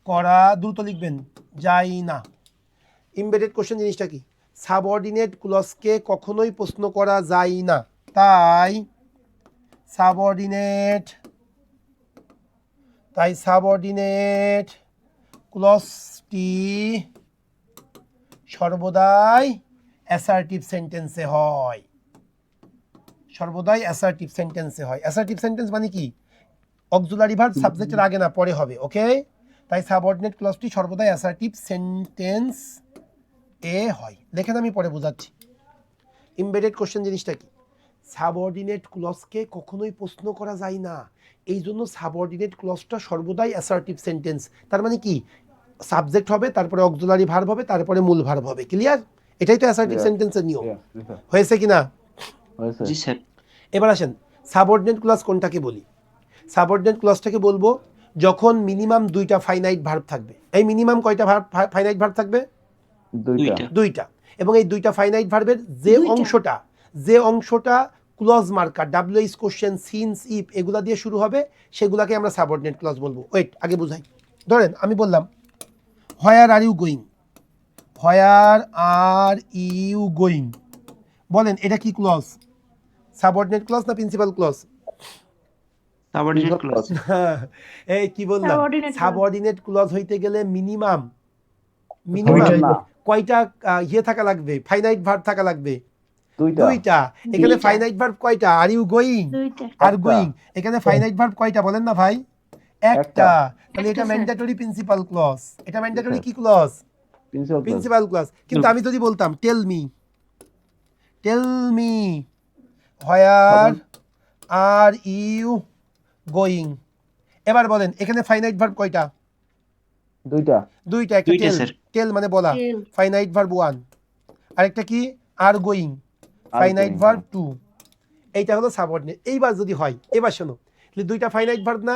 করা, দ্রুত লিখবেন, যায় না। ইমবেডেড কোশ্চেন জিনিসটা কি? সাবঅর্ডিনেট ক্লজকে কখনোই প্রশ্ন করা যায় না, তাই সাবঅর্ডিনেট ক্লজটি সর্বদাই অ্যাসার্টিভ সেন্টেন্সে হয়, সর্বদাই অ্যাসার্টিভ সেন্টেন্সে হয়। অ্যাসার্টিভ সেন্টেন্স মানে কি? অক্সিলারি ভার্ব সাবজেক্টের আগে না, পরে হবে। ওকে, তাই সাবঅর্ডিনেট ক্লজটি সর্বদাই অ্যাসার্টিভ সেন্টেন্স এ হয়। দেখেন আমি পরে বোঝাচ্ছি। ইমবেডেড কোশ্চেন জিনিসটা কি? সাবঅর্ডিনেট ক্লজকে কখনোই প্রশ্ন করা যায় না, এই জন্য সাবঅর্ডিনেট ক্লজটা সর্বদাই অ্যাসার্টিভ সেন্টেন্স। তার মানে কি? সাবজেক্ট হবে, তারপরে অক্সিলারি ভার্ব হবে, তারপরে মূল ভার্ব হবে। ক্লিয়ার? এটাই তো অ্যাসার্টিভ Clear. সেন্টেন্সের নিয়ম। স্যার। হয়েছে কিনা? হয়েছে। জি স্যার এবার আসেন, সাবঅর্ডিনেট ক্লজ কোনটাকে বলি? সাবঅর্ডিনেট ক্লজটাকে বলবো যখন মিনিমাম দুইটা ফাইনাইট ভার্ব থাকবে। এই মিনিমাম কয়টা ভার্ব, ফাইনাইট ভার্ব থাকবে? দুইটা। দুইটা। এবং এই দুইটা ফাইনাইট ভার্বের যে দুইটা। অংশটা clause marker, WH, question, since, if এগুলা দিয়ে শুরু হবে, সেগুলাকে আমরা সাবঅর্ডিনেট ক্লজ বলবো। ওয়েট, আগে বুঝাই। ধরেন আমি বললাম, where are you going, where are you going, বলেন এটা কি ক্লজ? সাবঅর্ডিনেট ক্লজ না principal clause? Subordinate Is not clause clause. এই কি বললাম, Subordinate clause. সাবঅর্ডিনেট ক্লজ হইতে গেলে মিনিমাম দুইটা না, কয়টা ইয়ে থাকা লাগবে, ফাইনাইট ভার্ব থাকা লাগবে দুইটা। দুইটা। এখানে দুইটা। ফাইনাইট ভার্ব কয়টা? আর ইউ গোয়িং, দুইটা আর একটা। গোয়িং। এখানে ফাইনাইট ভার্ব কয়টা বলেন না ভাই? একটা। একটা। তাহলে এটা একটা, স্যার। ম্যান্ডেটরি প্রিন্সিপাল ক্লজ, এটা ম্যান্ডেটরি স্যার। কি clause? Principal clause. Principal clause. কিন্তু আমি যদি বলতাম tell me where are you going, এবার বলেন এখানে ফাইনাইট ভার্ব কয়টা? দুইটা। দুইটা। একটা দুইটা, টেল, স্যার। টেল মানে বলা, Tell. ফাইনাইট ভার্ব 1, আরেকটা কি আর গোয়িং, আর ফাইনাইট going, ভার্ব 2। এইটা হলো সাবঅর্ডিনেট। এইবার যদি হয়, এবার শোনো, তাহলে দুইটা ফাইনাইট ভার্ব না,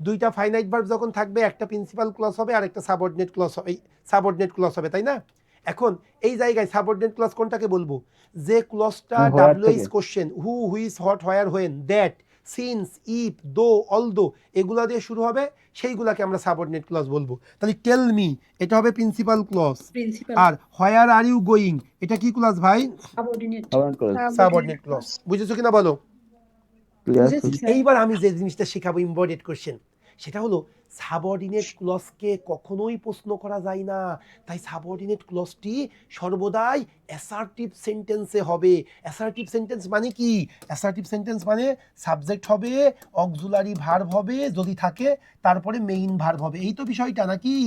দুইটা ফাইনাইট ভার্ব যখন থাকবে একটা প্রিন্সিপাল ক্লজ হবে আর একটা সাবঅর্ডিনেট ক্লজ হবে, সাবঅর্ডিনেট ক্লজ হবে, তাই না? এখন এই জায়গায় সাবঅর্ডিনেট ক্লজ কোনটাকে বলবো? যে ক্লজটা where ডাব্লিউএইচ থেকে? Question, who, which, what, where, when, that, since, if, দো, অলদো এগুলা দিয়ে শুরু হবে, সেইগুলাকে আমরা সাবঅর্ডিনেট ক্লজ বলবো। তাহলে টেল মি এটা হবে প্রিন্সিপাল ক্লজ, Principal. আর হোয়ার আর ইউ গোয়িং এটা কি ক্লজ ভাই? Subordinate. Subordinate clause. Subordinate clause. বুঝেছো কিনা বলো? Clear? বুঝেছি, স্যার। এইবার আমি যে জিনিসটা শেখাবো ইম্পর্টেন্ট কোশ্চেন, সেটা হলো সাবঅর্ডিনেট ক্লজকে কখনোই প্রশ্ন করা যায় না। তাই সাবঅর্ডিনেট ক্লজটি সর্বদাই অ্যাসার্টিভ সেন্টেন্সে হবে। অ্যাসার্টিভ সেন্টেন্স মানে কি? অ্যাসার্টিভ সেন্টেন্স মানে সাবজেক্ট হবে, অক্সিলারি ভার্ব হবে যদি থাকে, তারপরে মেইন ভার্ব হবে। এই তো বিষয়টা নাকি?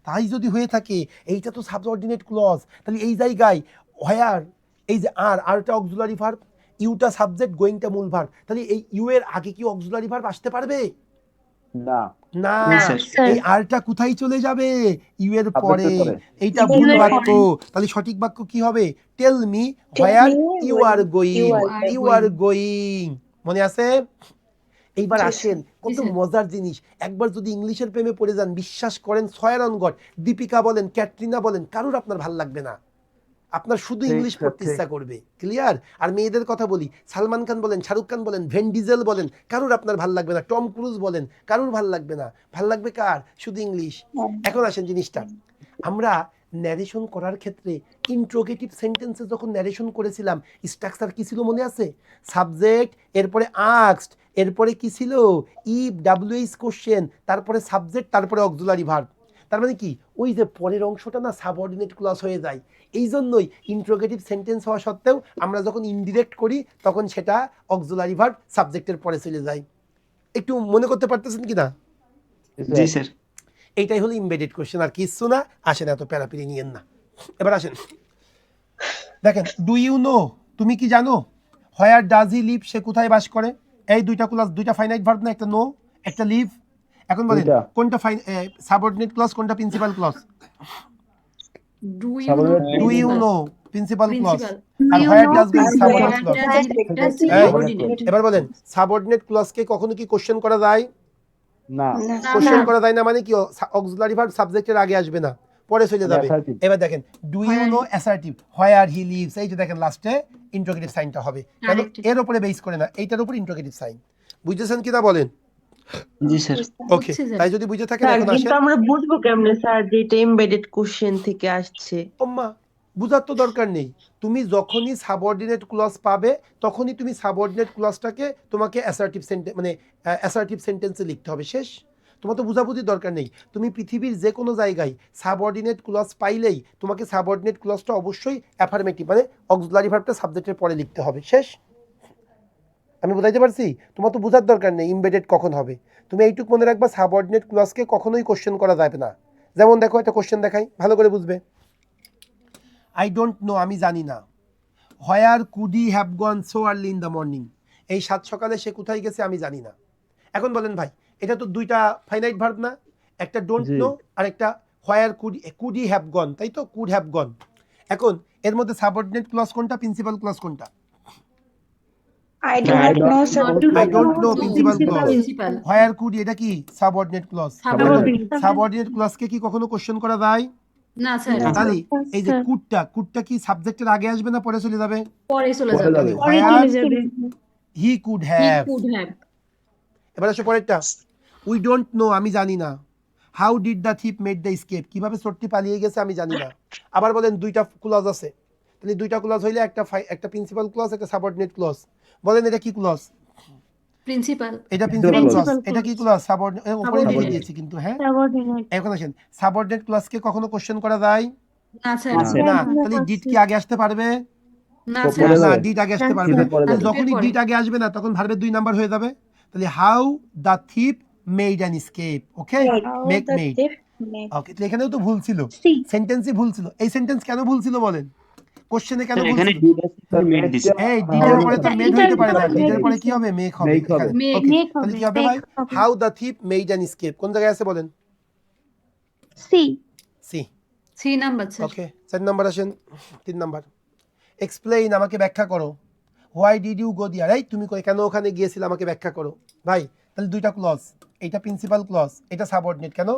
তাই যদি হয়ে থাকে এইটা তো সাবঅর্ডিনেট ক্লজ। তাহলে এই জায়গায় হোয়ার, এই যে আরটা অক্সিলারি ভার্ব, ইউটা সাবজেক্ট, গোয়িংটা মূল ভার্ব, তাহলে এই ইউ এর আগে কি অক্সিলারি ভার্ব আসতে পারবে? না। না। না, স্যার। এই আরটা কোথায় চলে যাবে? ইউ এর Subject পরে। এর পরে। এইটা ইউ ভুল এর বাক্য। পরে। তাহলে সঠিক বাক্য কি হবে? Tell me where you are going, you are going. মনে আছে? এইবার জি, আসেন, স্যার। কত জি, স্যার। মজার জিনিস। একবার যদি ইংলিশের প্রেমে পড়ে যান, বিশ্বাস করেন ছয়ের অন গড, দীপিকা বলেন, ক্যাটরিনা বলেন, কারুর আপনার ভাল লাগবে না। আপনার শুধু ঠিক, ইংলিশ স্যার, পড়তে ঠিক। ইচ্ছা করবে। ক্লিয়ার? আর মেয়েদের কথা বলি, সালমান খান বলেন, শাহরুখ খান বলেন, ভেন ডিজেল বলেন, কারুর আপনার ভাল লাগবে না। টম ক্রুজ বলেন, কারুর ভাল লাগবে না। ভাল লাগবে কার? শুধু ইংলিশ। এখন আসেন জিনিসটা, আমরা ন্যারেশন করার ক্ষেত্রে ইন্ট্রোগেটিভ সেন্টেন্সে যখন ন্যারেশন করেছিলাম, স্ট্রাকচার কি ছিল মনে আছে? সাবজেক্ট, এরপরে আস্কড, এরপরে কি ছিল? ইফ, ডাব্লিউএইচ কোশ্চেন, তারপরে সাবজেক্ট, তারপরে অক্সিলারি ভার্ব। তার মানে কি? ওই যে পরের অংশটা না সাবঅর্ডিনেট ক্লজ হয়ে যায়। এই জন্যই ইন্ট্রোগেটিভ সেন্টেন্স হওয়া সত্ত্বেও আমরা যখন ইনডিরেক্ট করি তখন সেটা অক্সিলারি ভার্ব সাবজেক্টের পরে চলে যায়। একটু মনে করতে পারতেছেন কি না? জি স্যার। এইটাই হলো ইমবেডেড কোশ্চেন, আর কিছু না। আসেন, এত প্যারাপিরি নিয়েন না। এবার আসেন, দেখেন, ডু ইউ নো, তুমি কি জানো? হোয়ার ডাজ হি লিভ, সে কোথায় বাস করে? এই দুইটা ক্লজ, দুইটা ফাইনাইট ভার্ব না, একটা নো একটা লিভ। এখন বলেন দুইটা। কোনটা সাবঅর্ডিনেট ক্লজ, কোনটা principal clause? Do you Subordinate know? Do you Principal. Know principal clause, Principal. আর you where know does mean principal? Subordinate clause. Does Does এই, subordinate. এবার বলেন সাবঅর্ডিনেট ক্লজকে কখনো কি কোশ্চেন করা যায়? না। কোশ্চেন না। করা যায় না মানে কি? অক্সিলারি ভার্ব সাবজেক্টের আগে আসবে না, পরে চলে যাবে। Assertive. এবার দেখেন, do you Where know assertive, where he lives, এই যে দেখেন লাস্টে ইন্ট্রোগেটিভ সাইনটা হবে। কেন? Correct. এর উপরে বেস করে না, এইটার উপর ইন্ট্রোগেটিভ সাইন। বুঝতেছেন কিনা বলেন? জি স্যার। ওকে, বুঝছি, স্যার। তাই যদি বুঝে থাকেন স্যার এখন কিন্তু আসেন। আমরা বুঝবো কেমনে স্যার যে এটা এমবেডেড কোশ্চেন থেকে আসছে? ওম্মা, বুঝার তো দরকার নেই। তুমি যখনই সাবঅর্ডিনেট ক্লজ পাবে তখনই তুমি সাবঅর্ডিনেট ক্লজটাকে তোমাকে অ্যাসার্টিভ সেন্টেন্স মানে অ্যাসার্টিভ সেন্টেন্সে লিখতে হবে। শেষ। তোমার তো বুঝাবুঝির দরকার নেই। তুমি পৃথিবীর যে কোনো জায়গায় সাবঅর্ডিনেট ক্লজ পাইলেই তোমাকে সাবঅর্ডিনেট ক্লজটা অবশ্যই অ্যাফার্মেটিভ মানে অক্সিলারি ভার্বটা সাবজেক্টের পরে লিখতে হবে। শেষ। আমি বুঝাইতে পারছি? তোমার তো বোঝার দরকার নেই ইমবেডেড কখন হবে। তুমি এইটুকু মনে রাখবা, সাবঅর্ডিনেট ক্লজকে কখনোই কোশ্চেন করা যাবে না। যেমন দেখো, একটা কোশ্চেন দেখাই, ভালো করে বুঝবে। আই ডোন্ট নো, আমি জানি না। Where could he have gone so early in the morning, এই সাত সকালে সে কোথায় গেছে আমি জানি না। এখন বলেন ভাই, এটা তো দুইটা ফাইনাইট ভার্ব না? একটা ডোন্ট জি। নো আর একটা হোয়ার কুড হি হ্যাভ গন, তাই তো? Could have gone. এখন এর মধ্যে সাবঅর্ডিনেট ক্লজ কোনটা, প্রিন্সিপাল ক্লজ কোনটা? I do I not don't know, sir. Not I don't know principal clause. Principal. Where could, এটা কি সাবঅর্ডিনেট ক্লজ। Subordinate. সাবঅর্ডিনেট ক্লজকে কি কখনো কোশ্চেন করা যায়? না স্যার, না। তাহলে এই যে স্যার। কুডটা কি সাবজেক্টের আগে আসবে না পরে চলে যাবে? পরে চলে পরে যাবে। যাবে। পরে Where চলে যাবে। He could He have. could have. এবার আসো পরেরটা, উই ডোন্ট নো, আমি জানি না। How did the thief made the escape, কিভাবে চোরটি পালিয়ে গেছে আমি জানি না। আবার বলেন দুইটা ক্লজ আছে, তাহলে দুইটা ক্লজ হইলে একটা প্রিন্সিপাল ক্লজ, একটা সাবঅর্ডিনেট ক্লজ। বলেন এটা কি ক্লজ? প্রিন্সিপাল এটা প্রিন্সিপাল ক্লজ। Principal এটা কি clause. ক্লজ? সাবঅর্ডিনেট উপরে লিখে Subordinate. দিয়েছি কিন্তু, হ্যাঁ। Subordinate. এখন আসেন, সাবঅর্ডিনেট ক্লজকে কখনো কোশ্চেন করা যায় না স্যার না। Sir, না। no তাহলে ডিড কি question. আগে আসতে পারবে? না পরে স্যার না, যাবে। ডিড আগে আসতে না, পারবে sir. না। পরে তাহলে যাবে। যখনই পরে। ডিড আগে আসবে না তখন ভার্বের 2 নাম্বার হয়ে যাবে। তাহলে how the thief made an escape. Okay, How make the made. thief made. ওকে, তাহলে এখানেও তো ভুল ছিল, See. সেন্টেন্সই ভুল ছিল। এই সেন্টেন্স কেন ভুল ছিল বলেন? কোশ্চেনে কেন স্যার ভুল এখানে ছিল? ডিড আছে স্যার মেড দিছে। এই মেডটা ডিডের হবে পরে না। তো মেড এটার হইতে পারে না, পরে ডিডের make পরে কি দিছে। হবে? মেক হবে Make হবে। এখানে। Make. ওকে, Make তাহলে হবে, কি হবে ভাই? make হবে। How the thief made an escape কোন জায়গায় আছে বলেন? See. C. 3 number sir okay, 4 number আসেন। 3 নাম্বার, এক্সপ্লেইন, আমাকে ব্যাখ্যা করো। হোয়াই ডিড ইউ গো দিয়ার, এই তুমি কেন ওখানে গিয়েছিলে, আমাকে ব্যাখ্যা করো। ভাই তাহলে 2টা ক্লজ, এটা প্রিন্সিপাল ক্লজ, এটা সাবঅর্ডিনেট। কেন?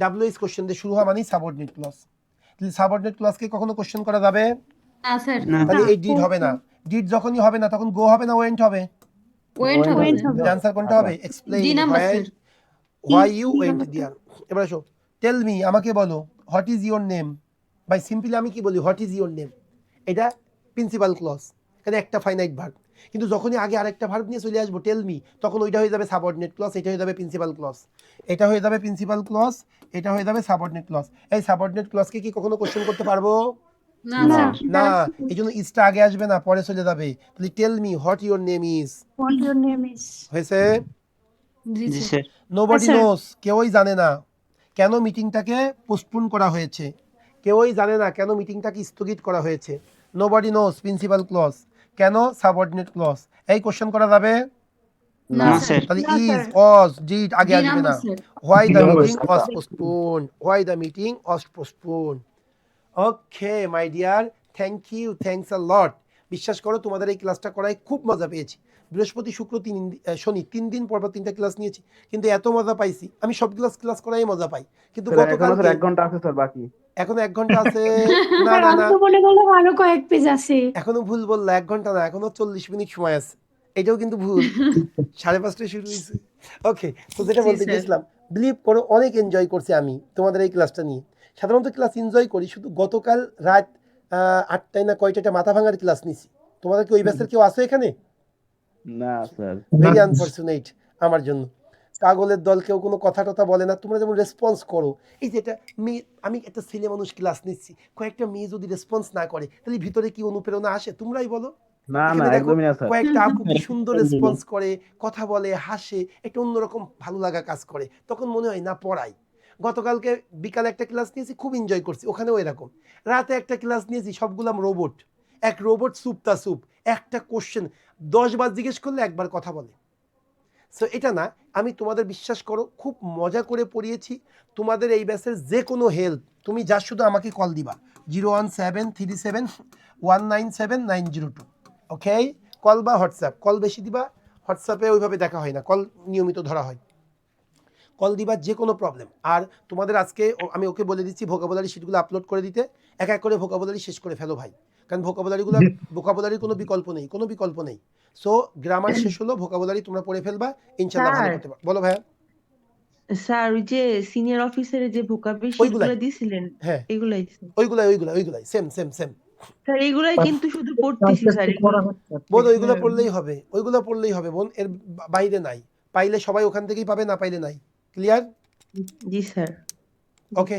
ডাব্লিউএইচ কোশ্চেন দিয়ে শুরু হওয়া মানেই সাবঅর্ডিনেট ক্লজ। তাহলে সাবঅর্ডিনেট ক্লজকে কখনো কোশ্চেন করা যাবে? না স্যার না তাহলে না, এই ডিড হবে না। ডিড যখনই হবে না তখন গো হবে না ওয়েন্ট হবে? ওয়েন্ট হবে Went স্যার হবে। আনসার কোনটা হবে? D explain number sir why you D went number there. এবার আসো, টেল মি, আমাকে বলো, হোয়াট ইজ ইওর নেম। ভাই সিম্পলি আমি কি বলি? What is your name. এটা প্রিন্সিপাল ক্লজ, এখানে একটা ফাইনাইট ভার্ব। কিন্তু যখনই আগে আরেকটা ভার্ব নিয়ে চলে আসবো টেল মি, তখন ওইটা হয়ে যাবে সাবঅর্ডিনেট ক্লজ, এটা হয়ে যাবে প্রিন্সিপাল ক্লজ। এটা হয়ে যাবে প্রিন্সিপাল ক্লজ, এটা হয়ে যাবে সাবঅর্ডিনেট ক্লজ। এই সাবঅর্ডিনেট ক্লজকে কি কখনো কোশ্চেন করতে পারবো? না না। স্যার না, এই জন্য ইজটা আগে আসবে না, পরে চলে যাবে। তাহলে tell me what your name is What your name is. হয়েছে। জি জি sir sir. Nobody sir. Knows, কেউই জানে না কেন মিটিংটাকে পোস্টপোন করা হয়েছে। কেউই জানে না কেন মিটিংটাকে স্থগিত করা হয়েছে। নোবডি নোস প্রিন্সিপাল ক্লজ, কেন সাবঅর্ডিনেট ক্লজ। এই কোশ্চেন করা যাবে? না না স্যার স্যার। তাহলে না, ইজ, স্যার। ওয়াজ, ডিড আগে ডি আসবে নাম্বার না। স্যার হোয়াই দ্য কিভাবে মিটিং সেটা? Was postpone, why the meeting was postpone. Okay my dear, thank you, thanks a lot. বিশ্বাস করো তোমাদের এই ক্লাসটা করায় খুব মজা পেয়েছি। বৃহস্পতি শুক্র শনি 3 দিন পর 3টা ক্লাস নিয়েছি, কিন্তু এত মজা পাইছি। আমি সব ক্লাস করাই মজা পাই, কিন্তু স্যার এখনো গতকালকে স্যার 1 ঘন্টা আছে স্যার বাকি। এখনো 1 ঘন্টা আছে। না স্যার না আমি না, তো মনে করলাম আরো কয়েক পেজ আছে। এখনো ভুল বললা। 1 ঘন্টা না, এখনো 40 মিনিট সময় আছে। এটাও কিন্তু ভুল। 5:30টায় শুরু হয়েছে। ওকে, তো যেটা জি বলতে স্যার গেছিলাম, বিলিভ করো অনেক এনজয় করছি আমি তোমাদের এই ক্লাসটা নিয়ে। সাধারণত ক্লাস এনজয় করি, শুধু গতকাল রাত 8টায় না কয়টা মাথা ভাঙার ক্লাস নিছি। তোমাদের কি ওই ব্যাচের কেউ আছে এখানে? না স্যার। ভেরি আনফরচুনেট আমার জন্য। পাগলের দল, কেউ কোনো কথা টথা বলে না। তোমরা যেমন রেসপন্স করো, এই যেটা মেয়ে, আমি একটা ছেলে মানুষ ক্লাস নিচ্ছি, কয়েকটা মেয়ে যদি রেসপন্স না করে তাহলে ভিতরে কি অনুপ্রেরণা আসে? তোমরাই বলো। না না এখানে দেখো একদমই না স্যার। কয়েকটা আপু কি সুন্দর রেসপন্স করে, কথা বলে, হাসে, একটা অন্যরকম ভালো লাগা কাজ করে, তখন মনে হয় না পড়াই। গতকালকে বিকালে একটা ক্লাস নিয়েছি, খুব এনজয় করছি, ওখানেও এরকম। রাতে একটা ক্লাস নিয়েছি, সবগুলাম রোবট। এক রোবট সুপটা সুপ, একটা কোশ্চেন 10 বার জিজ্ঞেস করলে একবার কথা বলে। সো এটা না, আমি তোমাদের বিশ্বাস করো খুব মজা করে পড়িয়েছি। তোমাদের এই ব্যাচের যে কোনো হেল্প তুমি যা শুধু আমাকে কল দিবা 01737197902। ওকে, কল বা হোয়াটসঅ্যাপ, কল বেশি দিবা, হোয়াটসঅ্যাপে ওইভাবে দেখা হয় না, কল নিয়মিত ধরা হয়। কল দিবা যে কোনো প্রবলেম। আর তোমাদের আজকে আমি ওকে বলে দিচ্ছি ভোকাবুলারি শিটগুলো আপলোড করে দিতে, এক এক করে ভোকাবুলারি শেষ করে ফেলো ভাই, কারণ ভোকাবুলারির কোনো বিকল্প নেই। সো গ্রামার শেষ হলো, ভোকাবুলারি তোমরা পড়ে ফেলবা, ইনশাল্লাহ ভালো স্যার। করতে পারো। বলো ভাইয়া। স্যার ওই যে সিনিয়র অফিসারের যে ভোকাবুলারি ওইগুলাই, শিটগুলো দিছিলেন হ্যাঁ এগুলাই ওইগুলাই সেম। স্যার এগুলাই কিন্তু শুধু পড়তেছি স্যার এগুলো বোন ওইগুলো পড়লেই হবে বোন, এর বাইরে নাই। পাইলে সবাই ওখান থেকেই পাবে, না পাইলে নাই। ক্লিয়ার? জি স্যার ওকে,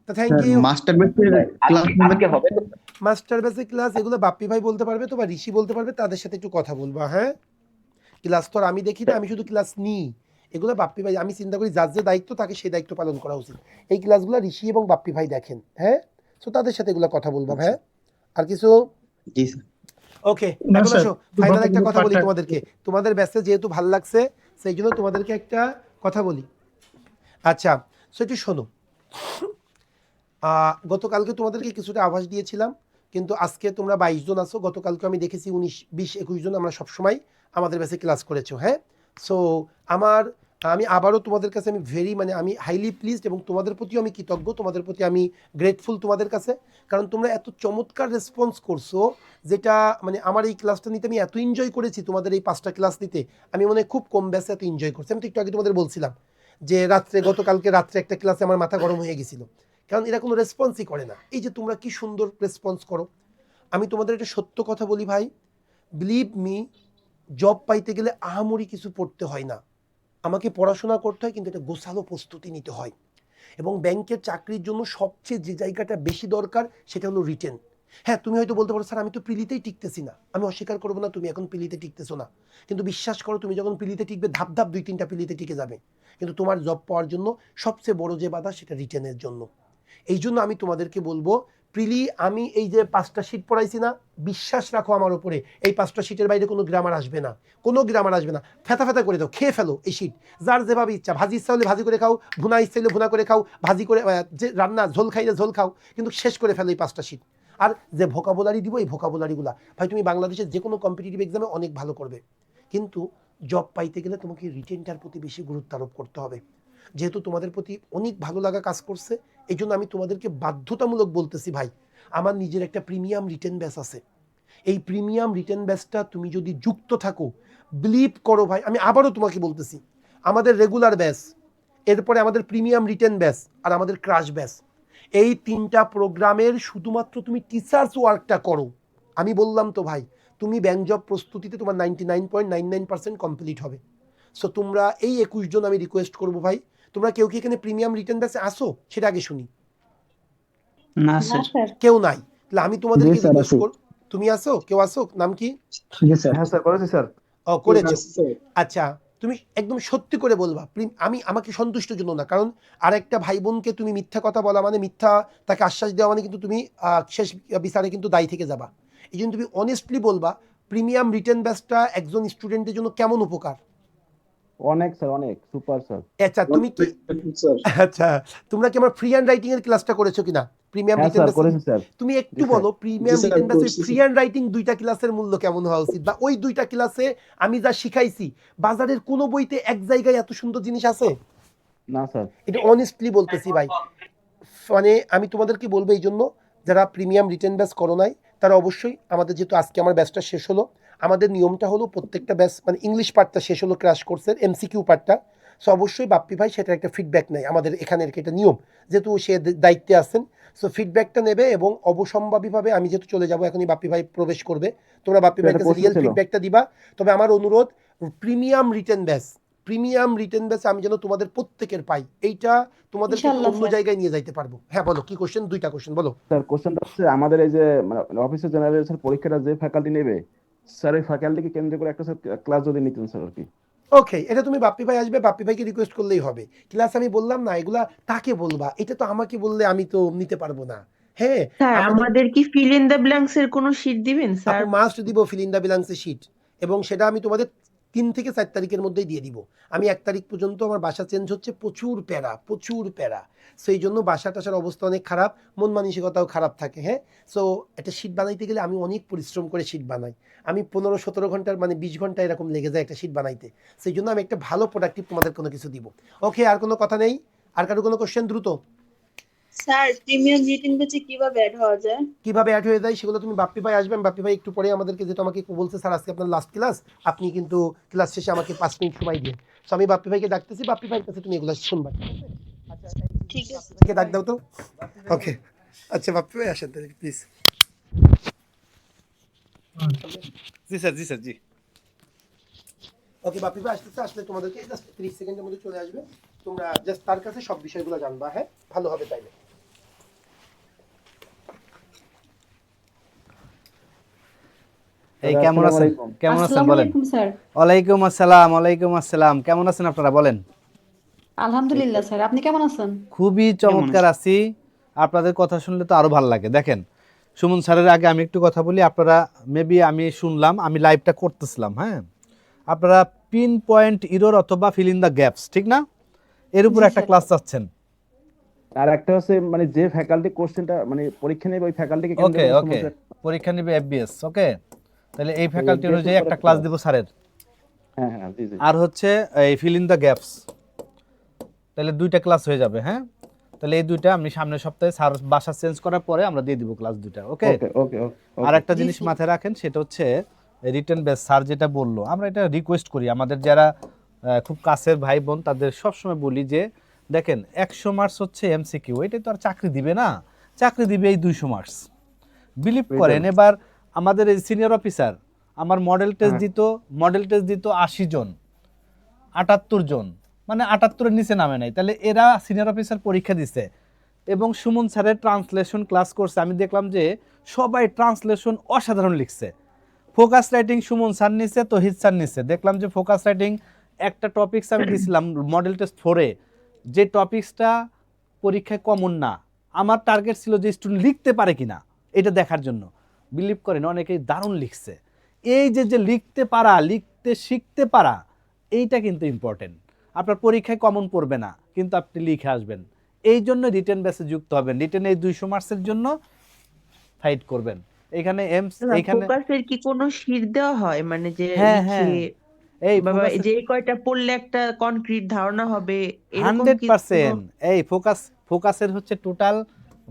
তো থ্যাংক ইউ। মাস্টার বেসের ক্লাস আজকে হবে তো? মাস্টার বেসিক ক্লাস এগুলো বাপ্পি ভাই বলতে পারবে তো, বা ঋষি বলতে পারবে, তাদের সাথে একটু কথা বলবা। হ্যাঁ, ক্লাস তো আর আমি দেখি না, আমি শুধু ক্লাস নিই। এগুলো বাপ্পি ভাই, আমি চিন্তা করি যার যে দায়িত্ব তাকে সেই দায়িত্ব পালন করা উচিত। এই ক্লাসগুলো ঋষি এবং বাপ্পি ভাই দেখেন। হ্যাঁ, তো তাদের সাথে এগুলো কথা বলবা। হ্যাঁ, আর কিছু? জি স্যার। ওকে, এখন আসো ফাইনাল একটা কথা বলি তোমাদেরকে। তোমাদের ব্যাচে যেহেতু ভালো লাগছে সেই জন্য তোমাদেরকে একটা কথা বলি। আচ্ছা, সো একটু শোনো। গতকালকে তোমাদেরকে কিছুটা আভাস দিয়েছিলাম, কিন্তু আজকে তোমরা 22 জন আছো। গতকালকে আমি দেখেছি 19, 20, 21 জন আমরা সবসময় আমাদের ব্যাচে ক্লাস করেছো। হ্যাঁ, সো আমি আবারও তোমাদের কাছে আমি আমি হাইলি প্লিজড, এবং তোমাদের প্রতিও আমি কৃতজ্ঞ, তোমাদের প্রতি আমি গ্রেটফুল তোমাদের কাছে, কারণ তোমরা এত চমৎকার রেসপন্স করছো, যেটা আমার এই ক্লাসটা নিতে আমি এত এনজয় করেছি। তোমাদের এই 5টা ক্লাস নিতে আমি মনে হয় খুব কম ব্যাচে এত এনজয় করছি। আমি তো একটু আগে তোমাদের বলছিলাম যে গতকালকে রাত্রে একটা ক্লাসে আমার মাথা গরম হয়ে গেছিলো, কারণ এরা কোনো রেসপন্সই করে না। এই যে তোমরা কি সুন্দর রেসপন্স করো। আমি তোমাদের একটা সত্য কথা বলি ভাই, বিলিভ মি, জব পাইতে গেলে আহামরি কিছু পড়তে হয় না, আমাকে পড়াশোনা করতে হয়, কিন্তু এটা গোছালো প্রস্তুতি নিতে হয়। এবং ব্যাংকের চাকরির জন্য সবচেয়ে যে জায়গাটা বেশি দরকার সেটা হলো রিটেন। হ্যাঁ, তুমি হয়তো বলতে পারো স্যার আমি তো প্রিলিতেই টিকতেছি না, আমি অস্বীকার করবো না তুমি এখন প্রিলিতে টিকতেছো না, কিন্তু বিশ্বাস করো তুমি যখন প্রিলিতে টিকবে ধাপ ধাপ 2-3টা প্রিলিতে টিকে যাবে। কিন্তু তোমার জব পাওয়ার জন্য সবচেয়ে বড় যে বাধা সেটা রিটেনের জন্য। এই জন্য আমি তোমাদেরকে বলবো প্রিলি, আমি এই যে 5টা শীট পড়াইছি না, বিশ্বাস রাখো আমার উপরে, এই 5টা শীটের বাইরে কোনো গ্রামার আসবে না, কোনো গ্রামার আসবে না। ফেতা ফেতা করে দাও, খেয়ে ফেলো এই শীট, যার যেভাবে ইচ্ছা। ভাজি ইচ্ছা হলে ভাজি করে খাও, ভুনা ইচ্ছা হলে ভুনা করে খাও, ভাজি করে যে রান্না ঝোল খাইলে ঝোল খাও, কিন্তু শেষ করে ফেলো এই 5টা শীট। আর যে ভোকাবুলারি দিব এই ভোকাবুলারিগুলা ভাই তুমি বাংলাদেশের যে কোনো কম্পিটিটিভ এক্সামে অনেক ভালো করবে, কিন্তু জব পাইতে গেলে তোমাকে রিটেনটার প্রতি বেশি গুরুত্ব আরোপ করতে হবে। যেহেতু তোমাদের প্রতি অনেক ভালো লাগা কাজ করছে, এই জন্য আমি তোমাদেরকে বাধ্যতামূলক বলতেছি ভাই, আমার নিজের একটা প্রিমিয়াম রিটেন ব্যাচ আছে। এই প্রিমিয়াম রিটেন ব্যাচটা তুমি যদি যুক্ত থাকো, বিলিভ করো ভাই, আমি আবারও তোমাকে বলতেছি, আমাদের রেগুলার ব্যাচ, এরপরে আমাদের প্রিমিয়াম রিটেন ব্যাচ, আর আমাদের ক্রাশ ব্যাচ, এই 3টা প্রোগ্রামের শুধুমাত্র তুমি টিচার্স ওয়ার্কটা করো, আমি বললাম তো ভাই, তুমি ব্যাংক জব প্রস্তুতিতে তোমার 99.99% কমপ্লিট হবে। সো তোমরা এই 21 জন আমি রিকোয়েস্ট করবো ভাই, তোমরা কেউ কি এখানে প্রিমিয়াম রিটেন ব্যাচে আসো সেটা আগে শুনি। না না স্যার। স্যার। কেউ নাই, তাহলে আমি তোমাদেরকে জি স্যার, রিকোয়েস্ট আছি। করব, তুমি আসো, কেউ আসো, নাম কি? জি স্যার। হ্যাঁ স্যার, করেছি স্যার। ও করেছো, আচ্ছা। তুমি একদম সত্যি করে বলবা, আমি আমাকে সন্তুষ্টের জন্য না, কারণ আরেকটা ভাই বোনকে তুমি মিথ্যা কথা বলা মানে, মিথ্যা তাকে আশ্বাস দেওয়া মানে কিন্তু তুমি শেষ বিচারে কিন্তু দায়ী থেকে যাবা। এই জন্য তুমি অনেস্টলি বলবা প্রিমিয়াম রিটেন ব্যাচটা একজন স্টুডেন্টের জন্য কেমন উপকার। অনেক স্যার, অনেক সুপার স্যার। আচ্ছা তুমি কি, আচ্ছা তোমরা কি আমার ফ্রি হ্যান্ড রাইটিং এর ক্লাসটা করেছো কিনা প্রিমিয়াম হ্যাঁ রিটেন স্যার, ব্যাচে? করেছি স্যার। তুমি একটু জি স্যার। বলো প্রিমিয়াম জি স্যার, রিটেন ব্যাচে করছি ফ্রি স্যার। হ্যান্ড রাইটিং 2টা ক্লাসের মূল্য কেমন হওয়া উচিত, বা ওই 2টা ক্লাসে আমি যা শিখাইছি বাজারের কোনো বইতে এক জায়গায় এত সুন্দর জিনিস আছে? না স্যার। এটা অনেস্টলি বলতেছি ভাই, মানে আমি তোমাদেরকে বলবো এই জন্য, যারা প্রিমিয়াম রিটেন ব্যাচ করো নাই তারা অবশ্যই, আমাদের যেহেতু আজকে আমার ব্যাচটা শেষ হলো, আমাদের নিয়মটা হলো প্রত্যেকটা ব্যাচ মানে ইংলিশ পার্টটা শেষ হলো ক্র্যাশ কোর্সের এমসিকিউ পার্টটা, সো অবশ্যই বাপ্পি ভাই সেটা একটা ফিডব্যাক নেয়, আমাদের এখানের এটা নিয়ম, যেহেতু সে দায়িত্বে আছেন, সো ফিডব্যাকটা নেবে, এবং অবসম্ভাবীভাবে আমি যেহেতু চলে যাবো এখনই, বাপ্পি ভাই প্রবেশ করবে, তোমরা বাপ্পি ভাইয়ের কাছে প্রশ্ন রিয়েল ছিল। ফিডব্যাকটা দিবা। তবে আমার অনুরোধ, প্রিমিয়াম রিটেন ব্যাচ আমি যেন তোমাদের প্রত্যেকের পাই, এইটা তোমাদেরকে ইনশাআল্লাহ অন্য স্যার। জায়গায় নিয়ে যাইতে পারবো। হ্যাঁ বলো কি কোশ্চেন, 2টা কোশ্চেন বলো। স্যার কোশ্চেনটা হচ্ছে, আমাদের এই যে মানে অফিসের জেনারেল স্যার পরীক্ষাটা যে ফ্যাকাল্টি নেবে স্যার, এই ফ্যাকাল্টিকে কেন্দ্র করে একটা স্যার ক্লাস যদি নিতেন স্যার আর কি। ওকে, এটা তুমি বাপ্পি ভাই আসবে, বাপ্পি ভাইকে রিকোয়েস্ট করলেই হবে। ক্লাস আমি বললাম না, এগুলা তাকে বলবা, এটা তো আমাকে বললে আমি তো নিতে পারবো না। হ্যাঁ স্যার আমাদের আমাদের কি ফিল ইন দ্য ব্ল্যাঙ্কস এর কোনো শীট দিবেন স্যার? আপু মাস্ট দিব ফিল ইন দ্য ব্ল্যাঙ্কসের শিট, এবং সেটা আমি তোমাদের 3 থেকে 4 তারিখের মধ্যেই দিয়ে দিব। আমি 1 তারিখ পর্যন্ত আমার বাসা চেঞ্জ হচ্ছে, প্রচুর প্যারা, সেই জন্য বাসা টাসার অবস্থা অনেক খারাপ, মন মানসিকতাও খারাপ থাকে। হ্যাঁ, সো একটা শিট বানাইতে গেলে আমি অনেক পরিশ্রম করে শিট বানাই, আমি 15-17 ঘন্টার মানে 20 ঘন্টা এরকম লেগে যায় একটা শিট বানাইতে, সেই জন্য আমি একটা ভালো প্রোডাক্টিভ তোমাদের কোনো কিছু দিব। ওকে, আর কোনো কথা নেই? আর কারো কোনো কোশ্চেন? দ্রুত স্যার প্রিমিয়াম রিটেন ব্যাচে কিভাবে অ্যাড হওয়া যায়? কিভাবে অ্যাড হয়ে যায় সেগুলো তুমি বাপ্পি ভাই আসবেন, বাপ্পি ভাই একটু পরে আমাদেরকে, যেটা আমাকে বলছে স্যার আজকে আপনার লাস্ট ক্লাস, আপনি কিন্তু ক্লাস শেষে আমাকে 5 মিনিট সময় দিন, সো আমি বাপ্পি ভাইকে ডাকতেছি, বাপ্পি ভাইয়ের কাছে তুমি এগুলো শুনবা, ঠিক আছে? আচ্ছা ঠিক আছে। বাপ্পি ভাইকে ডাক দাও তো। ওকে, আচ্ছা বাপ্পি ভাই আসেন তাহলে প্লিজ। জি স্যার, জি স্যার, জি। ওকে, বাপ্পি ভাই আসতেছে, আসলে তোমাদেরকে জাস্ট 30 সেকেন্ডের মধ্যে চলে আসবে, তোমরা জাস্ট তার কাছে সব বিষয়গুলো জানবা। হ্যাঁ, ভালো হবে তাইলে। এই কেমন আছেন? কেমন আছেন আসসালামু বলেন? আলাইকুম স্যার। ওয়ালাইকুম আসসালাম, ওয়ালাইকুম আসসালাম। কেমন আছেন আপনারা বলেন? আলহামদুলিল্লাহ স্যার, আপনি কেমন আছেন? খুবই চমৎকার আছি। আপনাদের কথা শুনলে তো আরো ভালো লাগে। দেখেন, সুমন স্যারের আগে আমি একটু কথা বলি। আপনারা মেবি আমি শুনলাম, আমি লাইভটা করতেছিলাম, হ্যাঁ, আপনারা পিন পয়েন্ট ইরর অথবা ফিল ইন দ্য গ্যাপস, ঠিক না? এর উপর জি একটা স্যার। ক্লাস চাচ্ছেন। আর একটা হচ্ছে মানে যে ফ্যাকাল্টি কোশ্চেনটা মানে পরীক্ষা নেবে ওই ফ্যাকাল্টিকে কেন্দ্র ওকে করে ওকে, সমস্যা। পরীক্ষা নিবে এফবিএস। ওকে, তাহলে এই ফ্যাকাল্টি FBS অনুযায়ী একটা উপরে ক্লাস class। দিব স্যারের। হ্যাঁ হ্যাঁ, জি জি। আর হচ্ছে এই ফিল ইন দ্য গ্যাপস, তাহলে 2টা ক্লাস হয়ে যাবে। হ্যাঁ, তাহলে এই 2টা আমি সামনের সপ্তাহে স্যার বাসা চেঞ্জ করার পরে আমরা দিয়ে দিব ক্লাস 2টা। ওকে, ওকে ওকে ওকে। আর একটা জিনিস মাথায় রাখেন, সেটা হচ্ছে রিটেন বেস স্যার যেটা বললো, আমরা এটা রিকোয়েস্ট করি আমাদের যারা খুব কাছের ভাই বোন, তাদের সবসময় বলি যে দেখেন 100 মার্কস হচ্ছে এমসিকিউ, এটা তো আর চাকরি দিবে না, চাকরি দিবে এই 200 মার্কস, বিলিভ করেন। এবার আমাদের এই সিনিয়র অফিসার আমার মডেল টেস্ট দিত 80 জন, 78 জন, মানে 78-এর নিচে নামে নাই। তাহলে এরা সিনিয়র অফিসার পরীক্ষা দিছে এবং সুমন স্যারের ট্রান্সলেশন ক্লাস করছে। আমি দেখলাম যে সবাই ট্রান্সলেশন অসাধারণ লিখছে। ফোকাস রাইটিং সুমন স্যার নিছে, তহিদ স্যার নিছে। দেখলাম যে ফোকাস রাইটিং একটা টপিকস আমি দিছিলাম মডেল টেস্ট 4-এ, যে টপিকসটা পরীক্ষায় কমন না, আমার টার্গেট ছিল যে স্টুডেন্ট লিখতে পারে কিনা এটা দেখার জন্য। বিলিভ করেন অনেকেই দারুণ লিখছে। এই যে লিখতে পারা, লিখতে শিখতে পারা, এইটা কিন্তু ইম্পর্টেন্ট। আপনার পরীক্ষায় কমন পড়বে না, কিন্তু আপনি লিখে আসবেন। এই জন্য রিটেন ব্যাচে যুক্ত হবেন। রিটেন এই 200 মার্কসের জন্য ফাইট করবেন। এখানে এইখানে ফোকাসের কি কোনো শীট দেওয়া হয়, মানে যে হ্যাঁ লিখে হ্যাঁ এই বাবা ফোকাসের যে কয়টা পড়লে একটা কনক্রিট ধারণা হবে এরকম কি 100% এই ফোকাসের হচ্ছে টোটাল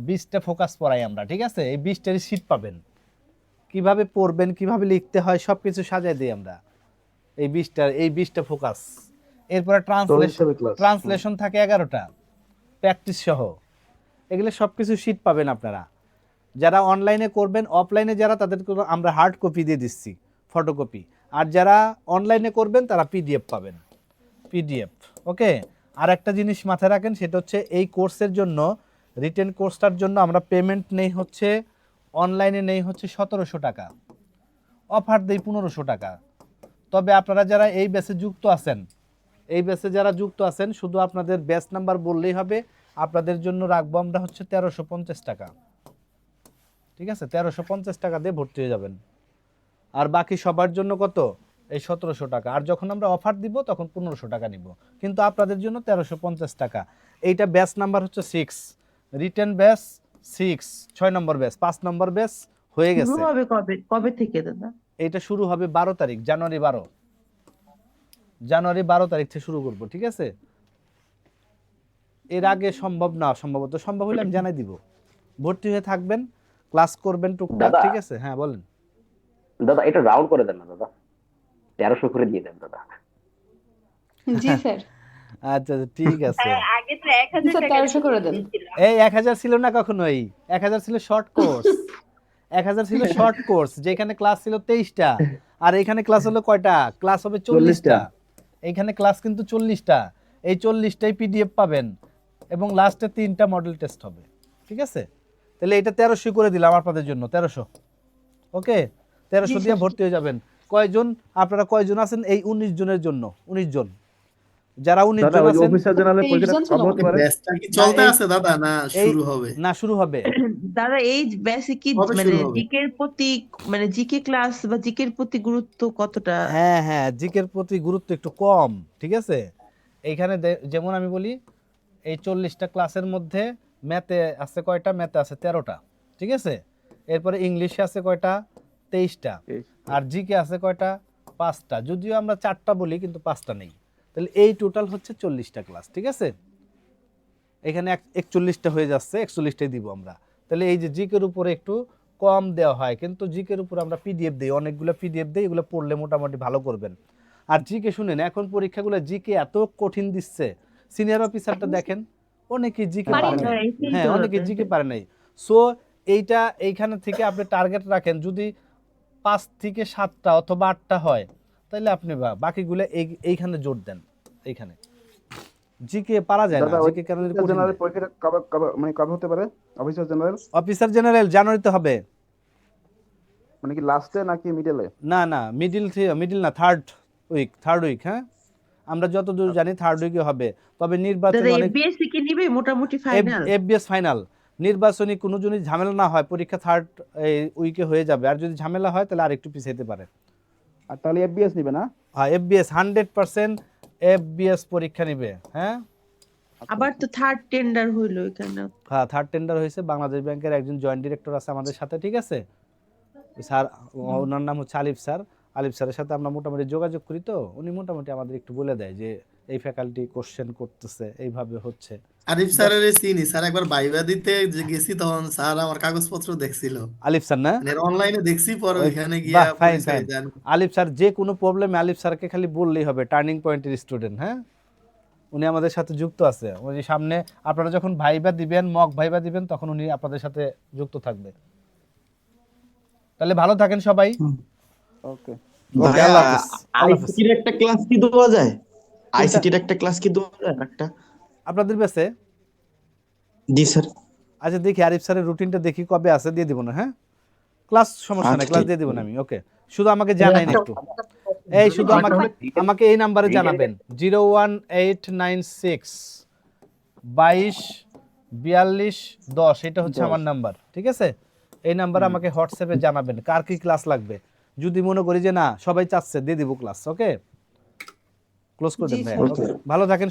20টা ফোকাস পড়াই আমরা, ঠিক আছে? এই 20টারই শীট পাবেন, কিভাবে পড়বেন, কিভাবে লিখতে হয় সবকিছু সাজাই দিই আমরা। এই 20টা ফোকাস। এরপরে ট্রান্সলেশন থাকে 11টা প্র্যাকটিস সহ। এগুলো সবকিছু শীট পাবেন আপনারা। যারা অনলাইনে করবেন, অফলাইনে যারা, তাদেরকে আমরা হার্ড কপি দিয়ে দিচ্ছি, ফটোকপি। আর যারা অনলাইনে করবেন তারা পিডিএফ পাবেন, পিডিএফ। ওকে, আর একটা জিনিস মাথায় রাখেন, সেটা হচ্ছে এই কোর্সের জন্য, রিটেন কোর্সটার জন্য আমরা পেমেন্ট নেই হচ্ছে, অনলাইনে নেই হচ্ছে 1700 টাকা, অফার দেই 1500 টাকা। তবে আপনারা যারা এই ব্যাচে যুক্ত আছেন, শুধু আপনাদের ব্যাচ নাম্বার বললেই হবে। আপনাদের জন্য রাখবো আমরা হচ্ছে 1350 টাকা, ঠিক আছে? 1350 টাকা দিয়ে ভর্তি হয়ে যাবেন। আর বাকি সবার জন্য কত? এই 1700 টাকা। আর যখন আমরা অফার দিব তখন 1500 টাকা নিব, কিন্তু আপনাদের জন্য 1350 টাকা। এইটা ব্যাচ নাম্বার হচ্ছে 6, রিটেন ব্যাচ 6 নম্বর ব্যাচ, 5 নম্বর ব্যাচ হয়ে শুরু গেছে। হবে কবে থেকে দাদা? এটা শুরু হবে 12 তারিখ, জানুয়ারি 12 তারিখ থেকে শুরু করব, ঠিক আছে? এর আগে সম্ভব না, সম্ভব হলে আমি জানাই দিব। ভর্তি হয়ে থাকবেন, ক্লাস করবেন টুকটাক, ঠিক আছে? হ্যাঁ বলেন দাদা, এটা রাউন্ড করে দেন না দাদা, 1300 করে দিয়ে দেন দাদা। জি স্যার। আচ্ছা ঠিক আছে। আগে তো 1000 স্যার টাকা 1300 করে দেন। এই 1000 ছিল না কখনোই, 1000 ছিল শর্ট কোর্স। 1000 ছিল শর্ট কোর্স, যেখানে ক্লাস ছিল 23টা, আর এখানে ক্লাস হলো কয়টা? ক্লাস হবে 40টা। এইখানে ক্লাস কিন্তু 40টা। এই 40টাই পিডিএফ পাবেন এবং লাস্টে 3টা মডেল টেস্ট হবে, ঠিক আছে? তাহলে এটা 1300 করে দিলাম আপনাদের জন্য, 1300। ওকে, 1300 দিয়ে ভর্তি হয়ে যাবেন। কয়জন আপনারা কয়জন আছেন? এই 19 জনের জন্য, 19 জন। যারা 19 জন আছেন, অফিসার জেনারেল পরীক্ষা কবে হতে পারে? ব্যাচটা কি চলতে আছে দাদা, না শুরু হবে? না শুরু হবে। দাদা এই ব্যাচে কি কবে মানে শুরু হবে? জিকের প্রতি, মানে জিকে ক্লাস বা জিকের প্রতি গুরুত্ব কতটা? হ্যাঁ হ্যাঁ, জিকের প্রতি গুরুত্ব একটু কম, ঠিক আছে? এইখানে যেমন আমি বলি, এই 40টা ক্লাসের মধ্যে ম্যাথে আছে কয়টা? ম্যাথে আছে 13টা, ঠিক আছে? এরপরে ইংলিশে আছে কয়টা? 23টা। আর জিকে আছে কয়টা? 5টা। যদিও আমরা 4টা বলি, কিন্তু 5টা নেই। তাহলে এই টোটাল হচ্ছে 40টা ক্লাস, ঠিক আছে? এখানে 41টা হয়ে যাচ্ছে, 41টাই দিব আমরা। তাহলে এই যে জিকের উপরে একটু কম দেওয়া হয়, কিন্তু জিকের উপর আমরা পিডিএফ দিই, অনেকগুলো পিডিএফ দিই, এগুলো পড়লে মোটামুটি ভালো করবেন। আর জিকে শুনেন, এখন পরীক্ষাগুলো জিকে এত কঠিন দিচ্ছে। সিনিয়র অফিসারটা দেখেন, অনেকে জিকে পারে না। হ্যাঁ, অনেকে জিকে পারে নাই। সো এইখানে থেকে আপনি টার্গেট রাখেন, যদি 5 থেকে 7টা অথবা 8টা হয়, তাহলে আপনি বাকিগুলো এইখানে জোর দেন। এইখানে জিকে পারা যায় না, জিকে কেন? জেনারেল পরীক্ষাটা কবে হতে পারে? অফিসার জেনারেল জানুয়ারিতে হবে। মানে কি লাস্টে নাকি মিডলে? না, মিডিল না, থার্ড উইক। হ্যাঁ, আমরা যতদূর জানি থার্ড উইকে হবে। তবে নির্বাচন এফবিএসসি কি নিবে মোটামুটি ফাইনাল? FBS final. নির্বাচনী কোনো যদি ঝামেলা না হয়, পরীক্ষা থার্ড উইকে হয়ে যাবে। আর যদি ঝামেলা হয় তাহলে আরেকটু পিছাইতে পারে। আর তাহলে এফবিএস নিবে না? হ্যাঁ, এফবিএস 100% এফবিএস পরীক্ষা নিবে। হ্যাঁ, আবার তো থার্ড টেন্ডার হইলো এখানে। হ্যাঁ, থার্ড টেন্ডার হয়েছে। বাংলাদেশ ব্যাংকের একজন জয়েন্ট ডিরেক্টর আছে আমাদের সাথে, ঠিক আছে? স্যার, ওনার নাম হচ্ছে আলিফ স্যার। আলিফ স্যারের সাথে আমরা মোটামুটি যোগাযোগ করি, তো উনি মোটামুটি আমাদের একটু বলে দেয় যে এই ফ্যাকাল্টি কোশ্চেন করতেছে, এইভাবে হচ্ছে। আরিফ স্যারের চিনি স্যার, একবার ভাইবা দিতে গেছি, তখন স্যার আমার কাগজপত্র দেখছিল। আলিফ স্যার না, অনলাইনে দেখছি, পরে ওইখানে গিয়া ফাইন। আলিফ স্যার যে কোনো প্রবলেমে আলিফ স্যারকে খালি বললেই হবে, টার্নিং পয়েন্টের স্টুডেন্ট। হ্যাঁ, উনি আমাদের সাথে যুক্ত আছে। উনি সামনে আপনারা যখন ভাইবা দিবেন, মক ভাইবা দিবেন, তখন উনি আপনাদের সাথে যুক্ত থাকবে। তাহলে ভালো থাকেন সবাই। ওকে ওকে, আল্লাহ হাফেজ। আল্লাহ হাফেজ। আইসিটির একটা ক্লাস কি দেওয়া যায়? আইসিটির একটা ক্লাস কি দেওয়া যায় একটা? আপনাদের বেসে জি স্যার। আচ্ছা দেখি আরিফ স্যারের রুটিনটা দেখি কবে আছে, দিয়ে দিব না, হ্যাঁ ক্লাস সমস্যা নাই, আচ্ছা, ক্লাস ঠিক দিয়ে দিব না আমি। ওকে, শুধু আমাকে জানাই না একটু, এই শুধু আমাকে আমাকে এই নাম্বারে জানাবেন 01896 22 42 10, এটা হচ্ছে আমার নাম্বার, ঠিক আছে? এই নাম্বারে আমাকে হোয়াটসঅ্যাপে জানাবেন কার কি ক্লাস লাগবে। যদি মনে করি যে না সবাই চাচ্ছে, দিয়ে দিব ক্লাস। ওকে, ক্লোজ করে দেন ভাই। ওকে, ভালো থাকেন।